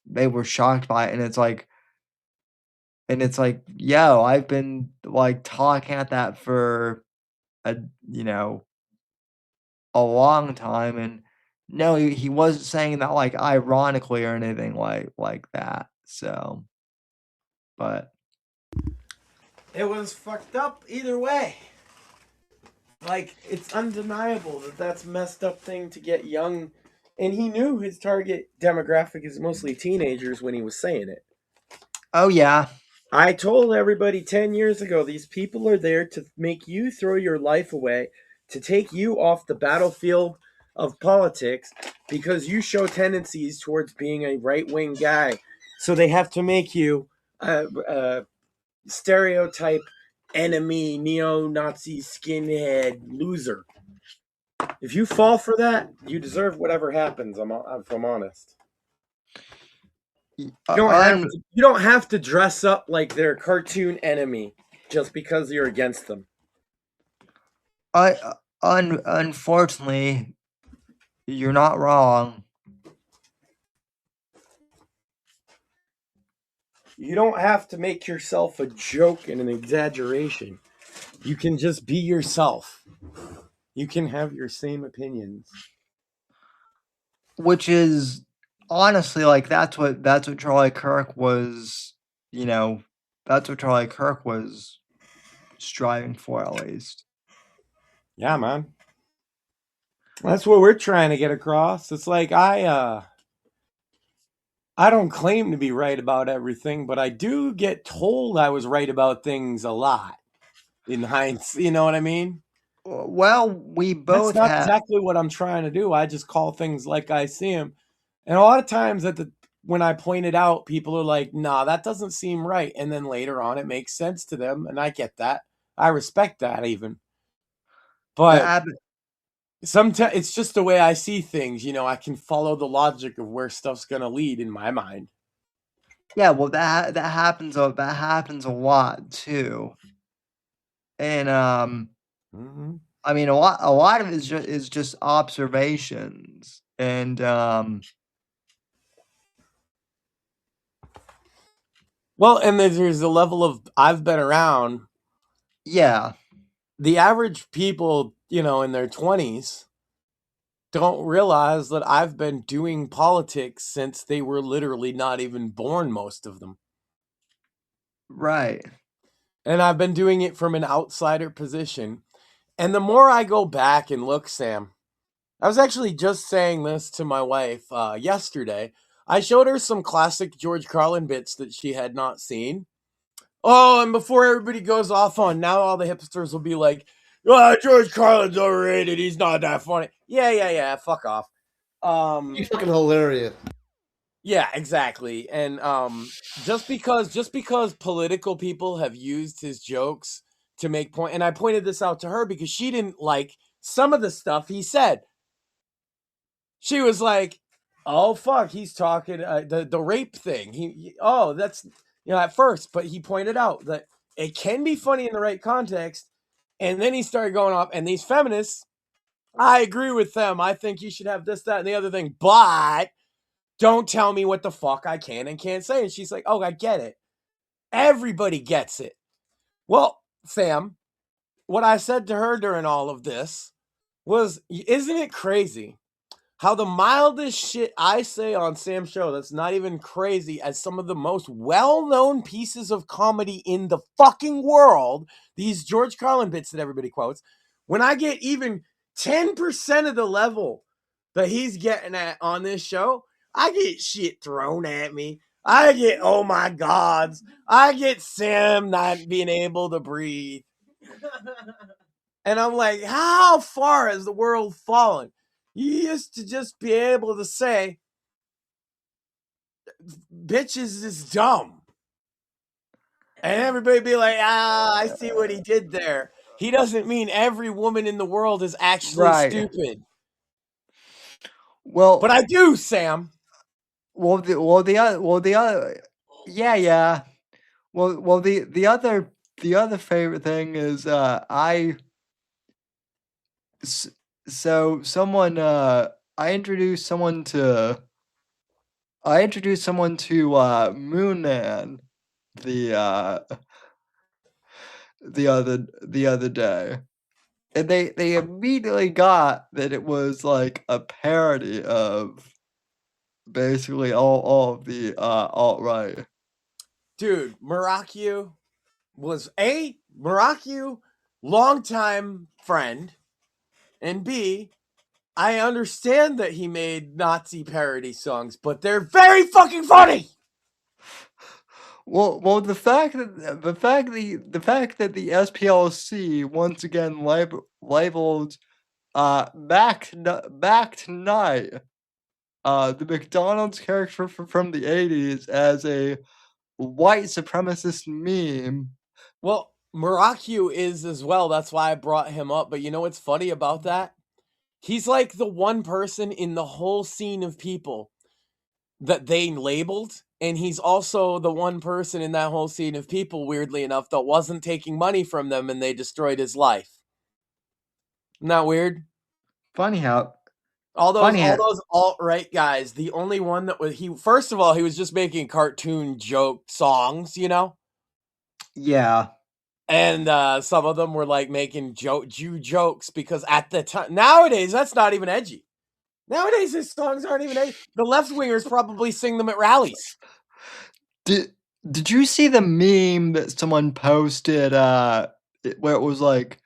Speaker 3: they were shocked by it, and it's like, yo, I've been like talking at that for a long time, and no, he wasn't saying that like ironically or anything like that. So, but
Speaker 5: It was fucked up either way. Like, it's undeniable that that's a messed up thing to get young. And he knew his target demographic is mostly teenagers when he was saying it.
Speaker 3: Oh, yeah.
Speaker 5: I told everybody 10 years ago, these people are there to make you throw your life away, to take you off the battlefield of politics because you show tendencies towards being a right-wing guy. So they have to make you a stereotype enemy, neo-Nazi, skinhead loser. If you fall for that, you deserve whatever happens, if I'm honest. You don't have to dress up like their cartoon enemy just because you're against them.
Speaker 3: Unfortunately, you're not wrong.
Speaker 5: You don't have to make yourself a joke and an exaggeration. You can just be yourself. You can have your same opinions.
Speaker 3: Which is honestly like that's what Charlie Kirk was, That's what Charlie Kirk was striving for, at least.
Speaker 5: Yeah, man. That's what we're trying to get across. It's like I don't claim to be right about everything, but I do get told I was right about things a lot in hindsight. You know what I mean?
Speaker 3: Well, we both
Speaker 5: That's not
Speaker 3: have.
Speaker 5: exactly what I'm trying to do. I just call things like I see them. And a lot of times when I point it out, people are like, nah, that doesn't seem right. And then later on, it makes sense to them. And I get that. I respect that even. But sometimes it's just the way I see things. You know, I can follow the logic of where stuff's going to lead in my mind.
Speaker 3: Yeah, well, that happens a lot too. And I mean, a lot of it is just observations, and
Speaker 5: well, and there's a level of I've been around.
Speaker 3: Yeah,
Speaker 5: the average people, you know, in their 20s don't realize that I've been doing politics since they were literally not even born, most of them.
Speaker 3: Right.
Speaker 5: And I've been doing it from an outsider position. And the more I go back and look, Sam, I was actually just saying this to my wife yesterday. I showed her some classic George Carlin bits that she had not seen. Oh, and before everybody goes off on, now all the hipsters will be like, oh, George Carlin's overrated. He's not that funny. Yeah. Fuck off.
Speaker 4: He's fucking hilarious.
Speaker 5: Yeah, exactly. And just because political people have used his jokes to make point, and I pointed this out to her because she didn't like some of the stuff he said. She was like, "Oh fuck, he's talking the rape thing." That's, you know, at first, but he pointed out that it can be funny in the right context, and then he started going off. And these feminists, I agree with them. I think you should have this, that, and the other thing, but don't tell me what the fuck I can and can't say. And she's like, oh, I get it. Everybody gets it. Well, Sam, what I said to her during all of this was, isn't it crazy how the mildest shit I say on Sam's show that's not even crazy as some of the most well-known pieces of comedy in the fucking world, these George Carlin bits that everybody quotes, when I get even 10% of the level that he's getting at on this show, I get shit thrown at me. I get, oh my gods. I get Sam not being able to breathe. And I'm like, how far has the world fallen? You used to just be able to say, bitches is dumb. And everybody be like, I see what he did there. He doesn't mean every woman in the world is actually stupid.
Speaker 3: Well,
Speaker 5: but I do, Sam.
Speaker 3: The other favorite thing is I introduced someone to Moon Man the other day, and they immediately got that it was like a parody of basically all of the alt-right.
Speaker 5: Dude, Malarkey was Malarkey, longtime friend, and B, I understand that he made Nazi parody songs, but they're very fucking funny.
Speaker 3: Well, the fact that the SPLC once again labeled back tonight the McDonald's character from the 80s as a white supremacist meme.
Speaker 5: Well, Malarkey is as well. That's why I brought him up. But you know what's funny about that? He's like the one person in the whole scene of people that they labeled. And he's also the one person in that whole scene of people, weirdly enough, that wasn't taking money from them and they destroyed his life. Isn't that weird?
Speaker 3: Funny how...
Speaker 5: All those alt-right guys, the only one that was... First of all, he was just making cartoon joke songs, you know?
Speaker 3: Yeah.
Speaker 5: And some of them were like making Jew jokes because at the time... Nowadays, that's not even edgy. Nowadays, his songs aren't even edgy. The left-wingers probably sing them at rallies.
Speaker 3: Did Did you see the meme that someone posted where it was like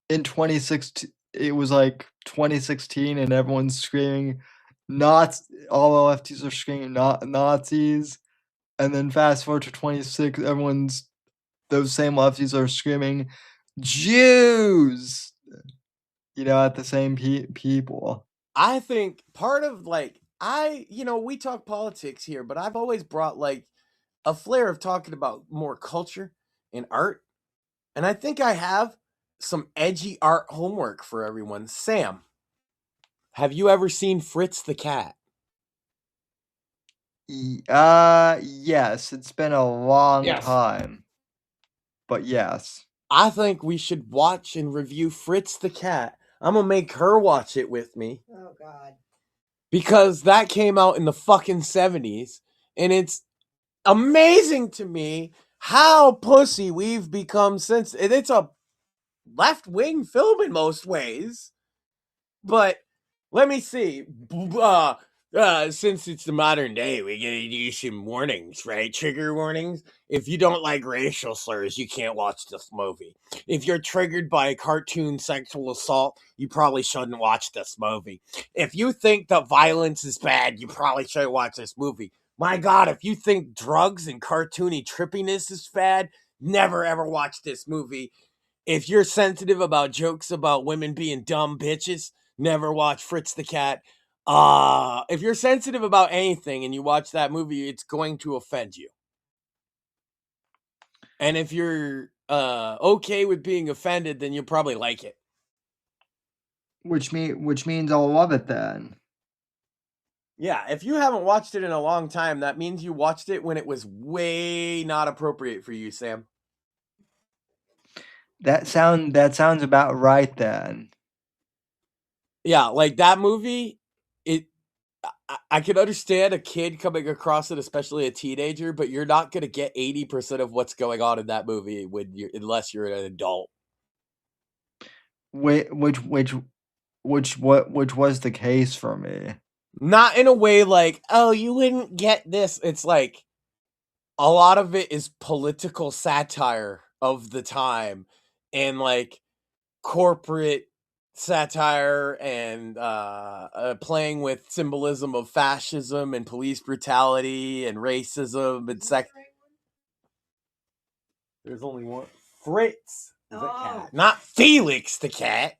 Speaker 3: in 2016, it was like 2016 and everyone's screaming all lefties are screaming Nazis, and then fast forward to 26, those same lefties are screaming Jews, at the same people.
Speaker 5: I think part of we talk politics here, but I've always brought like a flair of talking about more culture and art. And I think I have some edgy art homework for everyone. Sam, have you ever seen Fritz the Cat?
Speaker 3: Yes, it's been a long time. But yes.
Speaker 5: I think we should watch and review Fritz the Cat. I'm going to make her watch it with me.
Speaker 2: Oh, God.
Speaker 5: Because that came out in the fucking 70s. And it's amazing to me how pussy we've become since. It's a left-wing film in most ways. But let me see. Since it's the modern day, we gotta do some warnings, right? Trigger warnings. If you don't like racial slurs, you can't watch this movie. If you're triggered by cartoon sexual assault, you probably shouldn't watch this movie. If you think that violence is bad, you probably shouldn't watch this movie. My God, if you think drugs and cartoony trippiness is bad, never ever watch this movie. If you're sensitive about jokes about women being dumb bitches, never watch Fritz the Cat. If you're sensitive about anything and you watch that movie, it's going to offend you. And if you're okay with being offended, then you'll probably like it.
Speaker 3: Which means I'll love it then.
Speaker 5: Yeah, if you haven't watched it in a long time, that means you watched it when it was way not appropriate for you, Sam.
Speaker 3: That sounds about right then.
Speaker 5: Yeah, like that movie, I could understand a kid coming across it, especially a teenager, but you're not going to get 80% of what's going on in that movie unless you're an adult.
Speaker 3: Which was the case for me.
Speaker 5: Not in a way like, oh, you wouldn't get this. It's like a lot of it is political satire of the time and like corporate satire and playing with symbolism of fascism and police brutality and racism and sex. There's only one. Fritz the cat. Not Felix the cat.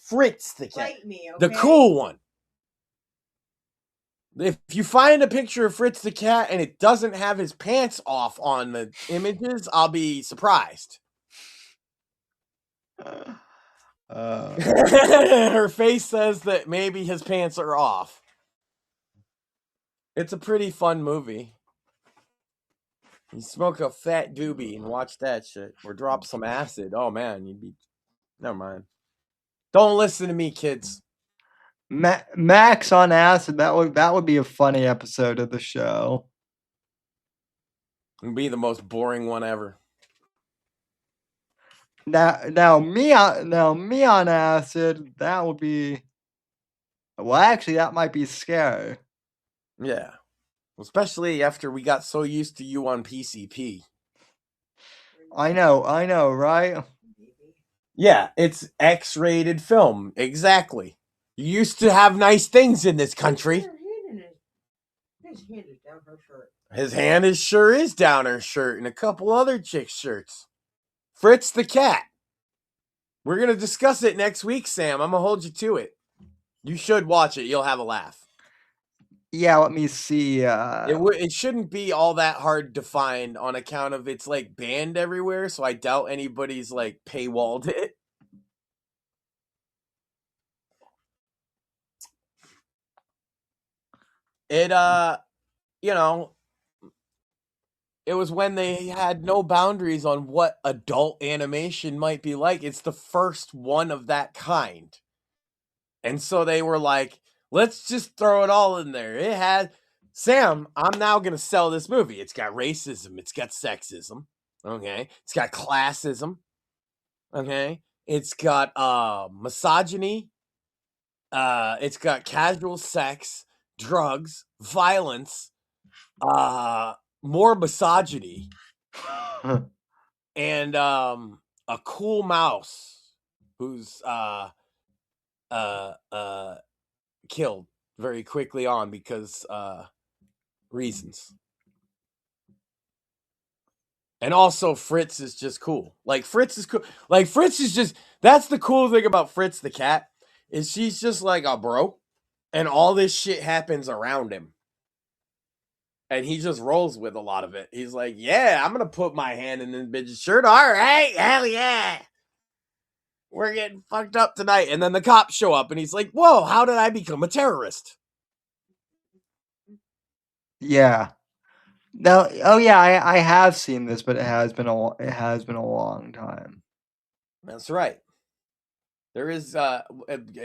Speaker 5: Fritz the cat.
Speaker 2: Fight me,
Speaker 5: The
Speaker 2: okay?
Speaker 5: cool one. If you find a picture of Fritz the cat and it doesn't have his pants off on the images, I'll be surprised. Her face says that maybe his pants are off. It's a pretty fun movie. You smoke a fat doobie and watch that shit. Or drop some acid. Oh, man, you'd be... Never mind. Don't listen to me, kids.
Speaker 3: Max on acid, that would be a funny episode of the show.
Speaker 5: It'd be the most boring one ever.
Speaker 3: Now me on acid, that would be... Well, actually, that might be scary.
Speaker 5: Yeah. Especially after we got so used to you on PCP.
Speaker 3: I know, right?
Speaker 5: Yeah, it's X-rated film. Exactly. You used to have nice things in this country.
Speaker 2: His hand is down her shirt.
Speaker 5: His hand sure is down her shirt and a couple other chicks' shirts. Fritz the cat. We're going to discuss it next week, Sam. I'm going to hold you to it. You should watch it. You'll have a laugh.
Speaker 3: Yeah, let me see.
Speaker 5: It shouldn't be all that hard to find on account of it's like banned everywhere, so I doubt anybody's like paywalled it. It it was when they had no boundaries on what adult animation might be like. It's the first one of that kind. And so they were like, let's just throw it all in there. It had Sam, I'm now going to sell this movie. It's got racism. It's got sexism. Okay. It's got classism. Okay. It's got misogyny. It's got casual sex, drugs, violence, more misogyny, and a cool mouse who's killed very quickly on because reasons. And also Fritz is just cool. Like Fritz is cool. Like Fritz is just, that's the cool thing about Fritz the cat, is she's just like a bro, and all this shit happens around him. And he just rolls with a lot of it. He's like, yeah, I'm gonna put my hand in this bitch's shirt. All right, hell yeah. We're getting fucked up tonight. And then the cops show up and he's like, whoa, how did I become a terrorist?
Speaker 3: Yeah. No. Oh yeah, I have seen this, but it has been a long time.
Speaker 5: That's right. There is a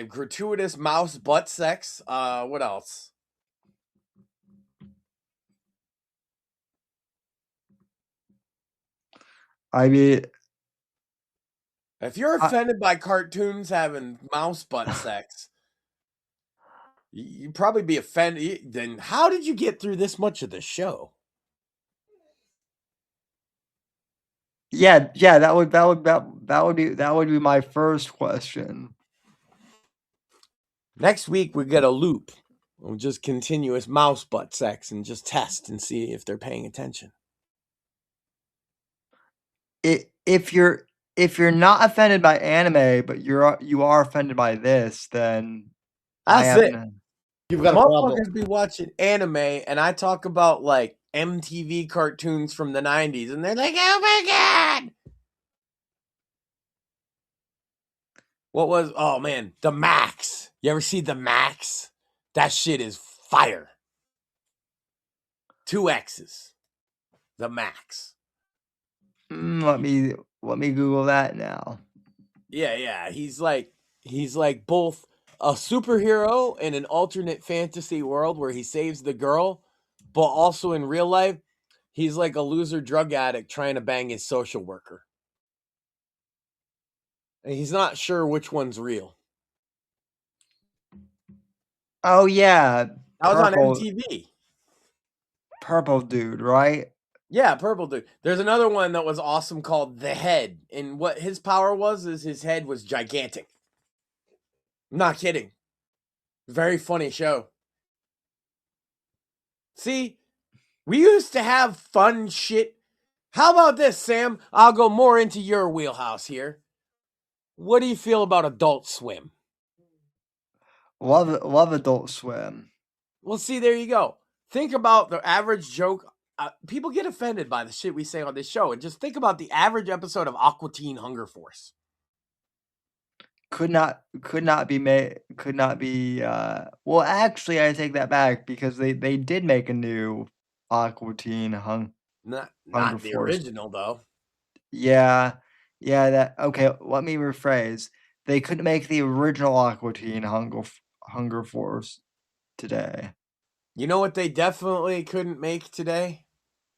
Speaker 5: gratuitous mouse butt sex. What else?
Speaker 3: I mean,
Speaker 5: if you're offended by cartoons having mouse butt sex, you'd probably be offended. Then how did you get through this much of the show?
Speaker 3: Yeah, that would be my first question.
Speaker 5: Next week we get a loop. We'll just continuous mouse butt sex and just test and see if they're paying attention.
Speaker 3: If you're not offended by anime, but you are offended by this, then
Speaker 5: that's it.
Speaker 4: You've got a problem.
Speaker 5: Motherfuckers be watching anime, and I talk about like MTV cartoons from the 90s, and they're like, "Oh my god!" What was? Oh man, the Max. You ever see the Max? That shit is fire. 2 X's. The Max.
Speaker 3: Let me Google that now.
Speaker 5: Yeah. He's like both a superhero in an alternate fantasy world where he saves the girl, but also in real life, he's like a loser drug addict trying to bang his social worker. And he's not sure which one's real.
Speaker 3: Oh yeah,
Speaker 5: that was on MTV.
Speaker 3: Purple Dude, right?
Speaker 5: Yeah, Purple Dude. There's another one that was awesome called The Head, and what his power was is his head was gigantic. I'm not kidding. Very funny show. See, we used to have fun shit. How about this, Sam? I'll go more into your wheelhouse here. What do you feel about Adult Swim?
Speaker 3: Love Adult Swim.
Speaker 5: Well, see, there you go. Think about the average joke. People get offended by the shit we say on this show, and just think about the average episode of Aqua Teen Hunger Force.
Speaker 3: Could not be made. Could not be. Well, actually, I take that back because they did make a new Aqua Teen Hunger
Speaker 5: Not the
Speaker 3: Force.
Speaker 5: original though.
Speaker 3: Yeah. That okay. Let me rephrase. They couldn't make the original Aqua Teen Hunger Force today.
Speaker 5: You know what they definitely couldn't make today?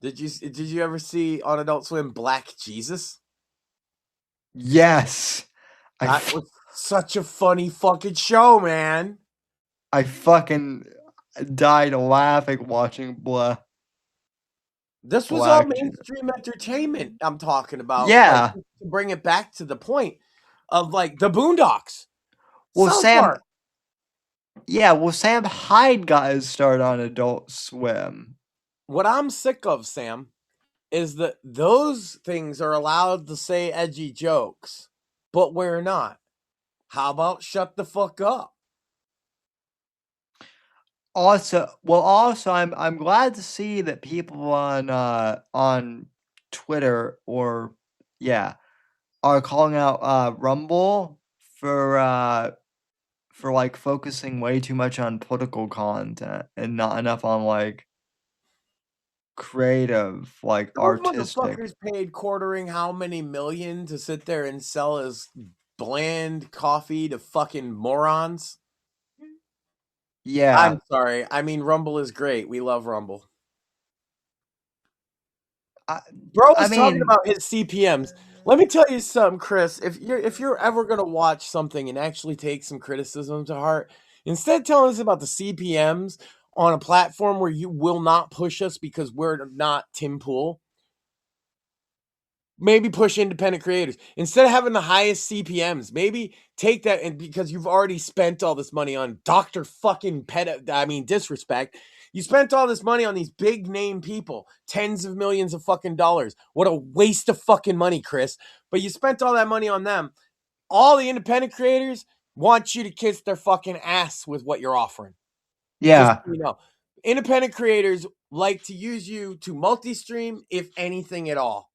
Speaker 5: Did you ever see on Adult Swim Black Jesus?
Speaker 3: Yes.
Speaker 5: That was such a funny fucking show, man.
Speaker 3: I fucking died laughing watching Blah.
Speaker 5: This was all mainstream entertainment I'm talking about.
Speaker 3: Yeah.
Speaker 5: Like, to bring it back to the point of like the Boondocks.
Speaker 3: Well,
Speaker 5: South
Speaker 3: Sam.
Speaker 5: Park.
Speaker 3: Yeah, well, Sam Hyde got his start on Adult Swim.
Speaker 5: What I'm sick of, Sam, is that those things are allowed to say edgy jokes, but we're not. How about shut the fuck up?
Speaker 3: Also, I'm glad to see that people on Twitter are calling out Rumble for like focusing way too much on political content and not enough on like creative, like
Speaker 5: Those
Speaker 3: artistic.
Speaker 5: motherfuckers paid quartering how many million to sit there and sell as bland coffee to fucking morons?
Speaker 3: Yeah.
Speaker 5: I'm sorry. I mean, Rumble is great. We love Rumble. Bro was talking about his CPMs. Let me tell you something, Chris. If you're ever gonna watch something and actually take some criticism to heart, instead of telling us about the CPMs on a platform where you will not push us because we're not Tim Pool, maybe push independent creators. Instead of having the highest CPMs, maybe take that, and because you've already spent all this money on Dr. fucking disrespect. You spent all this money on these big name people, tens of millions of fucking dollars. What a waste of fucking money, Chris. But you spent all that money on them. All the independent creators want you to kiss their fucking ass with what you're offering.
Speaker 3: Yeah.
Speaker 5: Just so you know, independent creators like to use you to multi-stream, if anything at all.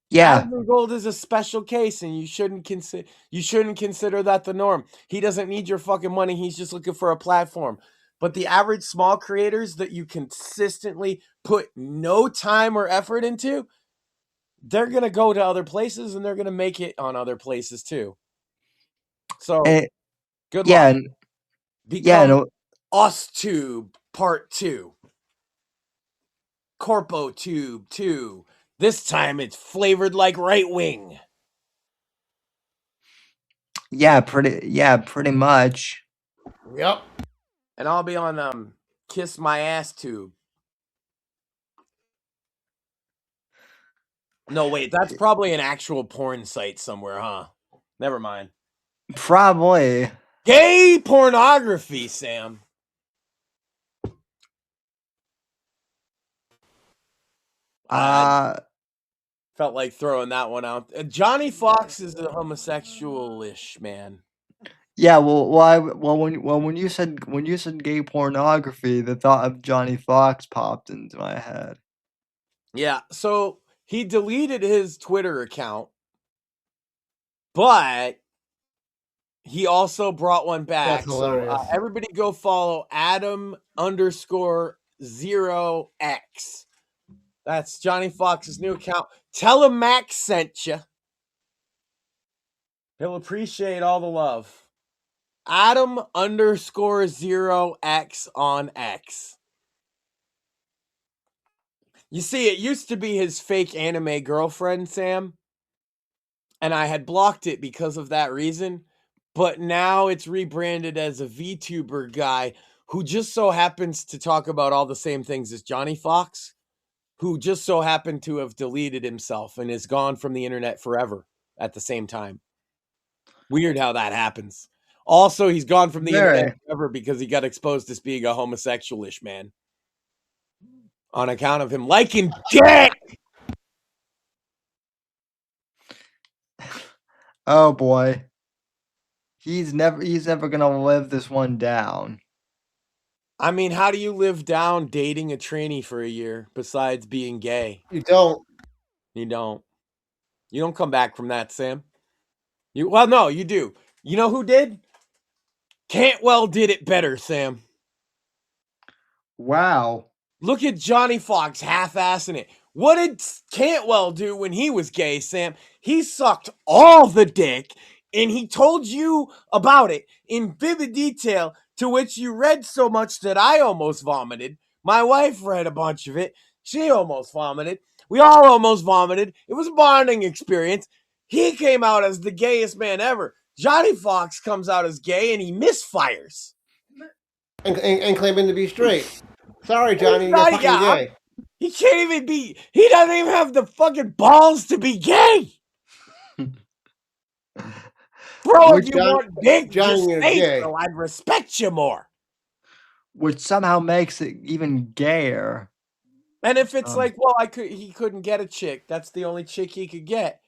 Speaker 3: Yeah.
Speaker 5: Adam Gold is a special case, and you shouldn't consider that the norm. He doesn't need your fucking money. He's just looking for a platform. But the average small creators that you consistently put no time or effort into, they're going to go to other places, and they're going to make it on other places too. So, good luck. Become UsTube Part 2. Corpo Tube 2. This time it's flavored like right wing.
Speaker 3: Yeah, pretty much.
Speaker 5: Yep. And I'll be on Kiss My Ass Tube. No, wait, that's probably an actual porn site somewhere, huh? Never mind.
Speaker 3: Probably.
Speaker 5: Gay pornography, Sam. Felt like throwing that one out. Johnny Fox is a homosexual-ish man.
Speaker 3: Yeah, when you said gay pornography, the thought of Johnny Fox popped into my head.
Speaker 5: Yeah, so he deleted his Twitter account, but he also brought one back.
Speaker 4: That's hilarious.
Speaker 5: So everybody go follow Adam_0X. That's Johnny Fox's new account. Tell him Max sent you. He'll appreciate all the love. Adam_0X on X. You see, it used to be his fake anime girlfriend, Sam. And I had blocked it because of that reason. But now it's rebranded as a VTuber guy who just so happens to talk about all the same things as Johnny Fox, who just so happened to have deleted himself and is gone from the internet forever at the same time. Weird how that happens. Also, he's gone from the internet forever because he got exposed as being a homosexual-ish man. On account of him liking dick!
Speaker 3: Oh boy. He's never gonna live this one down.
Speaker 5: I mean, how do you live down dating a tranny for a year besides being gay?
Speaker 4: You don't.
Speaker 5: You don't. You don't come back from that, Sam. Well, no, you do. You know who did? Cantwell did it better, Sam.
Speaker 3: Wow.
Speaker 5: Look at Johnny Fox half-assing it. What did Cantwell do when he was gay, Sam? He sucked all the dick, and he told you about it in vivid detail, to which you read so much that I almost vomited. My wife read a bunch of it. She almost vomited. We all almost vomited. It was a bonding experience. He came out as the gayest man ever. Johnny Fox comes out as gay, and he misfires.
Speaker 4: And claiming to be straight. Sorry, Johnny, you're fucking gay.
Speaker 5: He can't even be. He doesn't even have the fucking balls to be gay. Bro, if you want big, just say so. I'd respect you more.
Speaker 3: Which somehow makes it even gayer.
Speaker 5: And if it's like, well, he couldn't get a chick. That's the only chick he could get.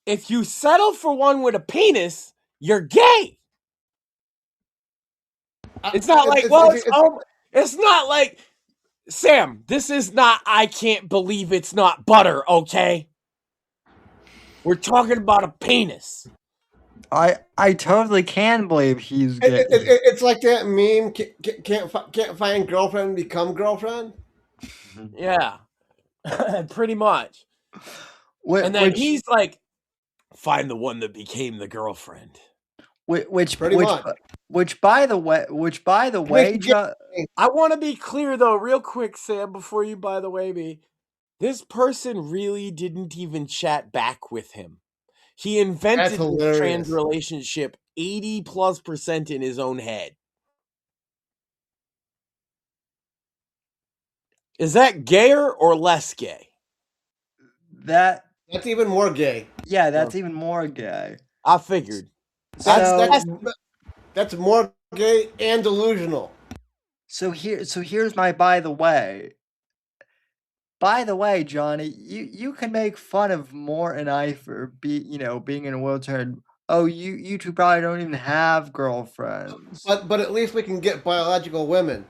Speaker 5: If you settle for one with a penis, you're gay. It's not like, it's not like, Sam, this is not, I can't believe it's not butter, okay? We're talking about a penis.
Speaker 3: I totally can believe he's gay.
Speaker 4: It's like that meme, can't find girlfriend, become girlfriend.
Speaker 5: Yeah, pretty much. And then he's like, find the one that became the girlfriend.
Speaker 3: Which by the way,
Speaker 5: I want to be clear though, real quick, Sam, before you by the way me. This person really didn't even chat back with him. He invented this trans relationship 80+% in his own head. Is that gayer or less gay?
Speaker 4: That's even more gay.
Speaker 3: Yeah, that's even more gay.
Speaker 5: I figured.
Speaker 4: That's more gay and delusional.
Speaker 3: So here's my by the way. By the way, Johnny, you can make fun of Mort and I for being in a wheelchair. And, oh, you two probably don't even have girlfriends.
Speaker 4: But at least we can get biological women.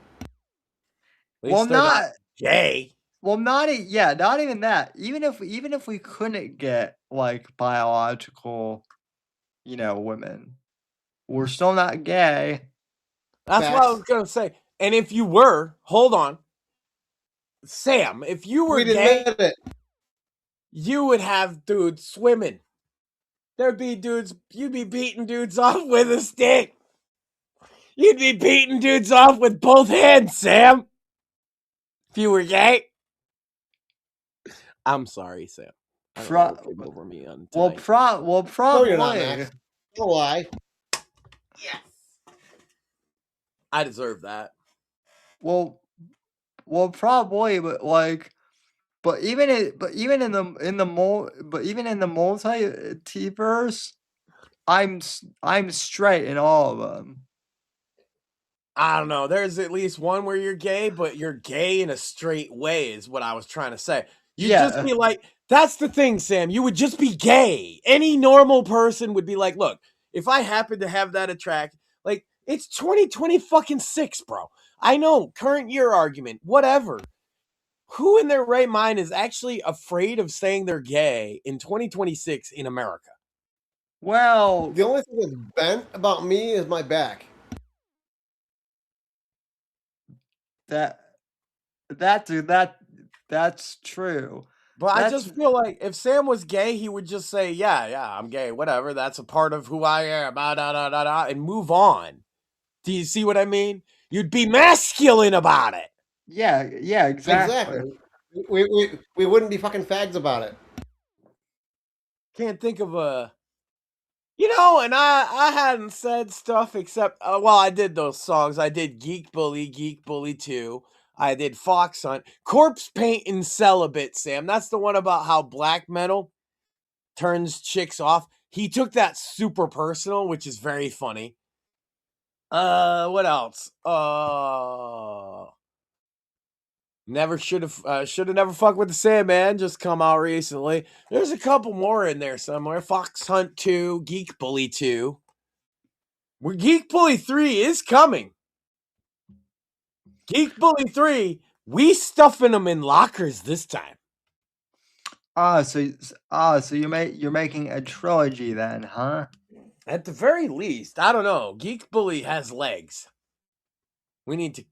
Speaker 3: Well, not
Speaker 5: gay.
Speaker 3: Well, not even that. Even if we couldn't get like biological, women, we're still not gay.
Speaker 5: That's what I was gonna say. And if you were, hold on, Sam, if you were gay, you would have dudes swimming. There'd be dudes. You'd be beating dudes off with a stick. You'd be beating dudes off with both hands, Sam. If you were gay. I'm sorry, Sam. Over me on
Speaker 3: probably.
Speaker 4: No, you're not, Max. Don't lie.
Speaker 5: Yes. I deserve that.
Speaker 3: Well, probably, but even in the multiverse, I'm straight in all of them.
Speaker 5: I don't know. There's at least one where you're gay, but you're gay in a straight way, is what I was trying to say. You'd just be like, that's the thing, Sam. You would just be gay. Any normal person would be like, look, if I happen to have that like, it's 2026, bro. I know, current year argument, whatever. Who in their right mind is actually afraid of saying they're gay in 2026 in America?
Speaker 3: Well,
Speaker 4: the only thing that's bent about me is my back.
Speaker 3: That's true.
Speaker 5: But I just feel like if Sam was gay, he would just say, yeah, I'm gay, whatever. That's a part of who I am, and move on. Do you see what I mean? You'd be masculine about it.
Speaker 3: Yeah, exactly.
Speaker 4: We wouldn't be fucking fags about it.
Speaker 5: Can't think of a... and I hadn't said stuff except... I did those songs. I did Geek Bully 2. I did Fox Hunt. Corpse Paint and Celibate, Sam. That's the one about how black metal turns chicks off. He took that super personal, which is very funny. What else? Should have never fucked with the Sandman. Just come out recently. There's a couple more in there somewhere. Fox Hunt 2, Geek Bully 2. Geek Bully 3 is coming. Geek Bully 3, we stuffing them in lockers this time.
Speaker 3: So you're making a trilogy then, huh?
Speaker 5: At the very least, I don't know. Geek Bully has legs. We need to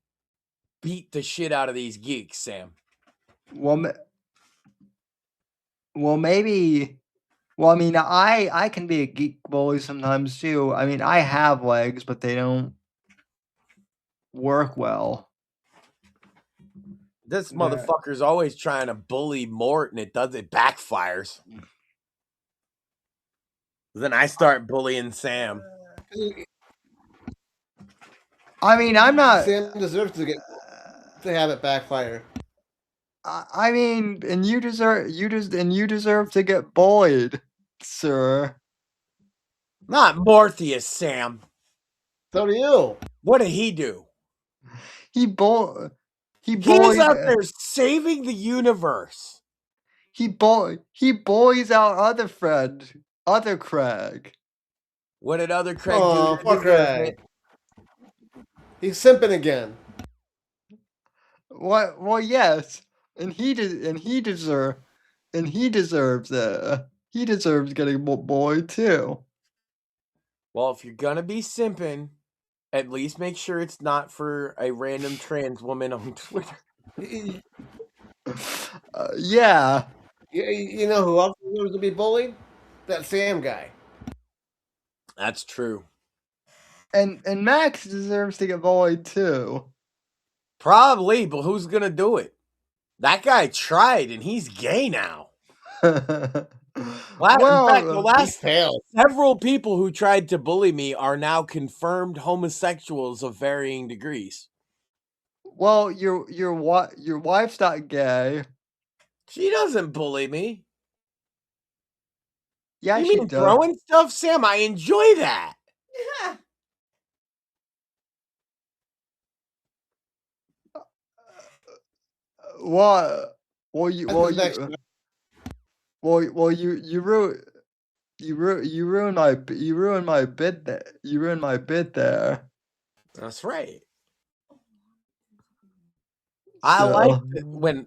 Speaker 5: beat the shit out of these geeks, Sam.
Speaker 3: Well, maybe. Well, I mean, I can be a geek bully sometimes too. I mean, I have legs, but they don't work well.
Speaker 5: This motherfucker's always trying to bully Mort, and it backfires. Then I start bullying Sam.
Speaker 3: I mean, I'm not.
Speaker 4: Sam deserves to have it backfire.
Speaker 3: I mean, and you deserve to get bullied, sir.
Speaker 5: Not Morpheus, Sam.
Speaker 4: So do you.
Speaker 5: What did he do?
Speaker 3: He bullied.
Speaker 5: He's out there saving the universe.
Speaker 3: He bullies our other friend, Other Craig.
Speaker 5: What did Other Craig do?
Speaker 4: Oh, poor Craig. He's simping again.
Speaker 3: What? Well, yes, and he deserves getting bullied too.
Speaker 5: Well, if you're gonna be simping, at least make sure it's not for a random trans woman on Twitter.
Speaker 3: Yeah.
Speaker 4: You know who else deserves to be bullied? That Sam guy.
Speaker 5: That's true.
Speaker 3: And Max deserves to get bullied too.
Speaker 5: Probably, but who's gonna do it? That guy tried, and he's gay now. Several people who tried to bully me are now confirmed homosexuals of varying degrees.
Speaker 3: Well, your wife's not gay.
Speaker 5: She doesn't bully me.
Speaker 3: Yeah,
Speaker 5: you
Speaker 3: she
Speaker 5: mean
Speaker 3: does.
Speaker 5: throwing stuff, Sam? I enjoy that.
Speaker 3: Well, you ruined my bit there. You ruined my bit there.
Speaker 5: That's right. I like when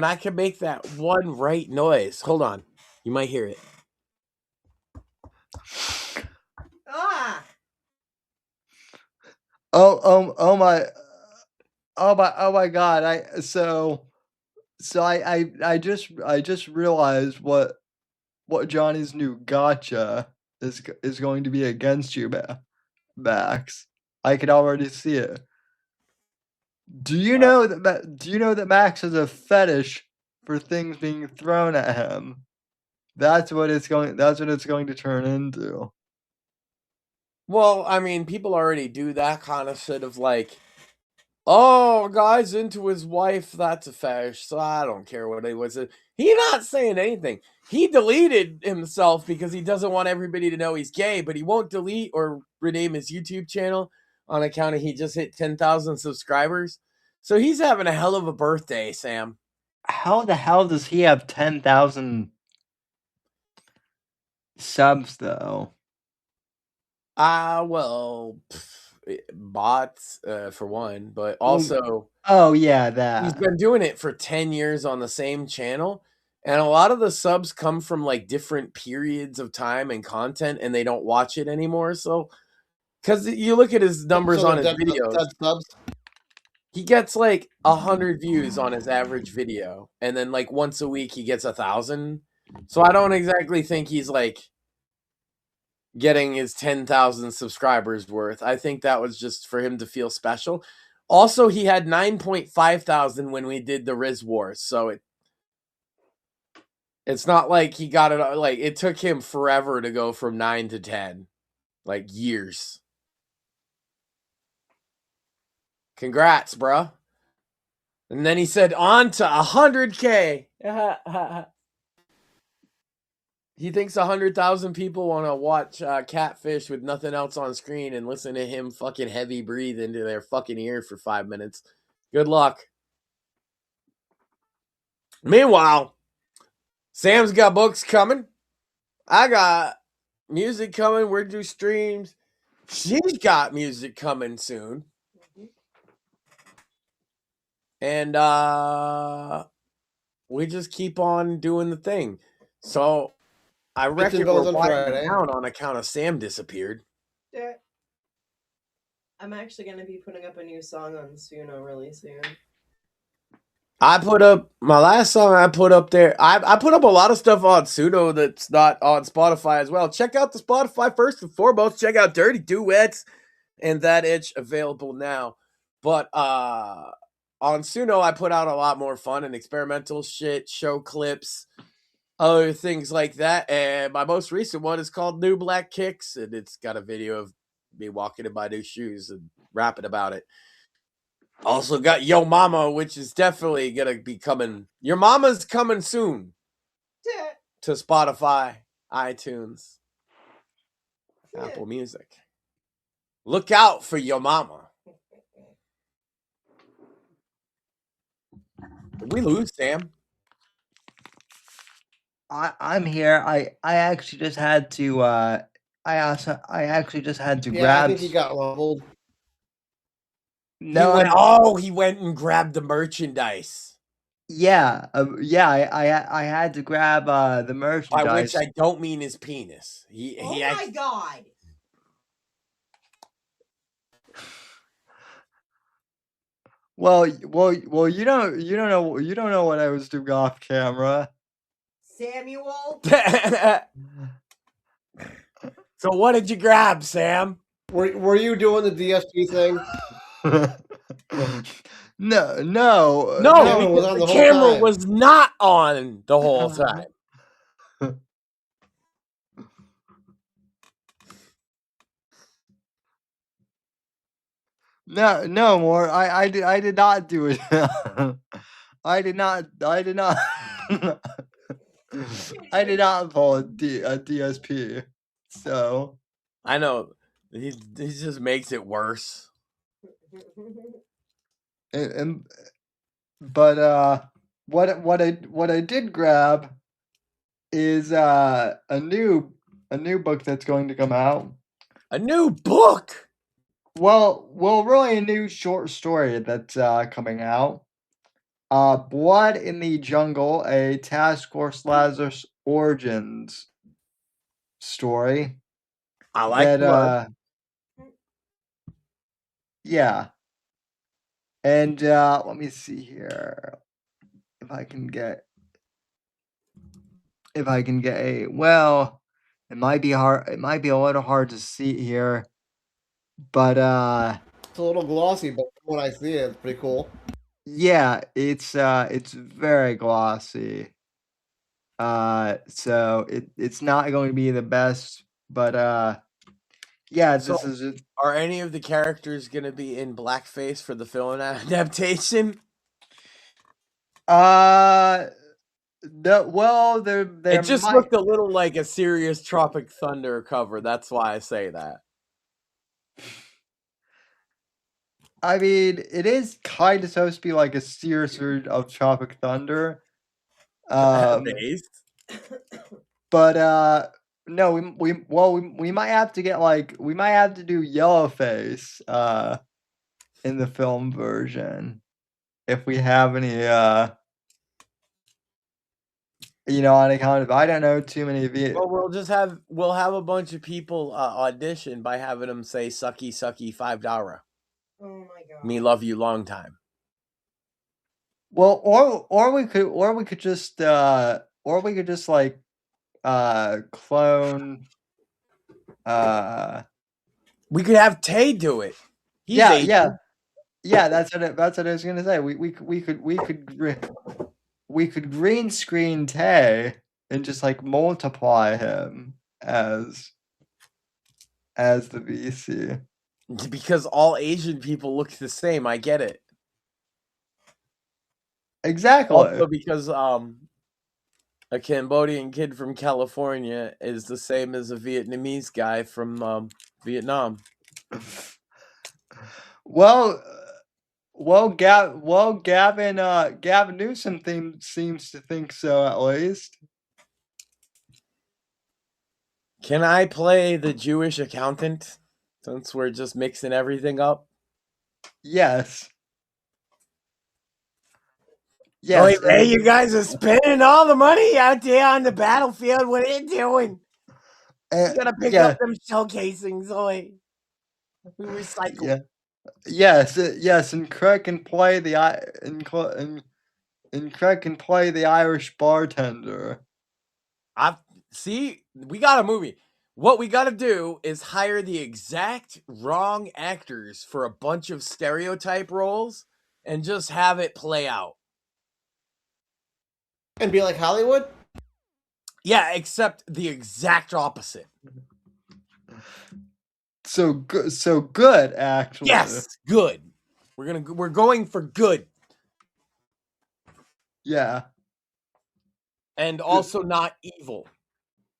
Speaker 5: I can make that one right noise. Hold on. You might hear it.
Speaker 2: Ah.
Speaker 3: Oh my God. I just realized what Johnny's new gotcha is going to be against you, Max. I can already see it. Do you know that Max has a fetish for things being thrown at him? That's what it's going to turn into.
Speaker 5: Well, I mean, people already do that kind of shit of like, oh, a guy's into his wife, that's a fetish, so I don't care what it was. He's not saying anything. He deleted himself because he doesn't want everybody to know he's gay, but he won't delete or rename his YouTube channel on account of he just hit 10,000 subscribers. So he's having a hell of a birthday, Sam.
Speaker 3: How the hell does he have 10,000 subs, though?
Speaker 5: Well, bots for one, but also
Speaker 3: that
Speaker 5: he's been doing it for 10 years on the same channel, and a lot of the subs come from like different periods of time and content, and they don't watch it anymore. So, because you look at his numbers on his videos, he gets like 100 views on his average video, and then like once a week he gets 1,000. So I don't exactly think he's like getting his 10,000 subscribers worth. I think that was just for him to feel special. Also, he had 9.5 thousand when we did the Riz Wars, so it's not like he got it. Like it took him forever to go from 9 to 10, like years. Congrats, bro. And then he said, on to 100K. He thinks 100,000 people want to watch Catfish with nothing else on screen and listen to him fucking heavy breathe into their fucking ear for 5 minutes. Good luck. Meanwhile, Sam's got books coming. I got music coming. We're do streams. She's got music coming soon. And we just keep on doing the thing. So I reckon we're winding down on account of Sam disappeared.
Speaker 2: Yeah. I'm actually going to be putting up a new song on Suno really soon.
Speaker 5: I put up my last song I put up there. I put up a lot of stuff on Suno that's not on Spotify as well. Check out the Spotify first and foremost. Check out Dirty Duets and That Itch, available now. But on Suno, I put out a lot more fun and experimental shit, show clips, other things like that. And my most recent one is called New Black Kicks, and it's got a video of me walking in my new shoes and rapping about it. Also got Yo Mama, which is definitely going to be coming. Your Mama's coming soon to Spotify, iTunes, Apple Music. Look out for Your Mama. Did we lose Sam?
Speaker 3: I'm here. I actually just had to I actually just had to grab.
Speaker 4: Yeah, I think he got leveled.
Speaker 3: No,
Speaker 5: he went and grabbed the merchandise.
Speaker 3: Yeah, I had to grab the merchandise.
Speaker 5: By which I don't mean his penis.
Speaker 2: My God!
Speaker 3: Well, you don't know what I was doing off camera.
Speaker 2: Samuel.
Speaker 5: So what did you grab, Sam?
Speaker 4: Were you doing the DSP thing?
Speaker 3: No,
Speaker 5: the camera was not on the whole time.
Speaker 3: No more. I did not do it. I did not I did not pull a DSP. So
Speaker 5: I know he just makes it worse.
Speaker 3: But what I did grab is a new book that's going to come out.
Speaker 5: A new book.
Speaker 3: Well, really a new short story that's coming out. Blood in the Jungle, a Task Force Lazarus Origins story.
Speaker 5: I like blood.
Speaker 3: Yeah. And let me see here if I can get a well, it might be hard. It might be a little hard to see here, but
Speaker 4: it's a little glossy, but from what I see, it's pretty cool.
Speaker 3: Yeah, it's very glossy. So it's not going to be the best, but yeah,
Speaker 5: So,
Speaker 3: this is it.
Speaker 5: Are any of the characters going to be in blackface for the film adaptation?
Speaker 3: No, well, there
Speaker 5: It just
Speaker 3: might...
Speaker 5: looked a little like a serious Tropic Thunder cover. That's why I say that.
Speaker 3: I mean, it is kind of supposed to be like a serious version of Tropic Thunder.
Speaker 5: Based.
Speaker 3: But no, we might have to get we might have to do Yellowface in the film version if we have any on account of I don't know too many of you.
Speaker 5: Well, we'll have a bunch of people audition by having them say "sucky sucky $5."
Speaker 2: Oh my god.
Speaker 5: Me love you long time.
Speaker 3: Well, or we could just like clone.
Speaker 5: We could have Tay do it. He's
Speaker 3: yeah,
Speaker 5: Asian.
Speaker 3: yeah. That's what I was gonna say. We could green screen Tay and just like multiply him as the VC.
Speaker 5: Because all Asian people look the same. I get it.
Speaker 3: Exactly.
Speaker 5: Also because a Cambodian kid from California is the same as a Vietnamese guy from Vietnam.
Speaker 3: Gavin Newsom seems to think so, at least.
Speaker 5: Can I play the Jewish accountant since we're just mixing everything up?
Speaker 3: Yes.
Speaker 5: Yes. Oh, hey, you guys are spending all the money out there on the battlefield. What are you doing? You gotta pick up them shell casings, oi. We recycle.
Speaker 3: Yeah. Yes, and Craig can play the Irish bartender.
Speaker 5: See, we got a movie. What we got to do is hire the exact wrong actors for a bunch of stereotype roles and just have it play out.
Speaker 4: And be like Hollywood?
Speaker 5: Yeah, except the exact opposite.
Speaker 3: So good, actually.
Speaker 5: Yes, good. We're going for good.
Speaker 3: Yeah.
Speaker 5: And also not evil.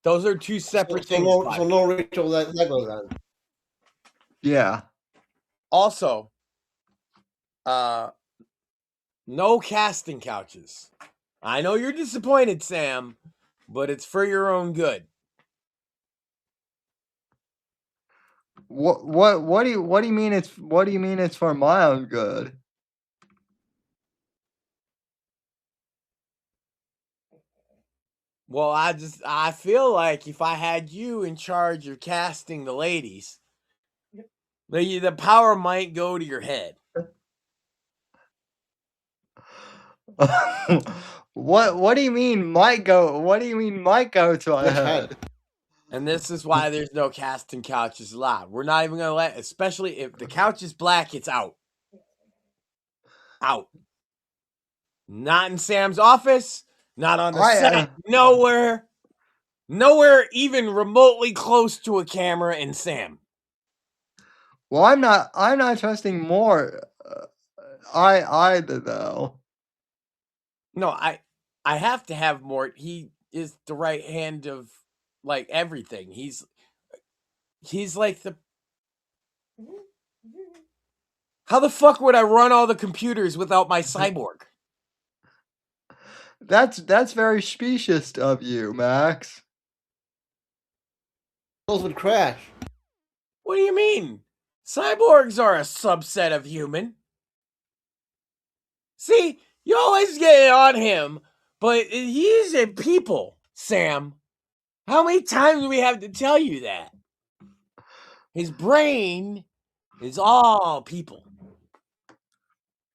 Speaker 5: Those are two separate things.
Speaker 4: So no Rachel that goes on.
Speaker 3: Yeah.
Speaker 5: Also, no casting couches. I know you're disappointed, Sam, but it's for your own good.
Speaker 3: What do you mean it's for my own good?
Speaker 5: Well, I feel like if I had you in charge of casting the ladies, the power might go to your head.
Speaker 3: What do you mean might go? What do you mean might go to my head?
Speaker 5: And this is why there's no casting couches allowed. We're not even gonna let, especially if the couch is black, it's out. Out. Not in Sam's office. Not on the set. Nowhere even remotely close to a camera in Sam.
Speaker 3: Well, I'm not trusting Mort. Either though.
Speaker 5: No, I have to have Mort. He is the right hand of like everything. He's like the. How the fuck would I run all the computers without my cyborg?
Speaker 3: That's very specious of you, Max.
Speaker 4: Those would crash.
Speaker 5: What do you mean? Cyborgs are a subset of human. See, you always get on him, but he's a people, Sam. How many times do we have to tell you that? His brain is all people.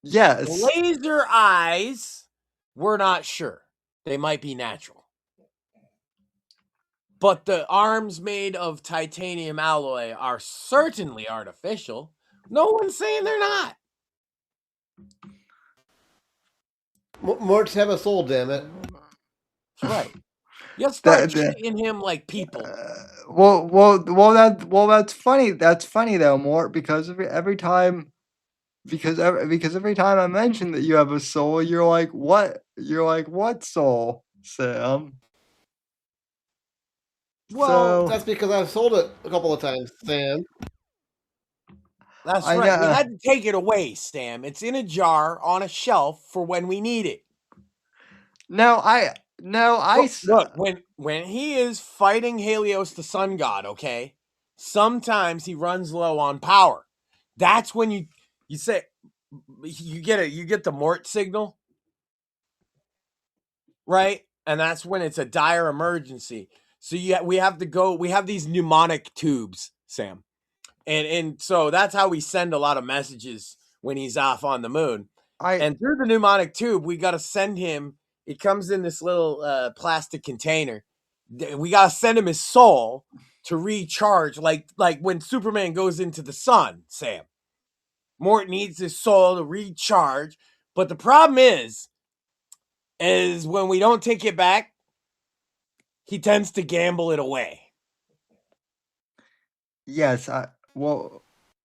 Speaker 3: Yes.
Speaker 5: The laser eyes, we're not sure. They might be natural. But the arms made of titanium alloy are certainly artificial. No one's saying they're not.
Speaker 4: Morts have a soul, damn it.
Speaker 5: That's right. You start treating him like people.
Speaker 3: That's funny. That's funny though, Mort, because every time I mention that you have a soul, you're like, what? You're like, what soul, Sam?
Speaker 4: Well, that's because I've sold it a couple of times, Sam.
Speaker 5: That's right. We had to take it away, Sam. It's in a jar on a shelf for when we need it.
Speaker 3: Look,
Speaker 5: when he is fighting Helios, the sun god, okay, sometimes he runs low on power. That's when you say you get the Mort signal, right? And that's when it's a dire emergency. So we have these mnemonic tubes, Sam. And so that's how we send a lot of messages when he's off on the moon. And through the mnemonic tube, we got to send him. It comes in this little plastic container. We got to send him his soul to recharge, like when Superman goes into the sun, Sam. Mort needs his soul to recharge. But the problem is when we don't take it back, he tends to gamble it away.
Speaker 3: Yes,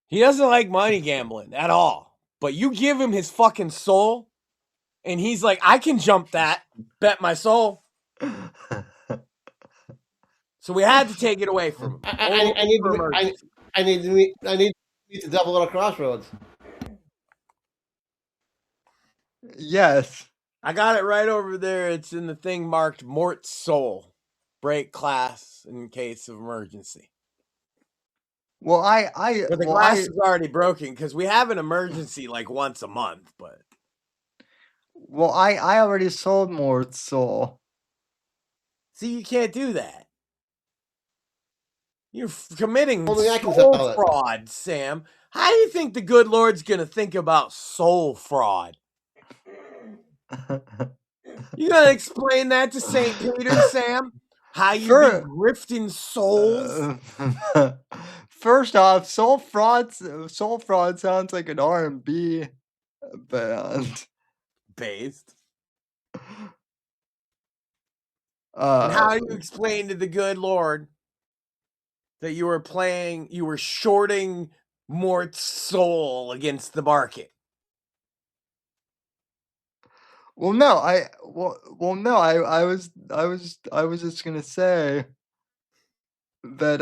Speaker 5: he doesn't like money gambling at all. But you give him his fucking soul, and he's like, I can jump that, bet my soul. So we had to take it away from him.
Speaker 4: I need to meet the devil at a crossroads.
Speaker 3: Yes.
Speaker 5: I got it right over there. It's in the thing marked Mort's soul. Break glass in case of emergency.
Speaker 3: Well,
Speaker 5: But the glass is already broken because we have an emergency like once a month, but.
Speaker 3: Well, I already sold Mort's soul.
Speaker 5: See, you can't do that. You're committing
Speaker 4: Only I can
Speaker 5: soul
Speaker 4: sell it.
Speaker 5: fraud, Sam. How do you think the good Lord's going to think about soul fraud? You got to explain that to St. Peter, Sam? How you be grifting souls?
Speaker 3: First off, soul fraud sounds like an R&B band.
Speaker 5: Based. And how do you explain to the good Lord that you were shorting Mort's soul against the market?
Speaker 3: Well, no, I was just gonna say that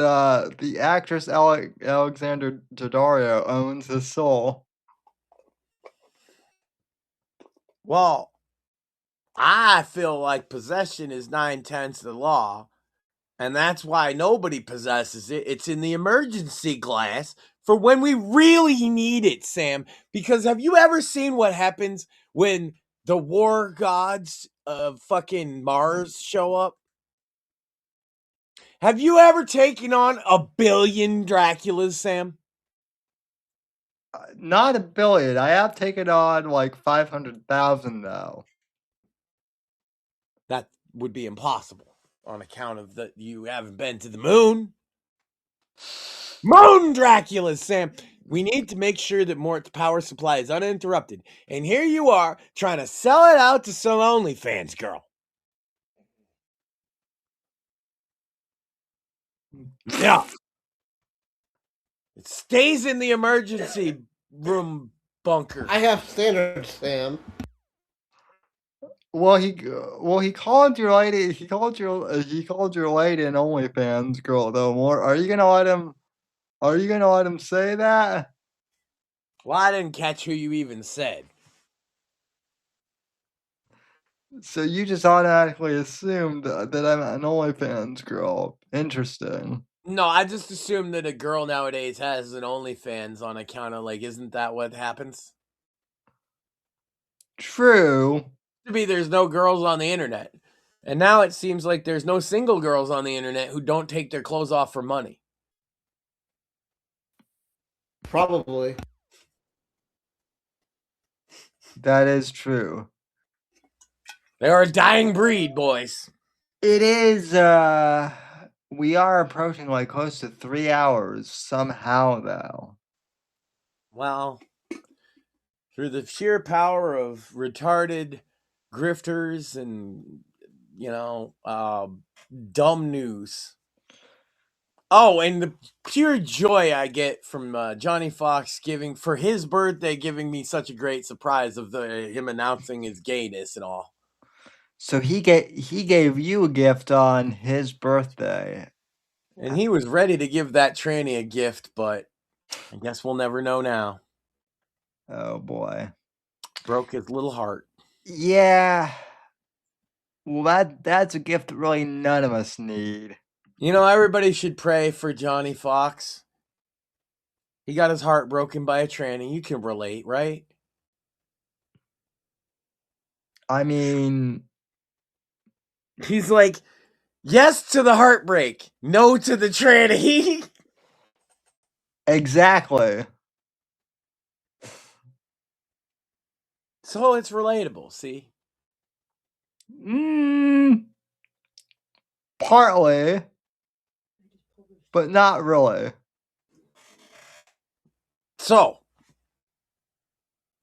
Speaker 3: the actress Alexander Daddario owns his soul.
Speaker 5: Well, I feel like possession is 9/10 of the law, and that's why nobody possesses it. It's in the emergency glass for when we really need it, Sam. Because have you ever seen what happens when the war gods of fucking Mars show up? Have you ever taken on 1 billion Draculas, Sam?
Speaker 3: Not 1 billion. I have taken on like 500,000 though.
Speaker 5: That would be impossible on account of that you haven't been to the moon. Moon Draculas, Sam. We need to make sure that Mort's power supply is uninterrupted. And here you are trying to sell it out to some OnlyFans girl. Yeah. It stays in the emergency room bunker.
Speaker 4: I have standards, Sam.
Speaker 3: Well, he called your lady. He called your lady an OnlyFans girl though. More, are you gonna let him? Are you gonna let him say that?
Speaker 5: Well, I didn't catch who you even said.
Speaker 3: So you just automatically assumed that I'm an OnlyFans girl. Interesting.
Speaker 5: No, I just assumed that a girl nowadays has an OnlyFans on account of, like, isn't that what happens?
Speaker 3: True.
Speaker 5: To be, there's no girls on the internet. And now it seems like there's no single girls on the internet who don't take their clothes off for money.
Speaker 4: Probably.
Speaker 3: That is true.
Speaker 5: They are a dying breed, boys.
Speaker 3: It is, we are approaching like close to 3 hours somehow, though.
Speaker 5: Well, through the sheer power of retarded grifters and, dumb news. Oh, and the pure joy I get from Johnny Fox giving, for his birthday, giving me such a great surprise of him announcing his gayness and all.
Speaker 3: So he gave you a gift on his birthday.
Speaker 5: And he was ready to give that tranny a gift, but I guess we'll never know now.
Speaker 3: Oh, boy.
Speaker 5: Broke his little heart.
Speaker 3: Yeah. Well, that's a gift that really none of us need.
Speaker 5: You know, everybody should pray for Johnny Fox. He got his heart broken by a tranny. You can relate, right?
Speaker 3: I mean...
Speaker 5: He's like, yes to the heartbreak, no to the tranny.
Speaker 3: Exactly.
Speaker 5: So it's relatable, see?
Speaker 3: Partly. But not really.
Speaker 5: So,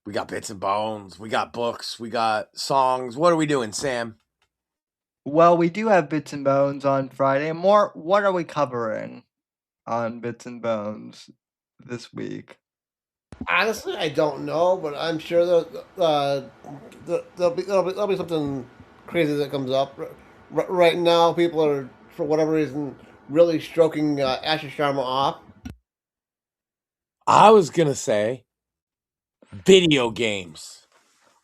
Speaker 5: we got bits and bones, we got books, we got songs. What are we doing, Sam?
Speaker 3: Well, we do have Bits and Bones on Friday. More, what are we covering on Bits and Bones this week?
Speaker 4: Honestly, I don't know, but I'm sure there'll be something crazy that comes up. Right now, people are, for whatever reason, really stroking Asher Sharma off.
Speaker 5: I was gonna say video games.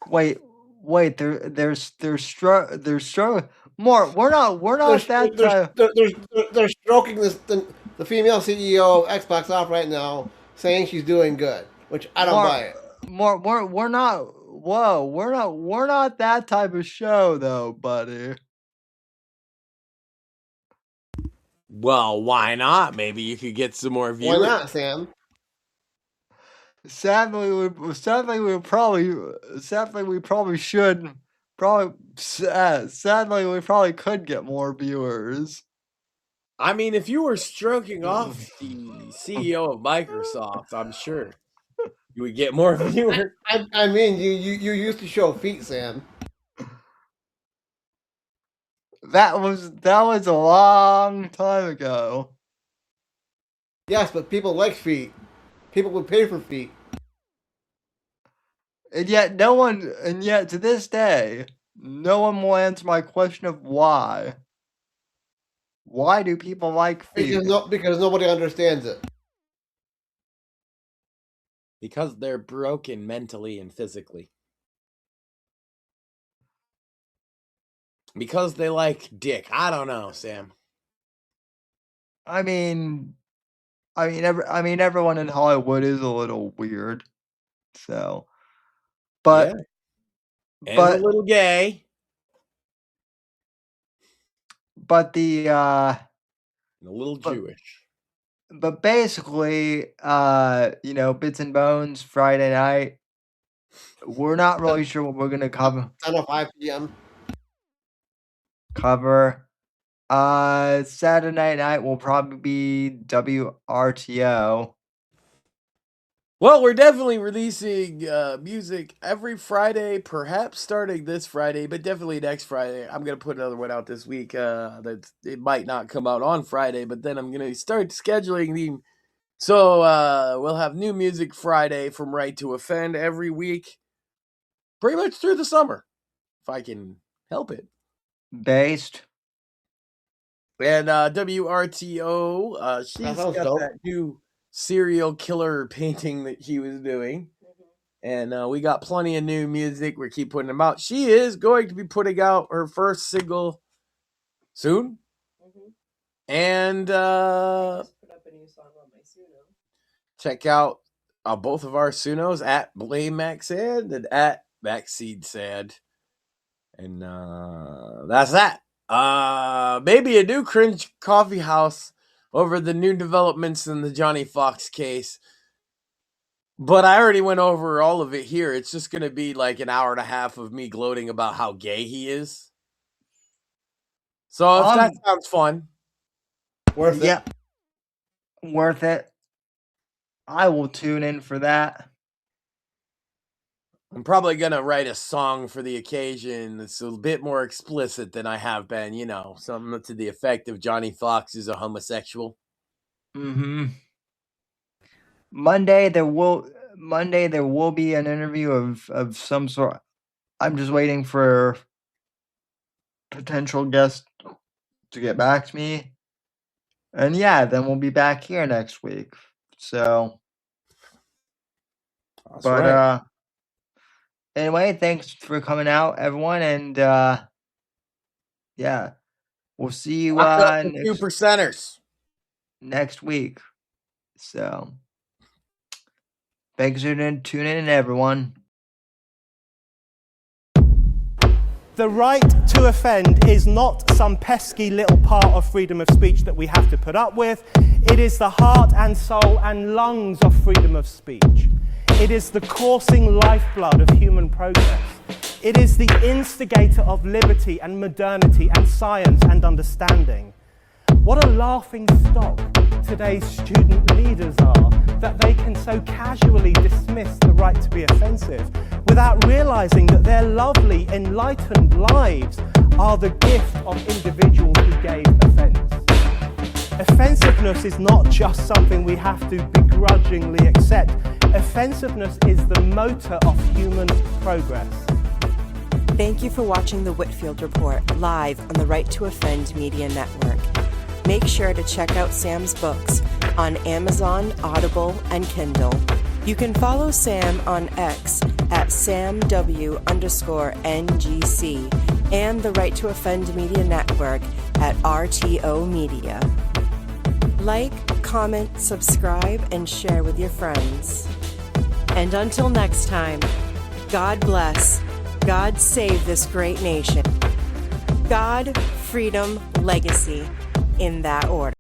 Speaker 3: Wait, they're more. We're not that type.
Speaker 4: They're stroking the female CEO of Xbox off right now, saying she's doing good, which I don't buy it.
Speaker 3: We're not. Whoa, we're not that type of show, though, buddy.
Speaker 5: Well, why not? Maybe you could get some more viewers.
Speaker 4: Why not, Sam?
Speaker 3: Sadly, we probably should. Sadly, we probably could get more viewers.
Speaker 5: I mean, if you were stroking off the CEO of Microsoft, I'm sure you would get more viewers.
Speaker 4: I mean, you used to show feet, Sam.
Speaker 3: That was a long time ago.
Speaker 4: Yes, but people like feet. People would pay for feet.
Speaker 3: And yet to this day, no one will answer my question of why. Why do people like feet?
Speaker 4: Because nobody understands it.
Speaker 5: Because they're broken mentally and physically. Because they like dick. I don't know, Sam.
Speaker 3: I mean, everyone in Hollywood is a little weird. So, but
Speaker 5: yeah. And a little gay.
Speaker 3: But a
Speaker 5: little Jewish.
Speaker 3: But basically, Bits and Bones Friday night. We're not really sure what we're gonna cover.
Speaker 4: 10:05 p.m.
Speaker 3: Cover. Saturday night will probably be WRTO.
Speaker 5: Well, we're definitely releasing music every Friday, perhaps starting this Friday, but definitely next Friday. I'm going to put another one out this week. It might not come out on Friday, but then I'm going to start scheduling So we'll have new music Friday from Right to Offend every week, pretty much through the summer, if I can help it.
Speaker 3: Based.
Speaker 5: And WRTO, she's got that new serial killer painting that she was doing. And we got plenty of new music. We keep putting them out. She is going to be putting out her first single soon. And check out both of our Sunos at Blame Maxad and at Backseed Sad. And that's that. Maybe a new cringe coffee house over the new developments in the Johnny Fox case. But I already went over all of it here. It's just going to be like an hour and a half of me gloating about how gay he is. So if that sounds fun.
Speaker 4: Worth it.
Speaker 3: Yeah. Worth it. I will tune in for that.
Speaker 5: I'm probably going to write a song for the occasion that's a bit more explicit than I have been. You know, something to the effect of Johnny Fox is a homosexual.
Speaker 3: Mm-hmm. Monday there will be an interview of some sort. I'm just waiting for potential guests to get back to me. And yeah, then we'll be back here next week. So
Speaker 5: that's right.
Speaker 3: Anyway, thanks for coming out, everyone, and yeah. We'll see you next week. So thanks for tuning in, everyone.
Speaker 1: The right to offend is not some pesky little part of freedom of speech that we have to put up with. It is the heart and soul and lungs of freedom of speech. It is the coursing lifeblood of human progress. It is the instigator of liberty and modernity and science and understanding. What a laughing stock today's student leaders are, that they can so casually dismiss the right to be offensive without realizing that their lovely, enlightened lives are the gift of individuals who gave offense. Offensiveness is not just something we have to begrudgingly accept. Offensiveness is the motor of human progress.
Speaker 2: Thank you for watching the Whitfield Report live on the Right to Offend Media Network. Make sure to check out Sam's books on Amazon, Audible, and Kindle. You can follow Sam on X at SamW_NGC and the Right to Offend Media Network at RTO Media. Like, comment, subscribe, and share with your friends. And until next time, God bless, God save this great nation. God, freedom, legacy, in that order.